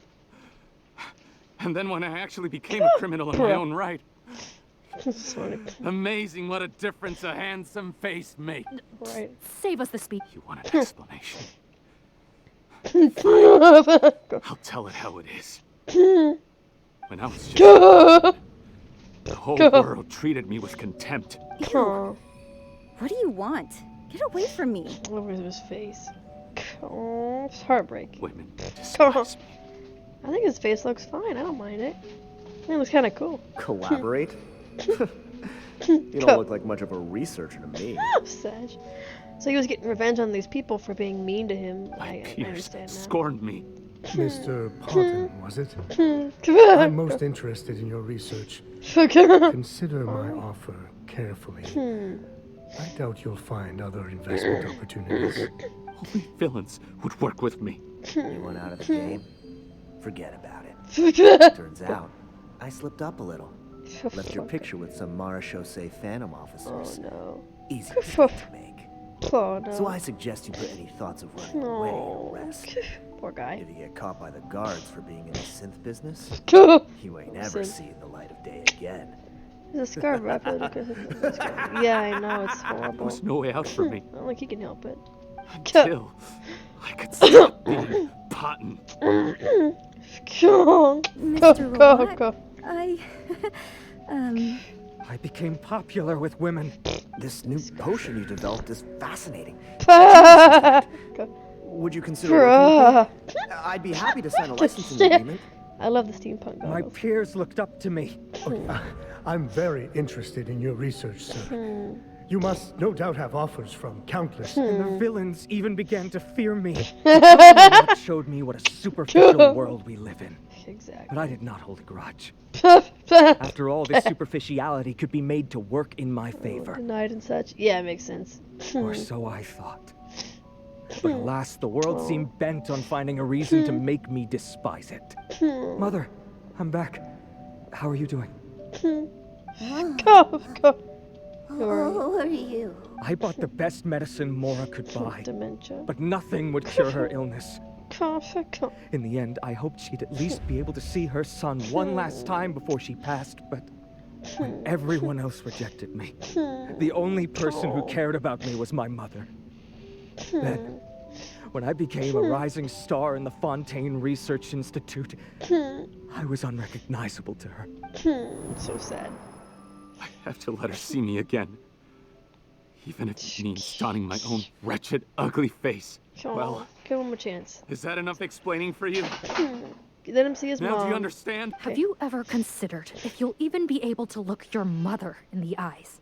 And then when I actually became a criminal in my own right. Amazing what a difference a handsome face makes. Right. Save us the speech. You want an explanation? I'll tell it how it is. When I was just the whole world treated me with contempt. Oh. What do you want? Get away from me. Look at his face. Oh, it's heartbreak. Women despise me. I think his face looks fine. I don't mind it. I think it looks kind of cool. Collaborate? You don't look like much of a researcher to me. Sag. So he was getting revenge on these people for being mean to him. My I peers understand that. scorned me. Mr. Potton, was it? I'm most interested in your research. Consider my offer carefully. I doubt you'll find other investment opportunities. Only villains would work with me. You went out of the game? Forget about it. Turns out, I slipped up a little. Left your picture with some Marechaussee Phantom officers. Oh no. Easy mistake to make. Oh no. So I suggest you put any thoughts of running away to rest. Poor guy. If you get caught by the guards for being in the synth business, you ain't ever seen the light of day again. There's a scar wrapped because yeah, I know, it's horrible. There's no way out for me. Not like he can help it. Until I could stop being Potton. Mr. Robot, I became popular with women. This new potion you developed is fascinating. Would you consider working with me? I'd be happy to sign a licensing agreement. I love the steampunk goggles. My peers looked up to me. I'm very interested in your research, sir. You must no doubt have offers from countless. And the villains even began to fear me. That showed me what a superficial world we live in. Exactly. But I did not hold a grudge. After all, this superficiality could be made to work in my favor. Denied and such. Yeah, it makes sense. Or so I thought. But alas, the world seemed bent on finding a reason to make me despise it. Mother, I'm back. How are you doing? Go. Who are you? I bought the best medicine Mora could buy. Dementia. But nothing would cure her illness. In the end, I hoped she'd at least be able to see her son one last time before she passed, but when everyone else rejected me, the only person who cared about me was my mother. Then, when I became a rising star in the Fontaine Research Institute, I was unrecognizable to her. So sad. I have to let her see me again. Even if it means donning my own wretched, ugly face. Well, give him a chance. Is that enough explaining for you? Let him see his mom. Now do you understand? Have you ever considered if you'll even be able to look your mother in the eyes?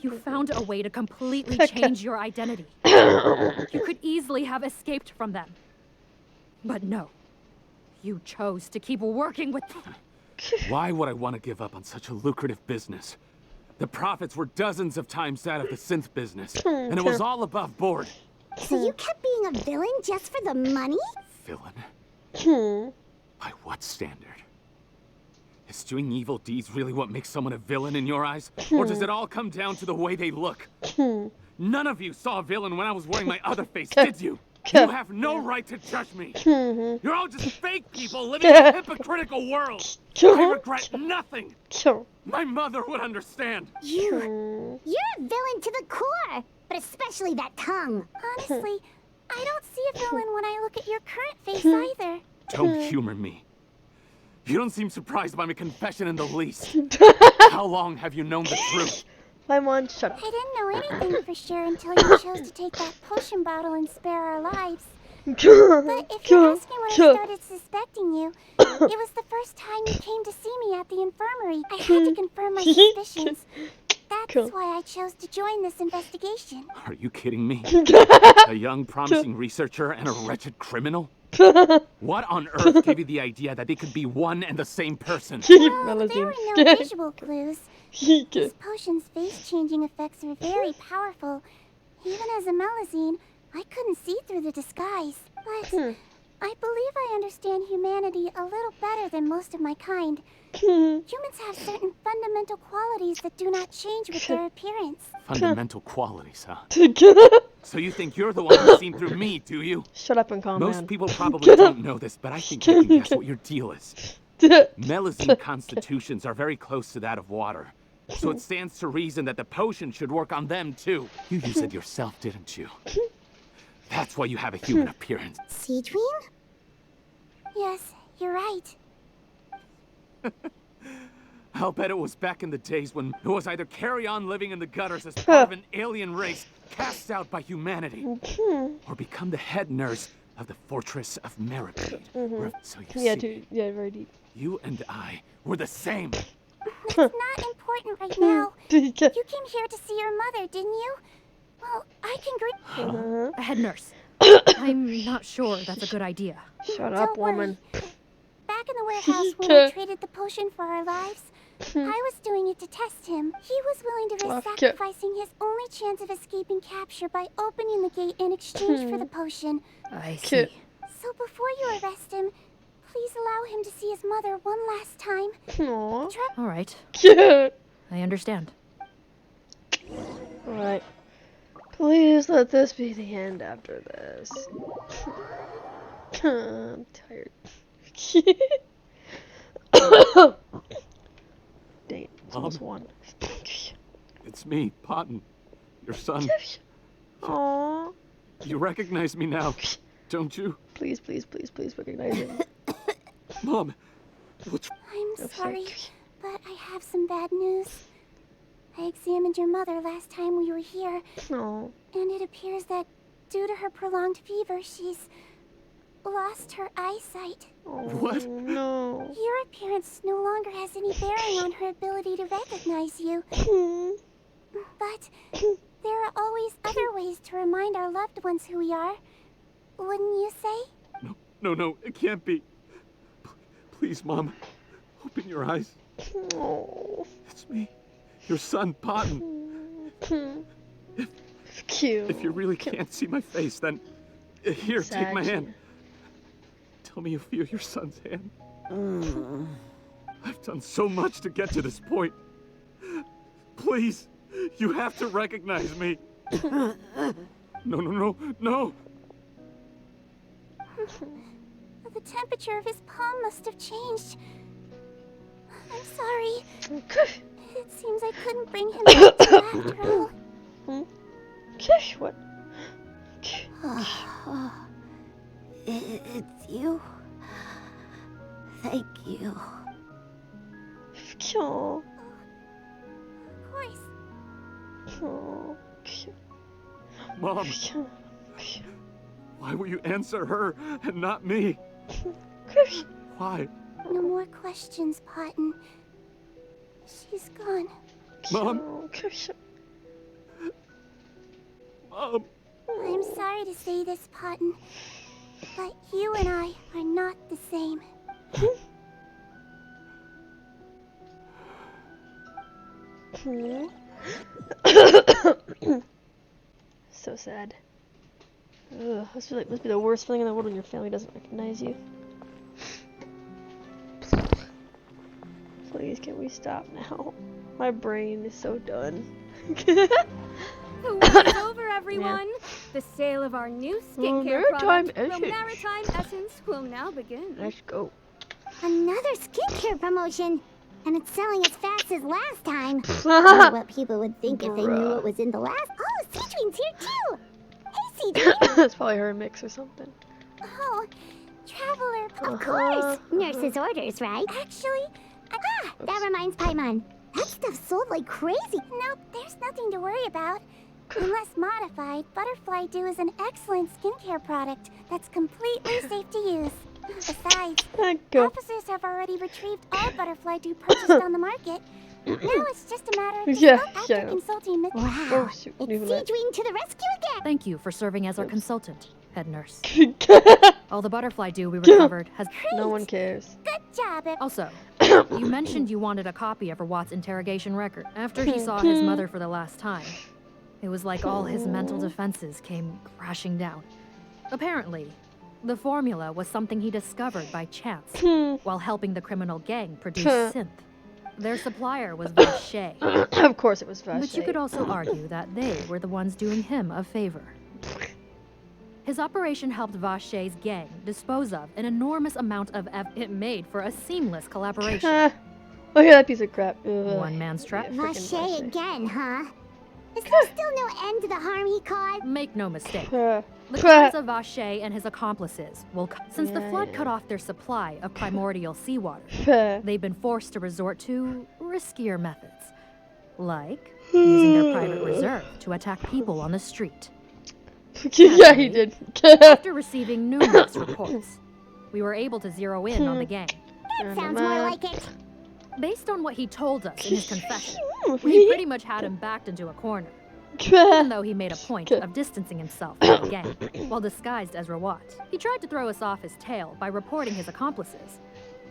You found a way to completely change your identity. You could easily have escaped from them. But no. You chose to keep working with them. Why would I want to give up on such a lucrative business? The profits were dozens of times that of the synth business, and it was all above board. So you kept being a villain just for the money? Villain? By what standard? Is doing evil deeds really what makes someone a villain in your eyes? Or does it all come down to the way they look? None of you saw a villain when I was wearing my other face, did you? You have no right to judge me. You're all just fake people living in a hypocritical world. I regret nothing. My mother would understand. You're a villain to the core, but especially that tongue. Honestly, I don't see a villain when I look at your current face either. Don't humor me. You don't seem surprised by my confession in the least. How long have you known the truth? Paimon, shut up. I didn't know anything for sure until you chose to take that potion bottle and spare our lives. But if you're asking when I started suspecting you, it was the first time you came to see me at the infirmary. I had to confirm my suspicions. That's why I chose to join this investigation. Are you kidding me? A young, promising researcher and a wretched criminal? What on earth gave you the idea that they could be one and the same person? Well, there were no visual clues. This potion's face-changing effects are very powerful. Even as a Melusine, I couldn't see through the disguise. But I believe I understand humanity a little better than most of my kind. Humans have certain fundamental qualities that do not change with their appearance. Fundamental qualities, huh? So you think you're the one who's seen through me, do you? Shut up and calm down. Most people probably don't know this, but I think you can guess what your deal is. Melusine constitutions are very close to that of water. So it stands to reason that the potion should work on them, too. You used it yourself, didn't you? That's why you have a human appearance. Segwinne? Yes, you're right. I'll bet it was back in the days when it was either carry on living in the gutters as part of an alien race cast out by humanity, or become the head nurse of the fortress of Meripede. So you see, very deep. You and I were the same. That's not important right now. You came here to see your mother, didn't you? Well, I can greet... A head nurse. I'm not sure that's a good idea. Shut up, woman. Back in the warehouse when we traded the potion for our lives, I was doing it to test him. He was willing to risk sacrificing his only chance of escaping capture by opening the gate in exchange for the potion. I see. So before you arrest him, please allow him to see his mother one last time. All right. I understand. Alright. Please let this be the end after this. I'm tired. Dang, it's almost one. It's me, Potton, your son. Aww. You recognize me now, don't you? Please, please, please, please recognize me. Mom, I'm sorry, but I have some bad news. I examined your mother last time we were here, and it appears that due to her prolonged fever, she's lost her eyesight. What? No. Your appearance no longer has any bearing on her ability to recognize you. But there are always other ways to remind our loved ones who we are. Wouldn't you say? No, it can't be. Please, Mom, open your eyes. It's me, your son, Potton. If you really can't see my face, then here, take my hand. Tell me you feel your son's hand. I've done so much to get to this point. Please, you have to recognize me. No. The temperature of his palm must have changed. I'm sorry. It seems I couldn't bring him back to you after all. What? It's you. Thank you. Aww. Of course. Aww. Mom, why will you answer her and not me? Why? No more questions, Potton. She's gone. Mom? Mom? I'm sorry to say this, Potton, but you and I are not the same. So sad. Ugh, this must be the worst feeling in the world when your family doesn't recognize you. Please, can we stop now? My brain is so done. The wait is over, everyone. Yeah. The sale of our new skincare product, the Maritime Essence, will now begin. Let's go. Another skincare promotion. And it's selling as fast as last time. I wonder what people would think if they knew what was in the last. Oh, Segwinne's here too. Hey, Segwinne. That's probably her mix or something. Oh, Traveler. Of course. Nurse's orders, right? Actually, that reminds Paimon. That stuff sold like crazy. Nope, there's nothing to worry about. Unless modified, Butterfly Dew is an excellent skincare product that's completely safe to use. Besides, officers have already retrieved all Butterfly Dew purchased on the market. Now it's just a matter of after consulting Miss. Wow, it's Segwinne to the rescue again. Thank you for serving as our consultant, head nurse. All the Butterfly Dew we recovered has... No one cares. Good job. Also, you mentioned you wanted a copy of Watts' interrogation record after he saw his mother for the last time. It was like all his mental defenses came crashing down. Apparently, the formula was something he discovered by chance while helping the criminal gang produce synth. Their supplier was Vache. Of course it was Vache. But you could also argue that they were the ones doing him a favor. His operation helped Vache's gang dispose of an enormous amount of it made for a seamless collaboration. Look at that piece of crap. One man's trap. Vache again, huh? Is there still no end to the harm he caused? Make no mistake. The crimes of Vache and his accomplices will... Since the flood cut off their supply of primordial seawater, they've been forced to resort to riskier methods. Like using their private reserve to attack people on the street. Yeah, he did. After receiving numerous reports, we were able to zero in on the gang. That sounds more like it. Based on what he told us in his confession, we pretty much had him backed into a corner. Even though he made a point of distancing himself from the gang while disguised as Rawat. He tried to throw us off his tail by reporting his accomplices,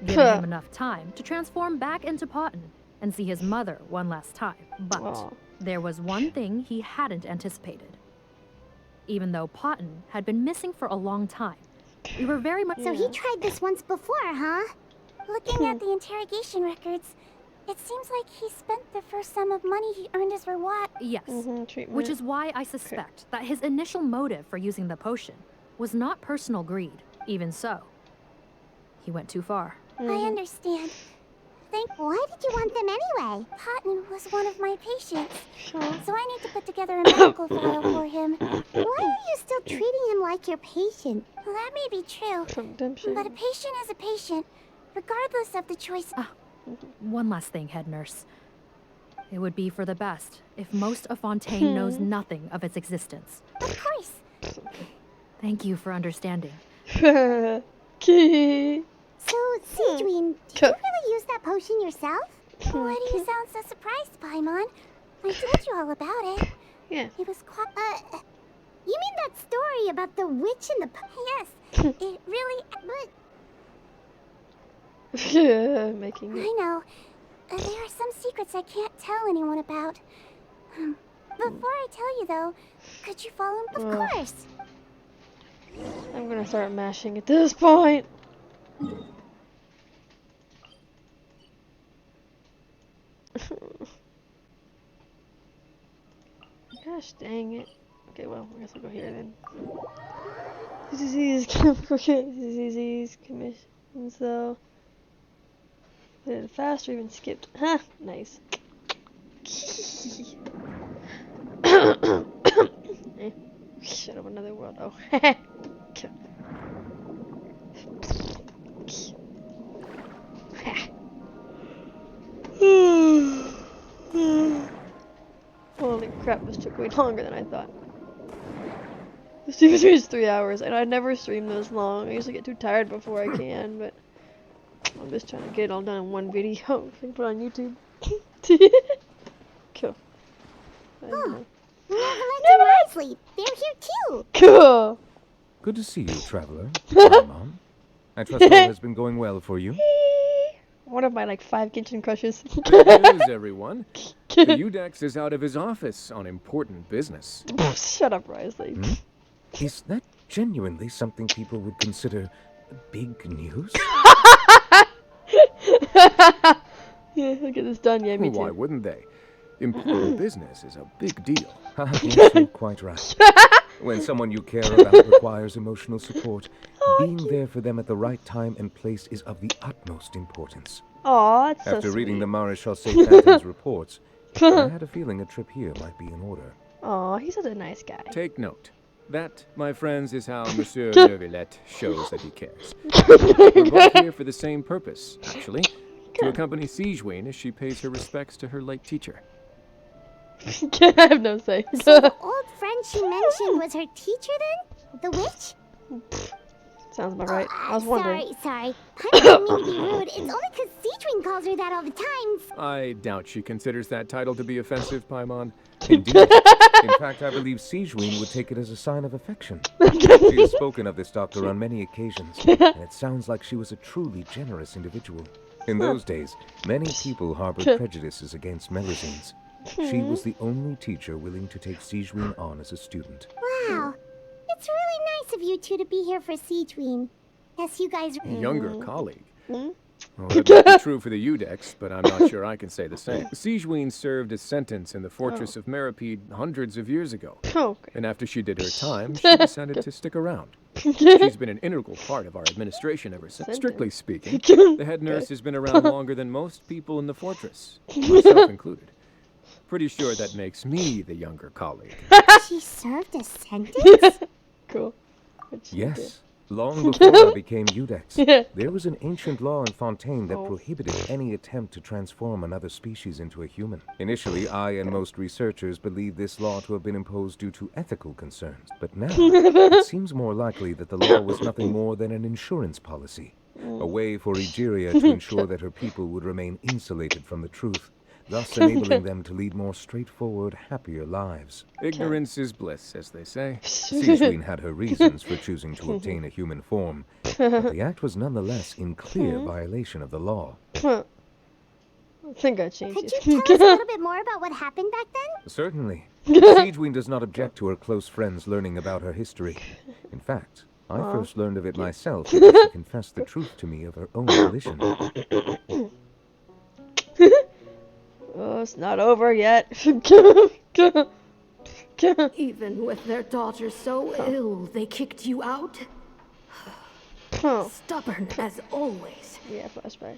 giving him enough time to transform back into Potton and see his mother one last time. But there was one thing he hadn't anticipated. Even though Potton had been missing for a long time, we were very much... So he tried this once before, huh? Looking at the interrogation records, it seems like he spent the first sum of money he earned as reward. Yes, which is why I suspect that his initial motive for using the potion was not personal greed. Even so, he went too far. I understand. Why did you want them anyway? Potton was one of my patients, so I need to put together a medical file for him. Why are you still treating him like your patient? Well, that may be true, but a patient is a patient, regardless of the choice. One last thing, head nurse. It would be for the best if most of Fontaine knows nothing of its existence. Of course. Thank you for understanding. So, Segwinne, did you really use that potion yourself? Why do you sound so surprised, Paimon? I told you all about it. Yeah. It was quite... you mean that story about the witch and the... Yes, it really... But... Making it. I know. There are some secrets I can't tell anyone about. Before I tell you, though, could you follow him? Of course. I'm gonna start mashing at this point. Gosh dang it. Okay, well, I guess I'll go here then. Disease commission, so. Did it fast or even skipped? Huh, nice. Shut up, another world. Oh, holy crap, this took way longer than I thought. The series is 3 hours, and I never stream this long. I usually get too tired before I can, but I'm just trying to get it all done in one video so I can put it on YouTube. Cool. Wisely, they're here too. Cool. Good to see you, traveler. Mom. I trust all has been going well for you. One of my like 5 kitchen crushes. Good news, everyone. The Udex is out of his office on important business. Shut up, Risley. Is that genuinely something people would consider big news? Yeah, look at this done. Yeah, me too. Why wouldn't they? Important business is a big deal. Yes, you're quite right. When someone you care about requires emotional support, being there for them at the right time and place is of the utmost importance. Aw, that's After so reading sweet. the Maréchal Phantom's reports, I had a feeling a trip here might be in order. Aw, he's such a nice guy. Take note. That, my friends, is how Monsieur Neuvillette shows that he cares. We're both here for the same purpose, actually. To accompany Segwinne as she pays her respects to her late teacher. I have no say. So the old friend she mentioned was her teacher then? The witch? Sounds about right. I was wondering. Sorry. I didn't mean to be rude. It's only because Segwinne calls her that all the time. I doubt she considers that title to be offensive, Paimon. Indeed. In fact, I believe Segwinne would take it as a sign of affection. She has spoken of this doctor on many occasions, and it sounds like she was a truly generous individual. In those days, many people harbored prejudices against Melusines. She was the only teacher willing to take Segwinne on as a student. Wow. It's really nice of you two to be here for Segwinne. Yes, you guys... Younger colleague. Well, that might be true for the Udex, but I'm not sure I can say the same. Segwinne served a sentence in the fortress of Meripede hundreds of years ago. And after she did her time, she decided to stick around. She's been an integral part of our administration ever since. Strictly speaking, the head nurse has been around longer than most people in the fortress, myself included. Pretty sure that makes me the younger colleague. She served a sentence? Cool. Yes. Long before I became Udex, there was an ancient law in Fontaine that prohibited any attempt to transform another species into a human. Initially, I and most researchers believed this law to have been imposed due to ethical concerns. But now, it seems more likely that the law was nothing more than an insurance policy. A way for Egeria to ensure that her people would remain insulated from the truth, thus enabling them to lead more straightforward, happier lives. Ignorance is bliss, as they say. Segwinne had her reasons for choosing to obtain a human form, but the act was nonetheless in clear violation of the law. I think I changed Could it. you tell us a little bit more about what happened back then? Certainly. Segwinne does not object to her close friends learning about her history. In fact, I first learned of it myself because she confessed the truth to me of her own volition. Oh, it's not over yet. Even with their daughter so ill, they kicked you out? Stubborn as always. Yeah, flashback.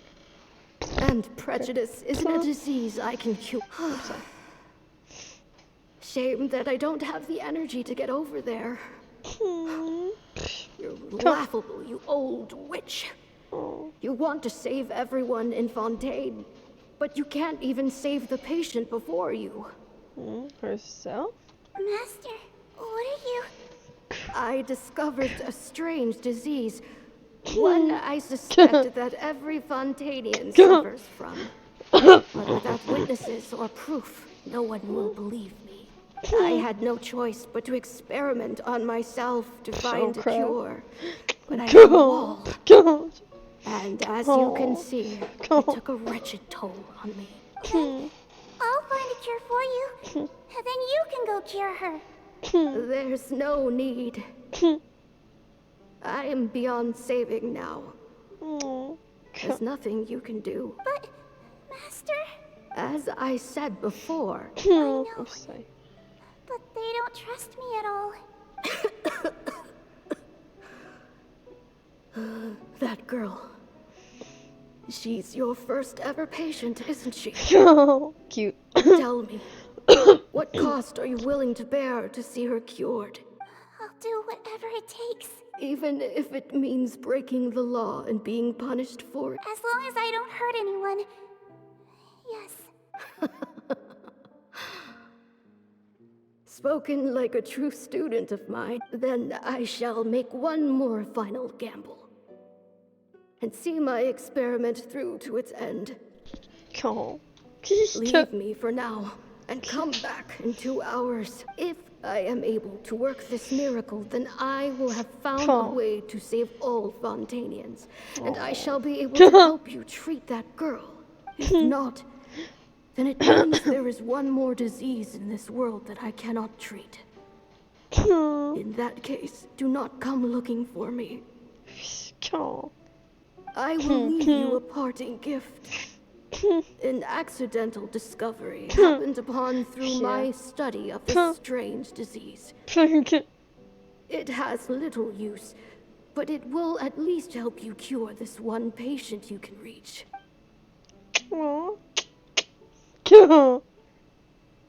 And prejudice isn't a disease I can cure. Shame that I don't have the energy to get over there. You're laughable, you old witch. You want to save everyone in Fontaine, but you can't even save the patient before you. Herself? Master, what are you? I discovered a strange disease. One I suspect that every Fontainian suffers from. But without witnesses or proof, no one will believe me. I had no choice but to experiment on myself to find a cure. But I hit a wall. And as you can see, it took a wretched toll on me. I'll find a cure for you, and then you can go cure her. There's no need. I am beyond saving now. There's nothing you can do. But, Master... As I said before... I know, but they don't trust me at all. That girl. She's your first ever patient, isn't she? Cute. Tell me, what cost are you willing to bear to see her cured? I'll do whatever it takes. Even if it means breaking the law and being punished for it. As long as I don't hurt anyone. Yes. Spoken like a true student of mine, then I shall make one more final gamble. And see my experiment through to its end. Leave me for now, and come back in 2 hours. If I am able to work this miracle, then I will have found a way to save all Fontainians, and I shall be able to help you treat that girl. If not, then it means there is one more disease in this world that I cannot treat. In that case, do not come looking for me. I will leave you a parting gift. An accidental discovery happened upon through my study of this strange disease. It has little use, but it will at least help you cure this one patient you can reach.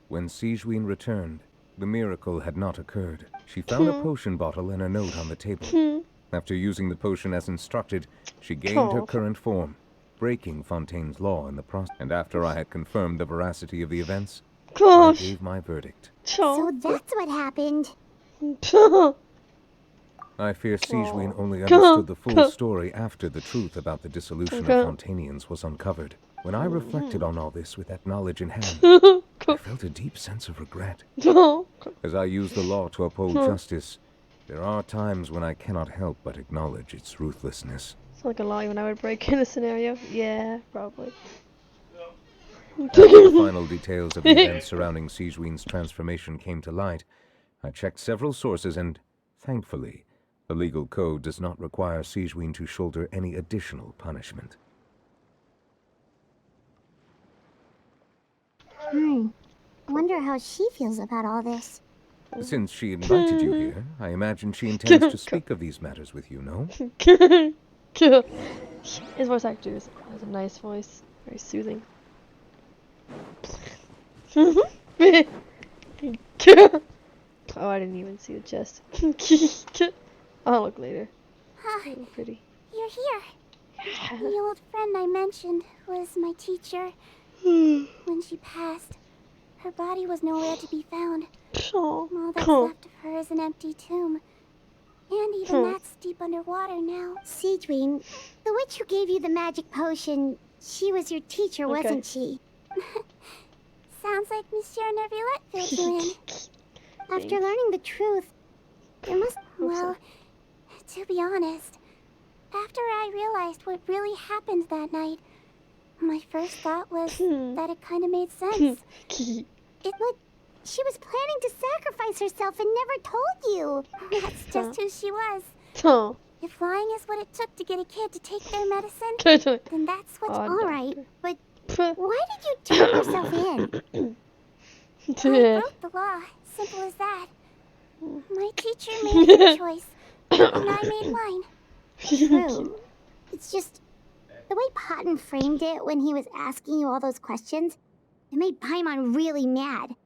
When Segwinne returned, the miracle had not occurred. She found a potion bottle and a note on the table. After using the potion as instructed, she gained her current form, breaking Fontaine's law in the process. And after I had confirmed the veracity of the events, I gave my verdict. So that's what happened. I fear Segwinne only understood the full story after the truth about the dissolution of Fontainians was uncovered. When I reflected on all this with that knowledge in hand, I felt a deep sense of regret. As I use the law to uphold justice, there are times when I cannot help but acknowledge its ruthlessness. It's like a lie when I would break in a scenario. Yeah, probably. After the final details of the events surrounding Segwinne's transformation came to light, I checked several sources and, thankfully, the legal code does not require Segwinne to shoulder any additional punishment. I wonder how she feels about all this. Since she invited you here, I imagine she intends to speak of these matters with you, no? His voice actor has a nice voice. Very soothing. Oh, I didn't even see the chest. I'll look later. Pretty. You're here. The old friend I mentioned was my teacher. When she passed, her body was nowhere to be found. All that's left of her is an empty tomb. And even that's deep underwater now. Segwinne, the witch who gave you the magic potion, she was your teacher, wasn't she? Sounds like Monsieur Neuvillette filled you in. After learning the truth, there must... Well, to be honest, after I realized what really happened that night, My first thought was that it kind of made sense. She was planning to sacrifice herself and never told you. That's just who she was. If lying is what it took to get a kid to take their medicine, then that's what's alright. But why did you turn yourself in? I broke the law. Simple as that. My teacher made her choice, and I made mine. True. It's just the way Patton framed it when he was asking you all those questions, it made Paimon really mad.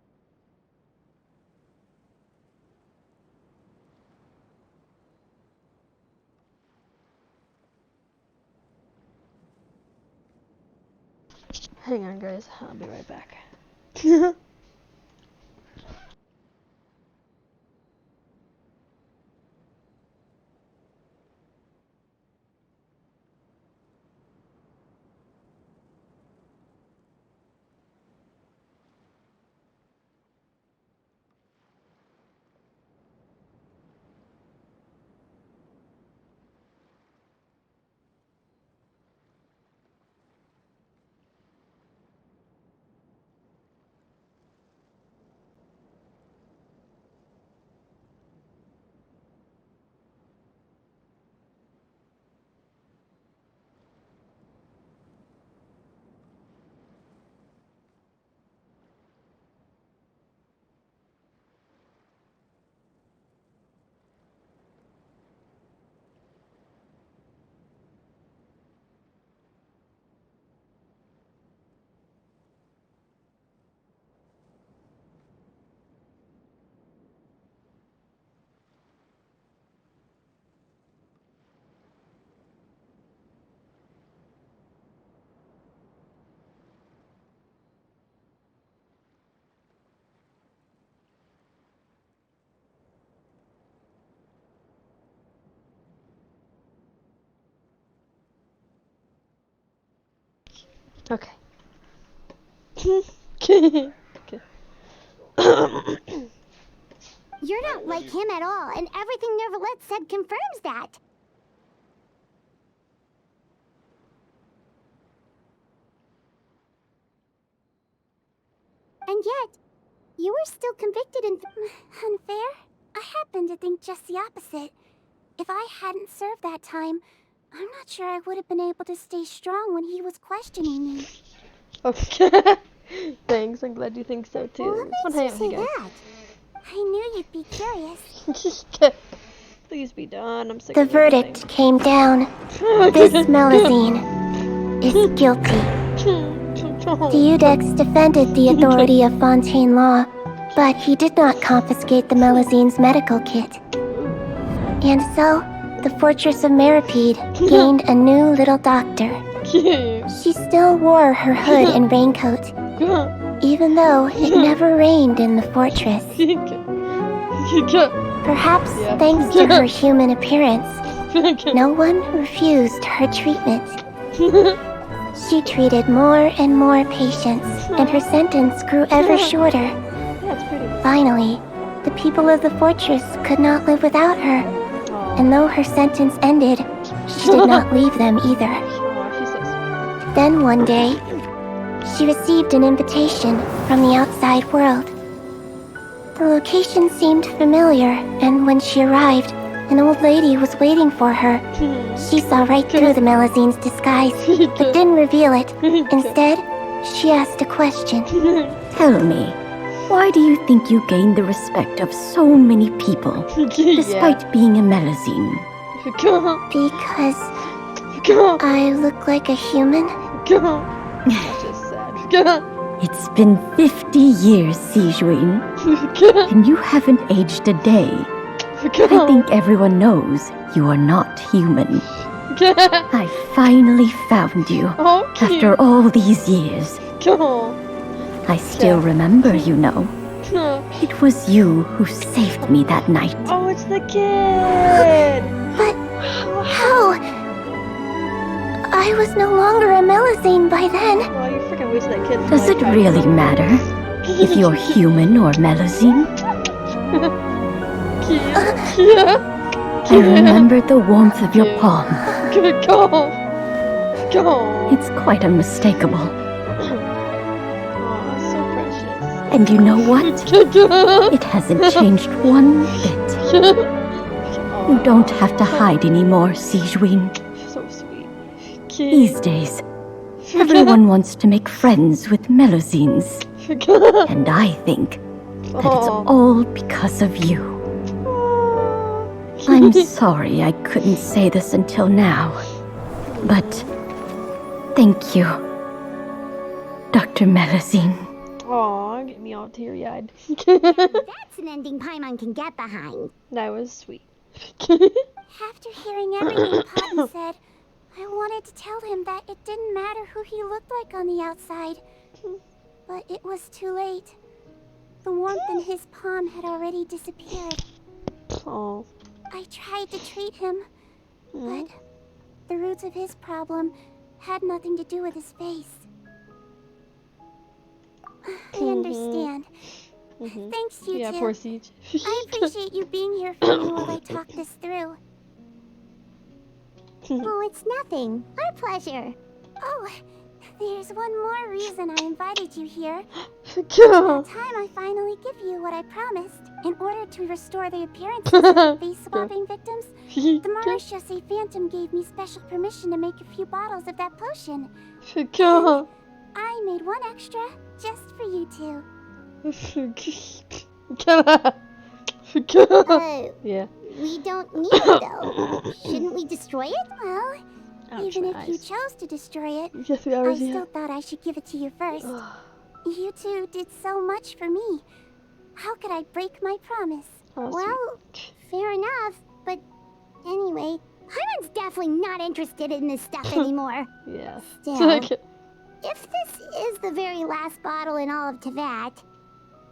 Hang on, guys. I'll be right back. Okay. You're not like him at all, and everything Neverlet said confirms that. And yet, you were still convicted and unfair? I happen to think just the opposite. If I hadn't served that time, I'm not sure I would have been able to stay strong when he was questioning me. Okay. Thanks, I'm glad you think so too. What makes you say that? I knew you'd be curious. Please be done, I'm sick The of verdict came down. This Melusine is guilty. The Eudex defended the authority of Fontaine law, but he did not confiscate the Melusine's medical kit. And so, the Fortress of Meripede gained a new little doctor. She still wore her hood and raincoat, even though it never rained in the fortress. Perhaps thanks to her human appearance, no one refused her treatment. She treated more and more patients, and her sentence grew ever shorter. Finally, the people of the fortress could not live without her, and though her sentence ended, she did not leave them either. Then one day, she received an invitation from the outside world. The location seemed familiar, and when she arrived, an old lady was waiting for her. She saw right through the Melusine's disguise, but didn't reveal it. Instead, she asked a question. Tell me, why do you think you gained the respect of so many people, despite being a Melusine? Because I look like a human? That's just sad. It's been 50 years, Segwinne, and you haven't aged a day. I think everyone knows you are not human. I finally found you after all these years. I still remember, you know. It was you who saved me that night. Oh, it's the kid! But how? I was no longer a Melusine by then. Oh, you freaking wasted that kid's Does it really matter if you're human or Melusine? I remember the warmth of your palm. It's quite unmistakable. Aw, so precious. And you know what? It hasn't changed one bit. You don't have to hide anymore, Segwinne. So sweet. These days, everyone wants to make friends with Melusines. And I think that it's all because of you. I'm sorry I couldn't say this until now, but thank you, Dr. Melusine. Aw, get me all teary-eyed. That's an ending Paimon can get behind. That was sweet. After hearing everything Poppy said, I wanted to tell him that it didn't matter who he looked like on the outside. But it was too late. The warmth in his palm had already disappeared. Oh. I tried to treat him, but the roots of his problem had nothing to do with his face. I understand. Thanks, you Yeah, two. poor Siege. I appreciate you being here for me while I talk this through. Oh, it's nothing. Our pleasure. Oh, there's one more reason I invited you here. It's about time I finally give you what I promised. In order to restore the appearances of the face-swapping victims, the Marechaussee Phantom gave me special permission to make a few bottles of that potion. And I made one extra just for you two. Yeah. We don't need it, though. Shouldn't we destroy it? Well, even if you chose to destroy it, Just 3 I hours, still thought I should give it to you first. You two did so much for me. How could I break my promise? Well, fair enough, but anyway, Paimon's definitely not interested in this stuff anymore. Yeah. Still, if this is the very last bottle in all of Teyvat,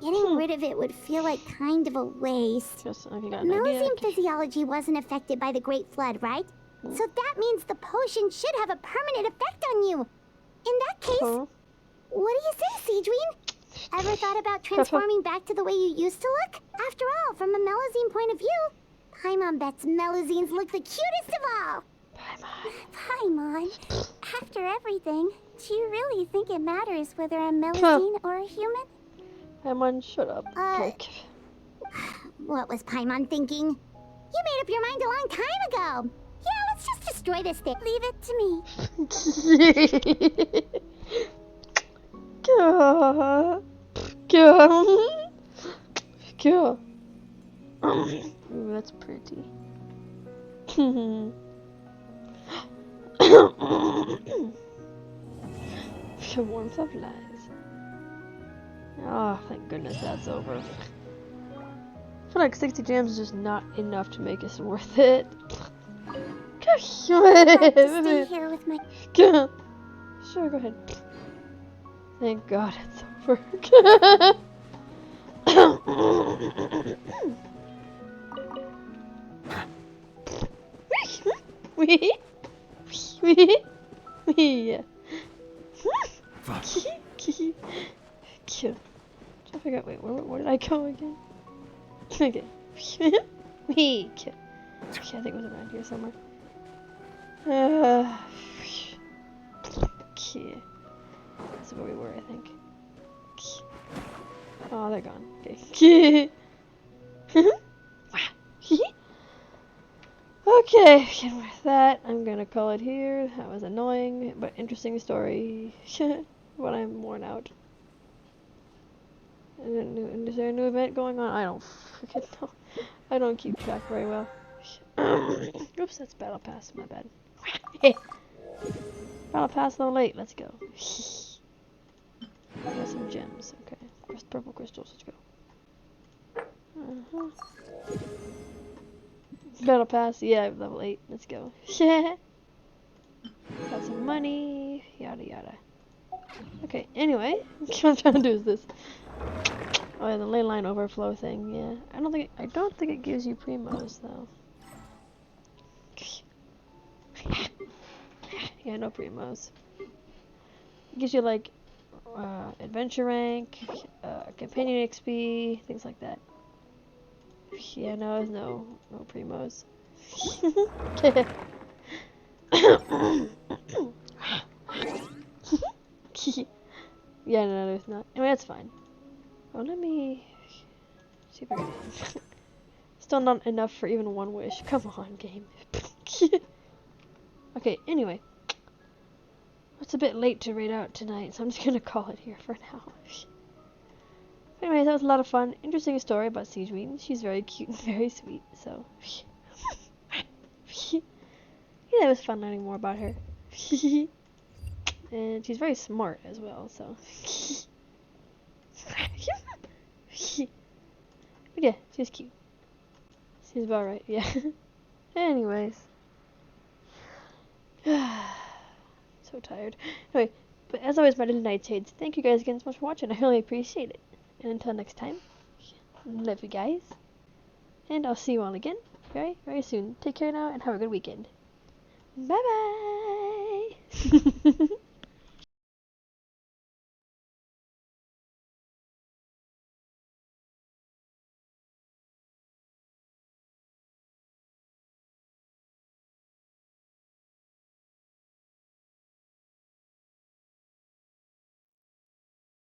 getting rid of it would feel like kind of a waste. Melusine physiology wasn't affected by the Great Flood, right? So that means the potion should have a permanent effect on you. In that case, what do you say, Segwinne? Ever thought about transforming back to the way you used to look? After all, from a Melusine point of view, Paimon bets Melusines look the cutest of all. Paimon, after everything, do you really think it matters whether I'm Melusine or a human? Paimon, shut up. What was Paimon thinking? You made up your mind a long time ago. Yeah, let's just destroy this thing. Leave it to me. Ooh, that's pretty. The warmth of lies. Oh, thank goodness that's over. I feel like 60 gems is just not enough to make it worth it. I'd like to stay here with my... Sure, go ahead. Thank God it's over. I forgot, wait, where did I go again? Okay. Okay, I think it was around here somewhere. Okay. That's where we were, I think. Oh, they're gone. Okay. Okay, and with that, I'm gonna call it here. That was annoying, but interesting story. But I'm worn out. Is there a new event going on? I don't freaking know. I don't keep track very well. Oops, that's Battle Pass, my bad. Battle Pass though late, let's go. Got some gems, okay. Purple crystals, let's go. Battle Pass, yeah, level 8, let's go. Got some money, yada yada. Okay, anyway, what I'm trying to do is this. Oh yeah, the ley line overflow thing, yeah. I don't think it gives you primos though. Yeah, no primos. It gives you like adventure rank, companion XP, things like that. Yeah, no primos. Yeah, no, there's not. Anyway, that's fine. Oh, let me see if I can. Still not enough for even one wish. Come on, game. Okay, anyway. It's a bit late to raid out tonight, so I'm just gonna call it here for now. Anyway, that was a lot of fun. Interesting story about Segwinne. She's very cute and very sweet, so. Yeah, it was fun learning more about her. And she's very smart as well, so. But yeah, she's cute. She's about right, yeah. Anyways. So tired. Anyway, but as always, my little nightshades, thank you guys again so much for watching. I really appreciate it. And until next time, love you guys. And I'll see you all again very, very soon. Take care now and have a good weekend. Bye bye!